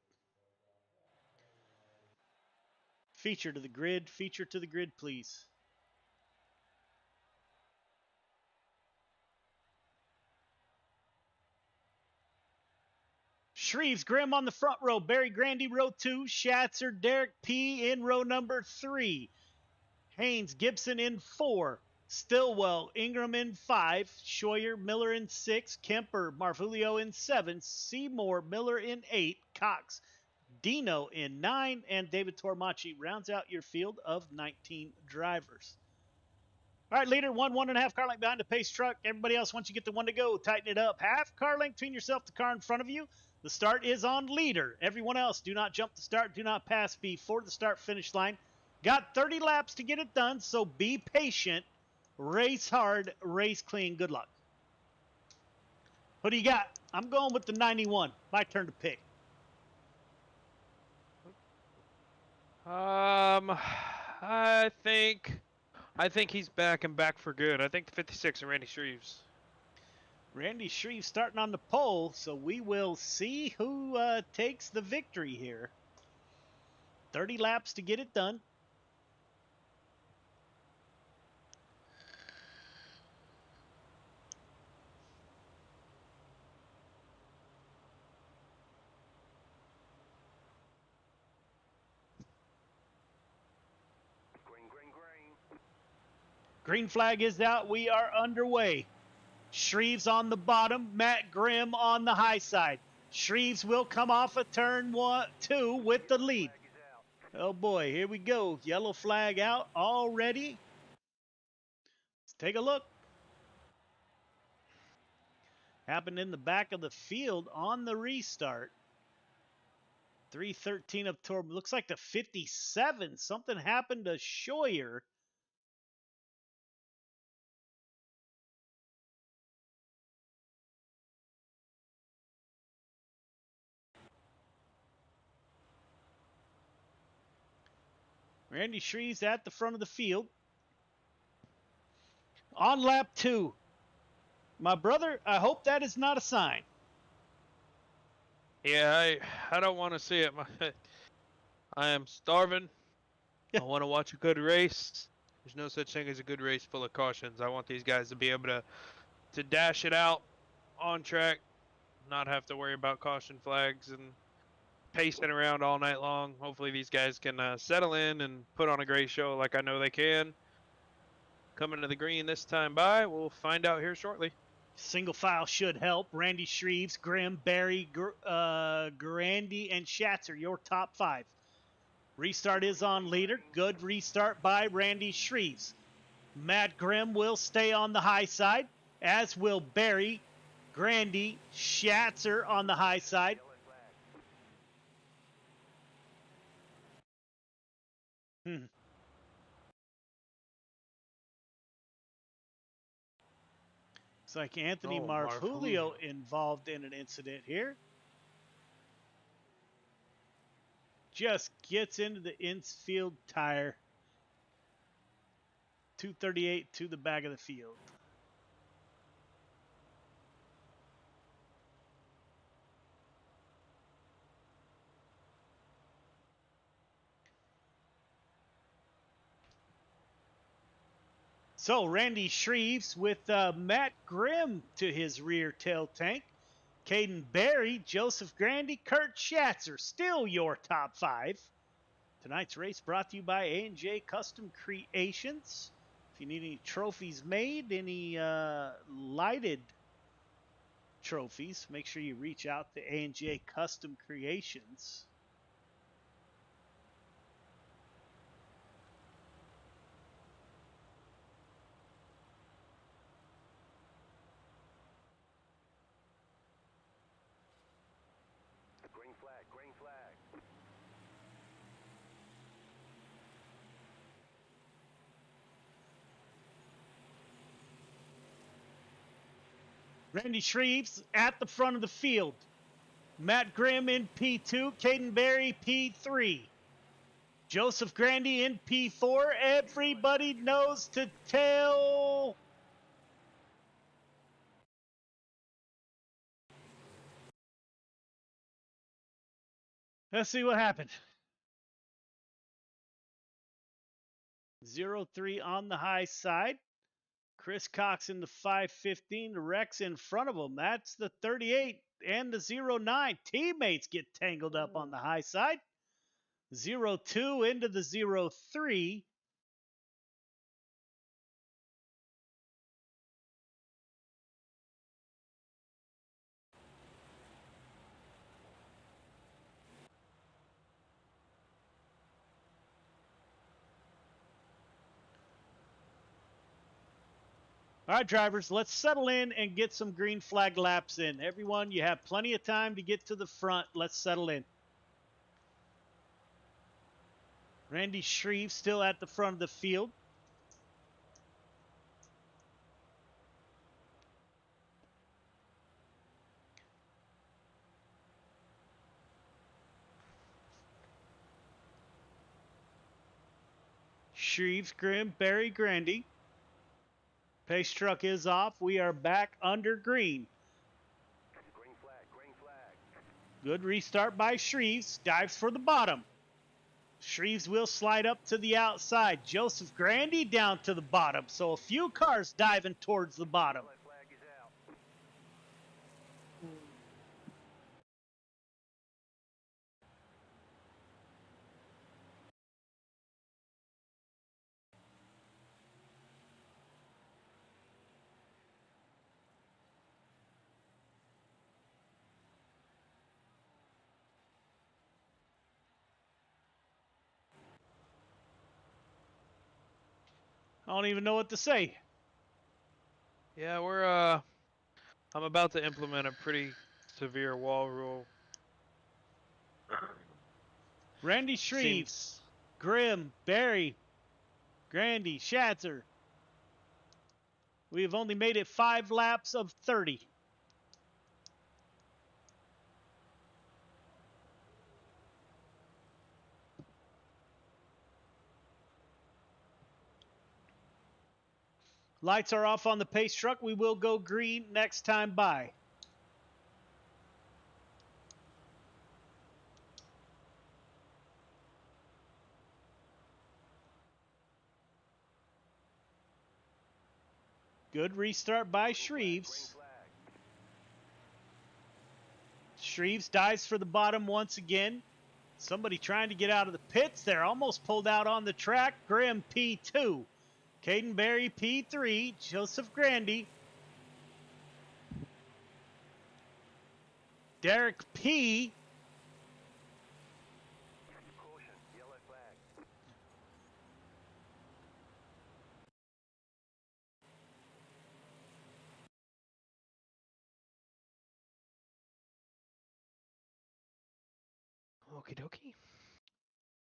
Feature to the grid, please. Shreves, Grimm on the front row, Barry Grandy row 2, Schatzer, Derek P. in row number 3. Haynes, Gibson in 4. Stillwell, Ingram in 5. Scheuer, Miller in 6. Kemper, Marfulio in 7. Seymour, Miller in 8. Cox, Dino in 9. And David Tormachi rounds out your field of 19 drivers. All right, leader, 1.5 car length behind the pace truck. Everybody else, once you get the one to go, tighten it up. Half car length between yourself, the car in front of you. The start is on leader. Everyone else, do not jump the start. Do not pass before the start-finish line. Got 30 laps to get it done, so be patient. Race hard, race clean. Good luck. Who do you got? I'm going with the 91. My turn to pick. I think he's back and back for good. I think the 56 and Randy Shreves. Randy Shreve starting on the pole, so we will see who takes the victory here. 30 laps to get it done. Green flag is out. We are underway. Shreves on the bottom, Matt Grimm on the high side. Shreves will come off a turn 2 with the lead. Oh boy, here we go. Yellow flag out already. Let's take a look. Happened in the back of the field on the restart. 313 of Torb. Looks like the 57. Something happened to Scheuer. Randy Shreves at the front of the field. On lap 2. My brother, I hope that is not a sign. Yeah, I don't want to see it. I am starving. I want to watch a good race. There's no such thing as a good race full of cautions. I want these guys to be able to dash it out on track, not have to worry about caution flags and pacing around all night long. Hopefully these guys can settle in and put on a great show like I know they can. Coming to the green this time by, we'll find out here shortly. Single file should help. Randy Shreves, Grimm, Barry, Grandy, and Schatzer, your top 5. Restart is on leader. Good restart by Randy Shreves. Matt Grimm will stay on the high side, as will Barry, Grandy, Schatzer on the high side. Looks like Anthony Marfulio involved in an incident here. Just gets into the infield tire. 238 to the back of the field. So Randy Shreves with Matt Grimm to his rear tail tank. Caden Barry, Joseph Grandy, Kurt Schatzer, still your top 5. Tonight's race brought to you by A&J Custom Creations. If you need any trophies made, any lighted trophies, make sure you reach out to A&J Custom Creations. Green flag, green flag. Randy Shreves at the front of the field. Matt Grimm in P2, Caden Barry P3. Joseph Grandy in P4. Everybody knows to tell. Let's see what happened. 0-3 on the high side. Chris Cox in the 515. Rex in front of him. That's the 38 and the 0-9. Teammates get tangled up on the high side. 0-2 into the 0-3. All right, drivers, let's settle in and get some green flag laps in. Everyone, you have plenty of time to get to the front. Let's settle in. Randy Shreve still at the front of the field. Shreves, Grimm, Barry, Grandy. Pace truck is off. We are back under green. Green flag. Good restart by Shreves. Dives for the bottom. Shreves will slide up to the outside. Joseph Grandy down to the bottom. So a few cars diving towards the bottom. Flag is out. I don't even know what to say. Yeah, I'm about to implement a pretty severe wall rule. Randy Shreves, Grimm, Barry, Grandy, Schatzer. We have only made it 5 laps of 30. Lights are off on the pace truck. We will go green next time by. Good restart by Shreves. Shreves dives for the bottom once again. Somebody trying to get out of the pits there. Almost pulled out on the track. Grimm P2. Caden Berry P3. Joseph Grandy. Derek P. Caution, yellow flag. Okie dokie.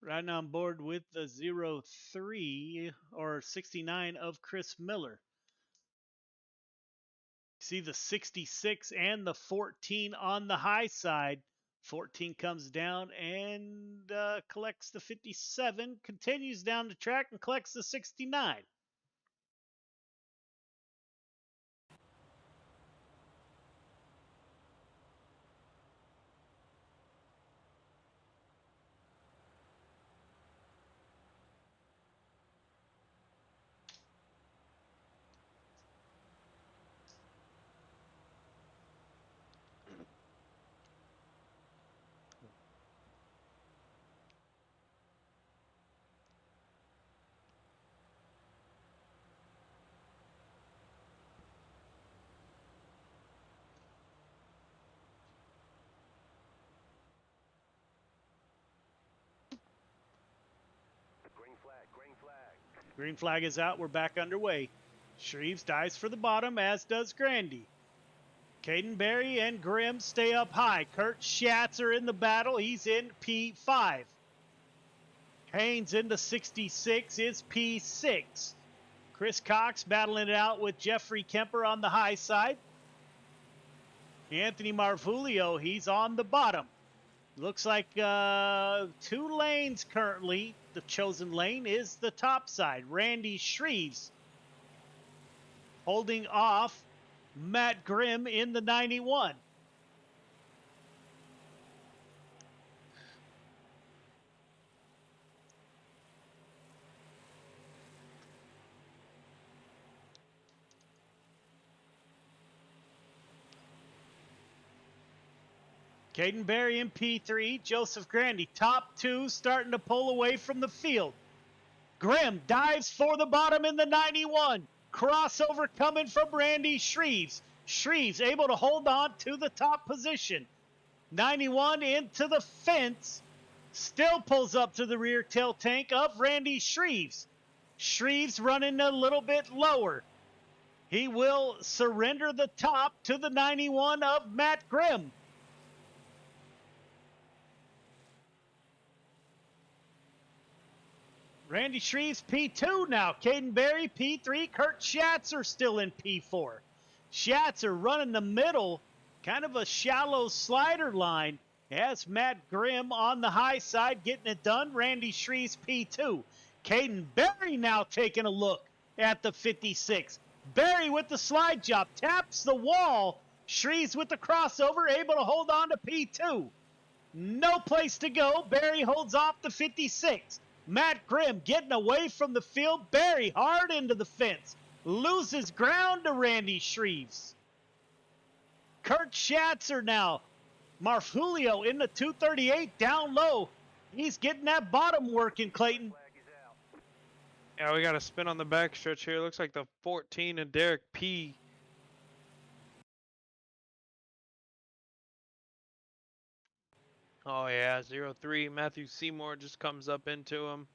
Riding on board with the 03 or 69 of Chris Miller. See the 66 and the 14 on the high side. 14 comes down and collects the 57, continues down the track and collects the 69. Green flag, green flag. Green flag is out. We're back underway. Shreves dives for the bottom, as does Grandy. Caden Berry and Grimm stay up high. Kurt Schatzer in the battle. He's in P5. Haynes in the 66 is P6. Chris Cox battling it out with Jeffrey Kemper on the high side. Anthony Marvulio, he's on the bottom. Looks like 2 lanes currently. The chosen lane is the top side. Randy Shreves holding off Matt Grimm in the 91. Caden Berry in P3. Joseph Grandy, top 2, starting to pull away from the field. Grimm dives for the bottom in the 91. Crossover coming from Randy Shreves. Shreves able to hold on to the top position. 91 into the fence. Still pulls up to the rear tail tank of Randy Shreves. Shreves running a little bit lower. He will surrender the top to the 91 of Matt Grimm. Randy Shreves P2 now. Caden Berry P3. Kurt Schatzer still in P4. Schatzer running the middle. Kind of a shallow slider line. Has Matt Grimm on the high side getting it done. Randy Shreves P2. Caden Berry now taking a look at the 56. Berry with the slide job, taps the wall. Shreves with the crossover, able to hold on to P2. No place to go. Berry holds off the 56. Matt Grimm getting away from the field. Berry hard into the fence. Loses ground to Randy Shreves. Kurt Schatzer now. Marfulio in the 238 down low. He's getting that bottom working, Clayton. Yeah, we got a spin on the back stretch here. Looks like the 14 and Derek P. Oh yeah, 0-3. Matthew Seymour just comes up into him.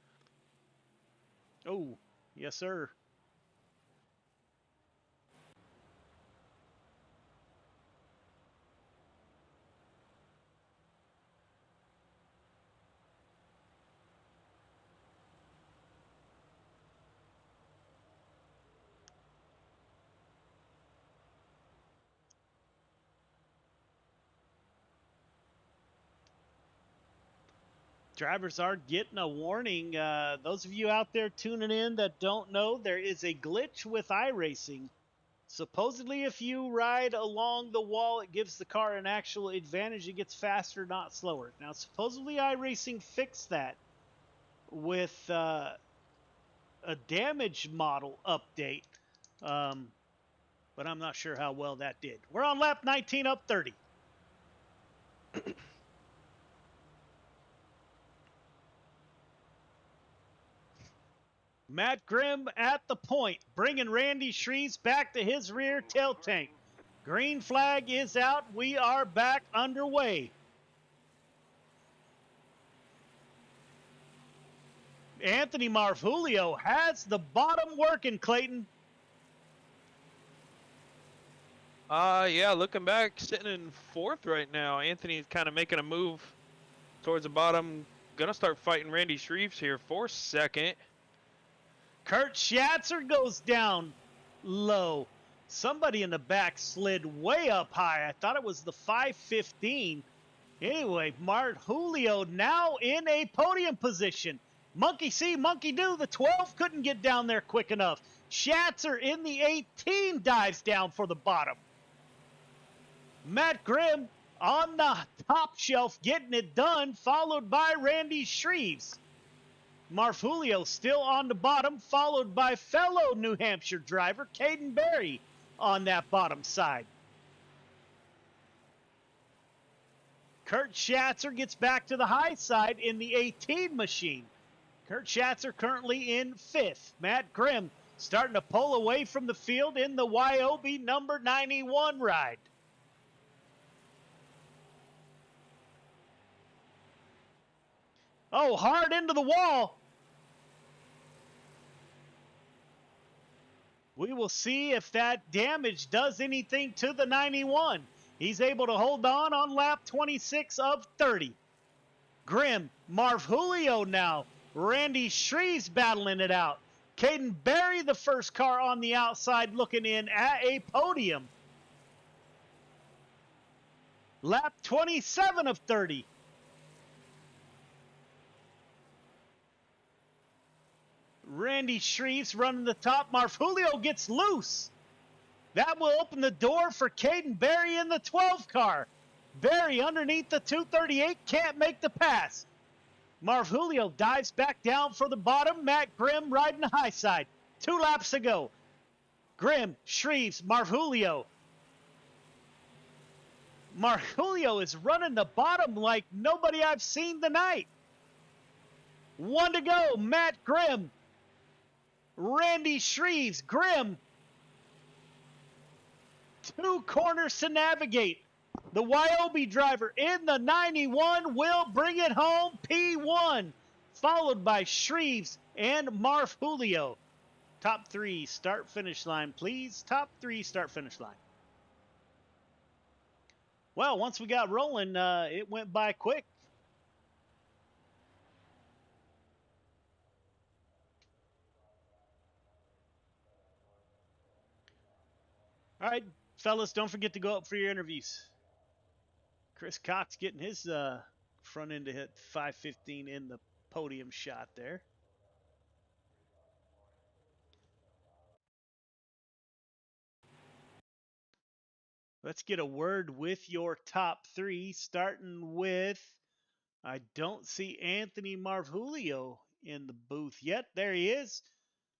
Oh, yes sir. Drivers are getting a warning. Those of you out there tuning in that don't know, there is a glitch with iRacing. Supposedly, if you ride along the wall, it gives the car an actual advantage. It gets faster, not slower. Now, supposedly, iRacing fixed that with a damage model update, but I'm not sure how well that did. We're on lap 19 up 30. Matt Grimm at the point, bringing Randy Shreves back to his rear tail tank. Green flag is out. We are back underway. Anthony Marfulio has the bottom working, Clayton. Yeah, looking back, sitting in fourth right now. Anthony's kind of making a move towards the bottom. Gonna start fighting Randy Shreves here for second. Kurt Schatzer goes down low. Somebody in the back slid way up high. I thought it was the 515. Anyway, Marfulio now in a podium position. Monkey see, monkey do. The 12 couldn't get down there quick enough. Schatzer in the 18 dives down for the bottom. Matt Grimm on the top shelf getting it done, followed by Randy Shreves. Marfulio still on the bottom, followed by fellow New Hampshire driver Caden Berry on that bottom side. Kurt Schatzer gets back to the high side in the 18 machine. Kurt Schatzer currently in fifth. Matt Grimm starting to pull away from the field in the YOB number 91 ride. Oh, hard into the wall. We will see if that damage does anything to the 91. He's able to hold on lap 26 of 30. Grimm, Marfulio now. Randy Shreves battling it out. Caden Berry, the first car on the outside, looking in at a podium. Lap 27 of 30. Randy Shreves running the top. Marfulio gets loose. That will open the door for Caden Berry in the 12 car. Berry underneath the 238 can't make the pass. Marfulio dives back down for the bottom. Matt Grimm riding the high side. 2 laps to go. Grimm, Shreves, Marfulio. Marfulio is running the bottom like nobody I've seen tonight. 1 to go. Matt Grimm. Randy Shreves. Grimm. 2 corners to navigate. The YOB driver in the 91 will bring it home, P1, followed by Shreves and Marfulio. Top 3 start-finish line, please. Top 3 start-finish line. Well, once we got rolling, it went by quick. All right, fellas, don't forget to go up for your interviews. Chris Cox getting his front end to hit 515 in the podium shot there. Let's get a word with your top three, starting with, I don't see Anthony Marvulio in the booth yet. There he is.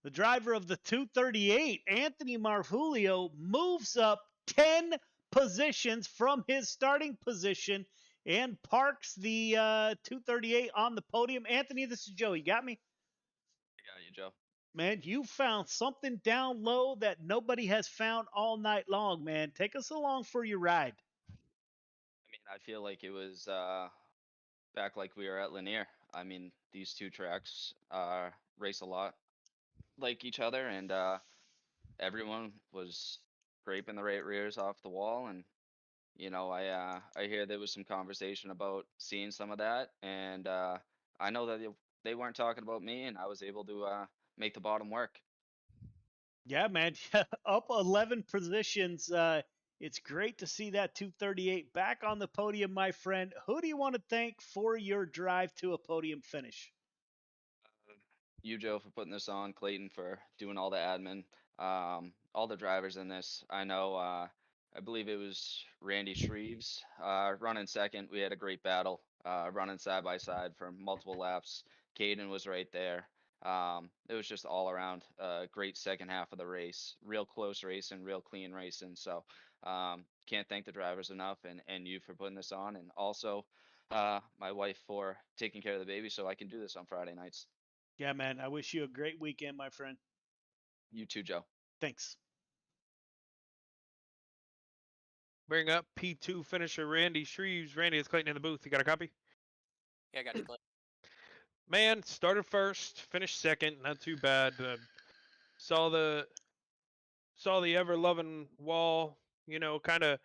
The driver of the 238, Anthony Marvulio, moves up 10 positions from his starting position and parks the 238 on the podium. Anthony, this is Joe. You got me? I got you, Joe. Man, you found something down low that nobody has found all night long, man. Take us along for your ride. I mean, I feel like it was back like we were at Lanier. I mean, these two tracks race a lot like each other, and everyone was scraping the right rears off the wall. And I hear there was some conversation about seeing some of that, and I know that they weren't talking about me, and I was able to make the bottom work. Yeah, man, up 11 positions. It's great to see that 238 back on the podium, my friend. Who do you want to thank for your drive to a podium finish? You, Joe, for putting this on, Clayton for doing all the admin, all the drivers in this. I know, I believe it was Randy Shreves running second. We had a great battle, running side by side for multiple laps. Caden was right there. It was just all around great second half of the race. Real close racing, real clean racing. So can't thank the drivers enough, and you for putting this on, and also my wife for taking care of the baby so I can do this on Friday nights. Yeah, man, I wish you a great weekend, my friend. You too, Joe. Thanks. Bring up P2 finisher Randy Shreves. Randy, it's Clayton in the booth. You got a copy? Yeah, I got you, Clayton. Man, started first, finished second. Not too bad. Saw the ever loving wall. Kind of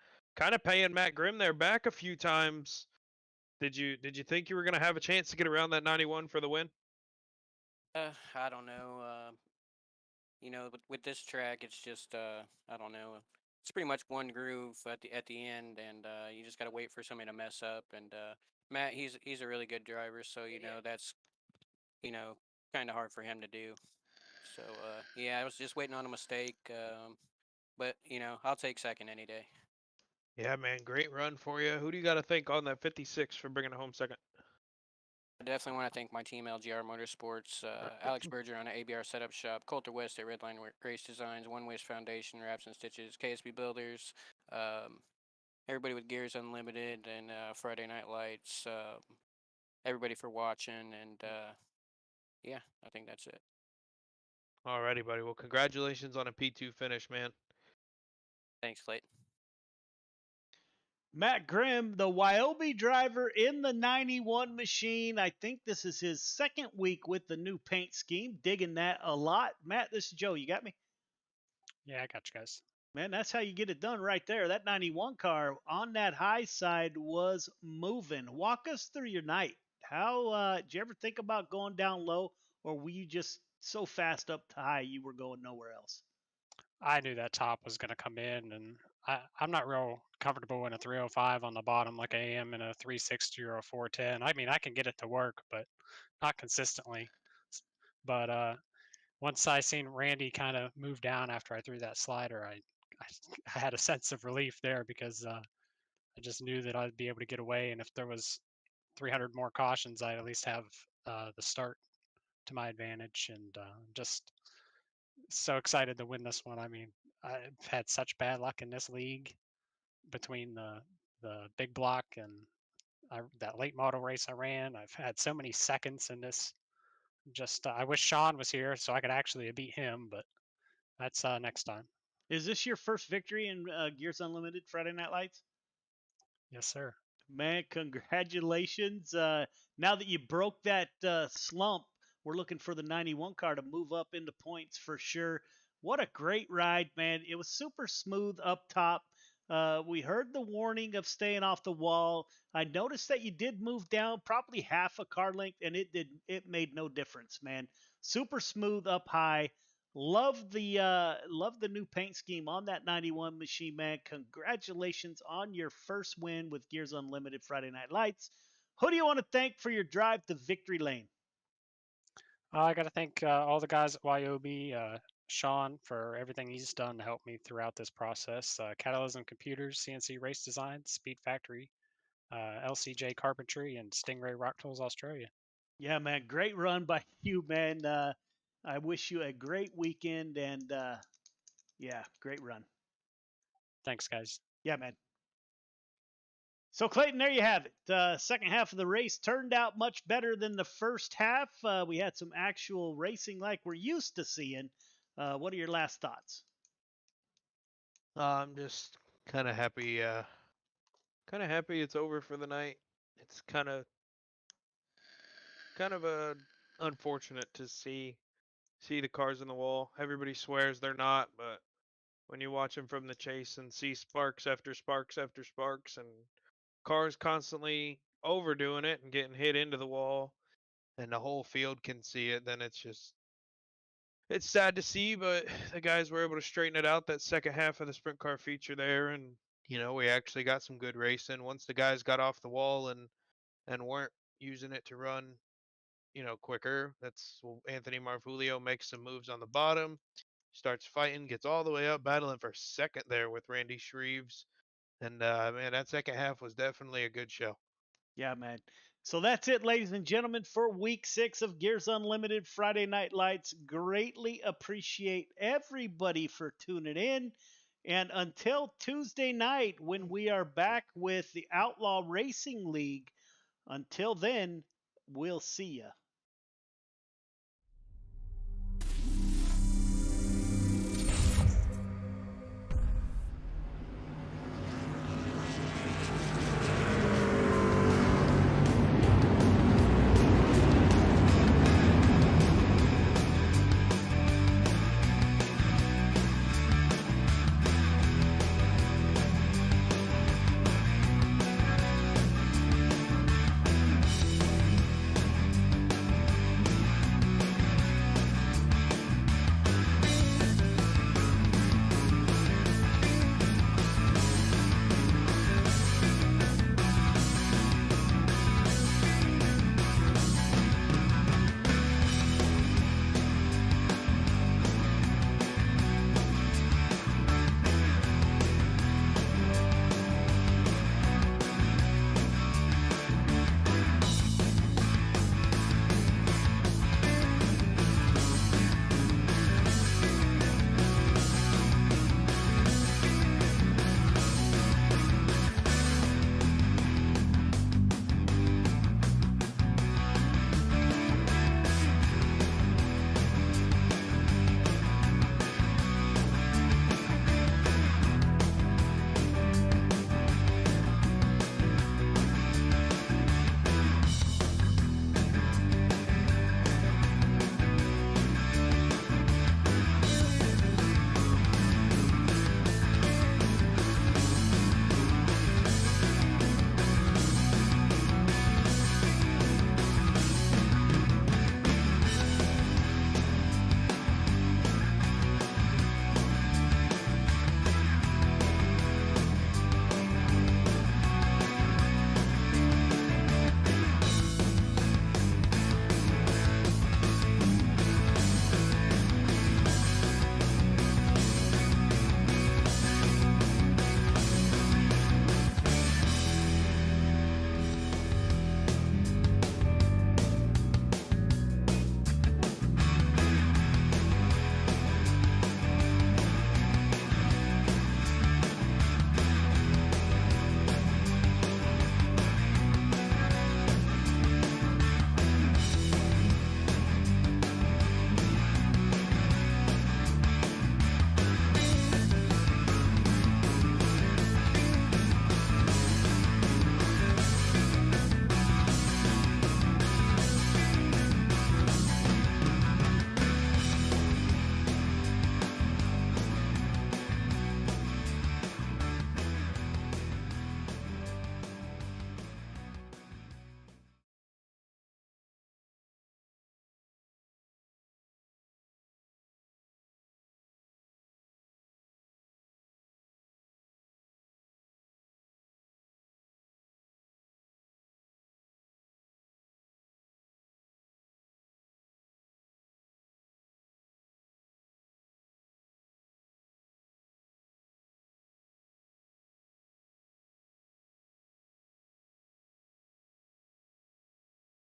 paying Matt Grimm there back a few times. Did you think you were gonna have a chance to get around that 91 for the win? I don't know. With this track, it's just I don't know. It's pretty much one groove at the end, and you just gotta wait for somebody to mess up. And Matt, he's a really good driver, so that's kind of hard for him to do. So yeah, I was just waiting on a mistake. But I'll take second any day. Yeah, man, great run for you. Who do you got to thank on that 56 for bringing it home second? I definitely want to thank my team, LGR Motorsports, Alex Berger on the ABR Setup Shop, Coulter West at Redline Race Designs, One Waste Foundation, Wraps and Stitches, KSB Builders, everybody with Gears Unlimited, and Friday Night Lights, everybody for watching, and yeah, I think that's it. Alrighty, buddy. Well, congratulations on a P2 finish, man. Thanks, Clayton. Matt Grimm, the Wyobe driver in the 91 machine. I think this is his second week with the new paint scheme. Digging that a lot. Matt, this is Joe. You got me? Yeah, I got you guys. Man, that's how you get it done right there. That 91 car on that high side was moving. Walk us through your night. How did you ever think about going down low, or were you just so fast up to high you were going nowhere else? I knew that top was going to come in, and I'm not real comfortable in a 305 on the bottom like I am in a 360 or a 410. I mean, I can get it to work, but not consistently. But once I seen Randy kind of move down after I threw that slider, I had a sense of relief there because I just knew that I'd be able to get away. And if there was 300 more cautions, I'd at least have the start to my advantage. And just so excited to win this one. I mean, I've had such bad luck in this league between the big block and that late model race I ran. I've had so many seconds in this. Just I wish Sean was here so I could actually beat him, but that's next time. Is this your first victory in Gears Unlimited Friday Night Lights? Yes, sir. Man, congratulations. Now that you broke that slump, we're looking for the 91 car to move up into points for sure. What a great ride, man. It was super smooth up top. We heard the warning of staying off the wall. I noticed that you did move down probably half a car length, and it made no difference, man. Super smooth up high. Love the new paint scheme on that 91 machine, man. Congratulations on your first win with Gears Unlimited Friday Night Lights. Who do you want to thank for your drive to victory lane? I got to thank all the guys at Wyobe, Sean for everything he's done to help me throughout this process. Catalysm Computers, CNC Race Design, Speed Factory, LCJ Carpentry, and Stingray Rock Tools Australia. Yeah, man, great run by you, man. I wish you a great weekend, and yeah, great run. Thanks, guys. Yeah, man. So, Clayton, there you have it. Second half of the race turned out much better than the first half. We had some actual racing like we're used to seeing. What are your last thoughts? I'm just kind of happy. Kind of happy it's over for the night. It's kind of unfortunate to see the cars in the wall. Everybody swears they're not, but when you watch them from the chase and see sparks after sparks after sparks and cars constantly overdoing it and getting hit into the wall and the whole field can see it, then it's sad to see, but the guys were able to straighten it out that second half of the sprint car feature there, and we actually got some good racing once the guys got off the wall and weren't using it to run quicker. That's Anthony Marvulio makes some moves on the bottom, starts fighting, gets all the way up, battling for second there with Randy Shreves. And man, that second half was definitely a good show. Yeah, man. So that's it, ladies and gentlemen, for week 6 of Gears Unlimited Friday Night Lights. Greatly appreciate everybody for tuning in. And until Tuesday night, when we are back with the Outlaw Racing League, until then, we'll see ya.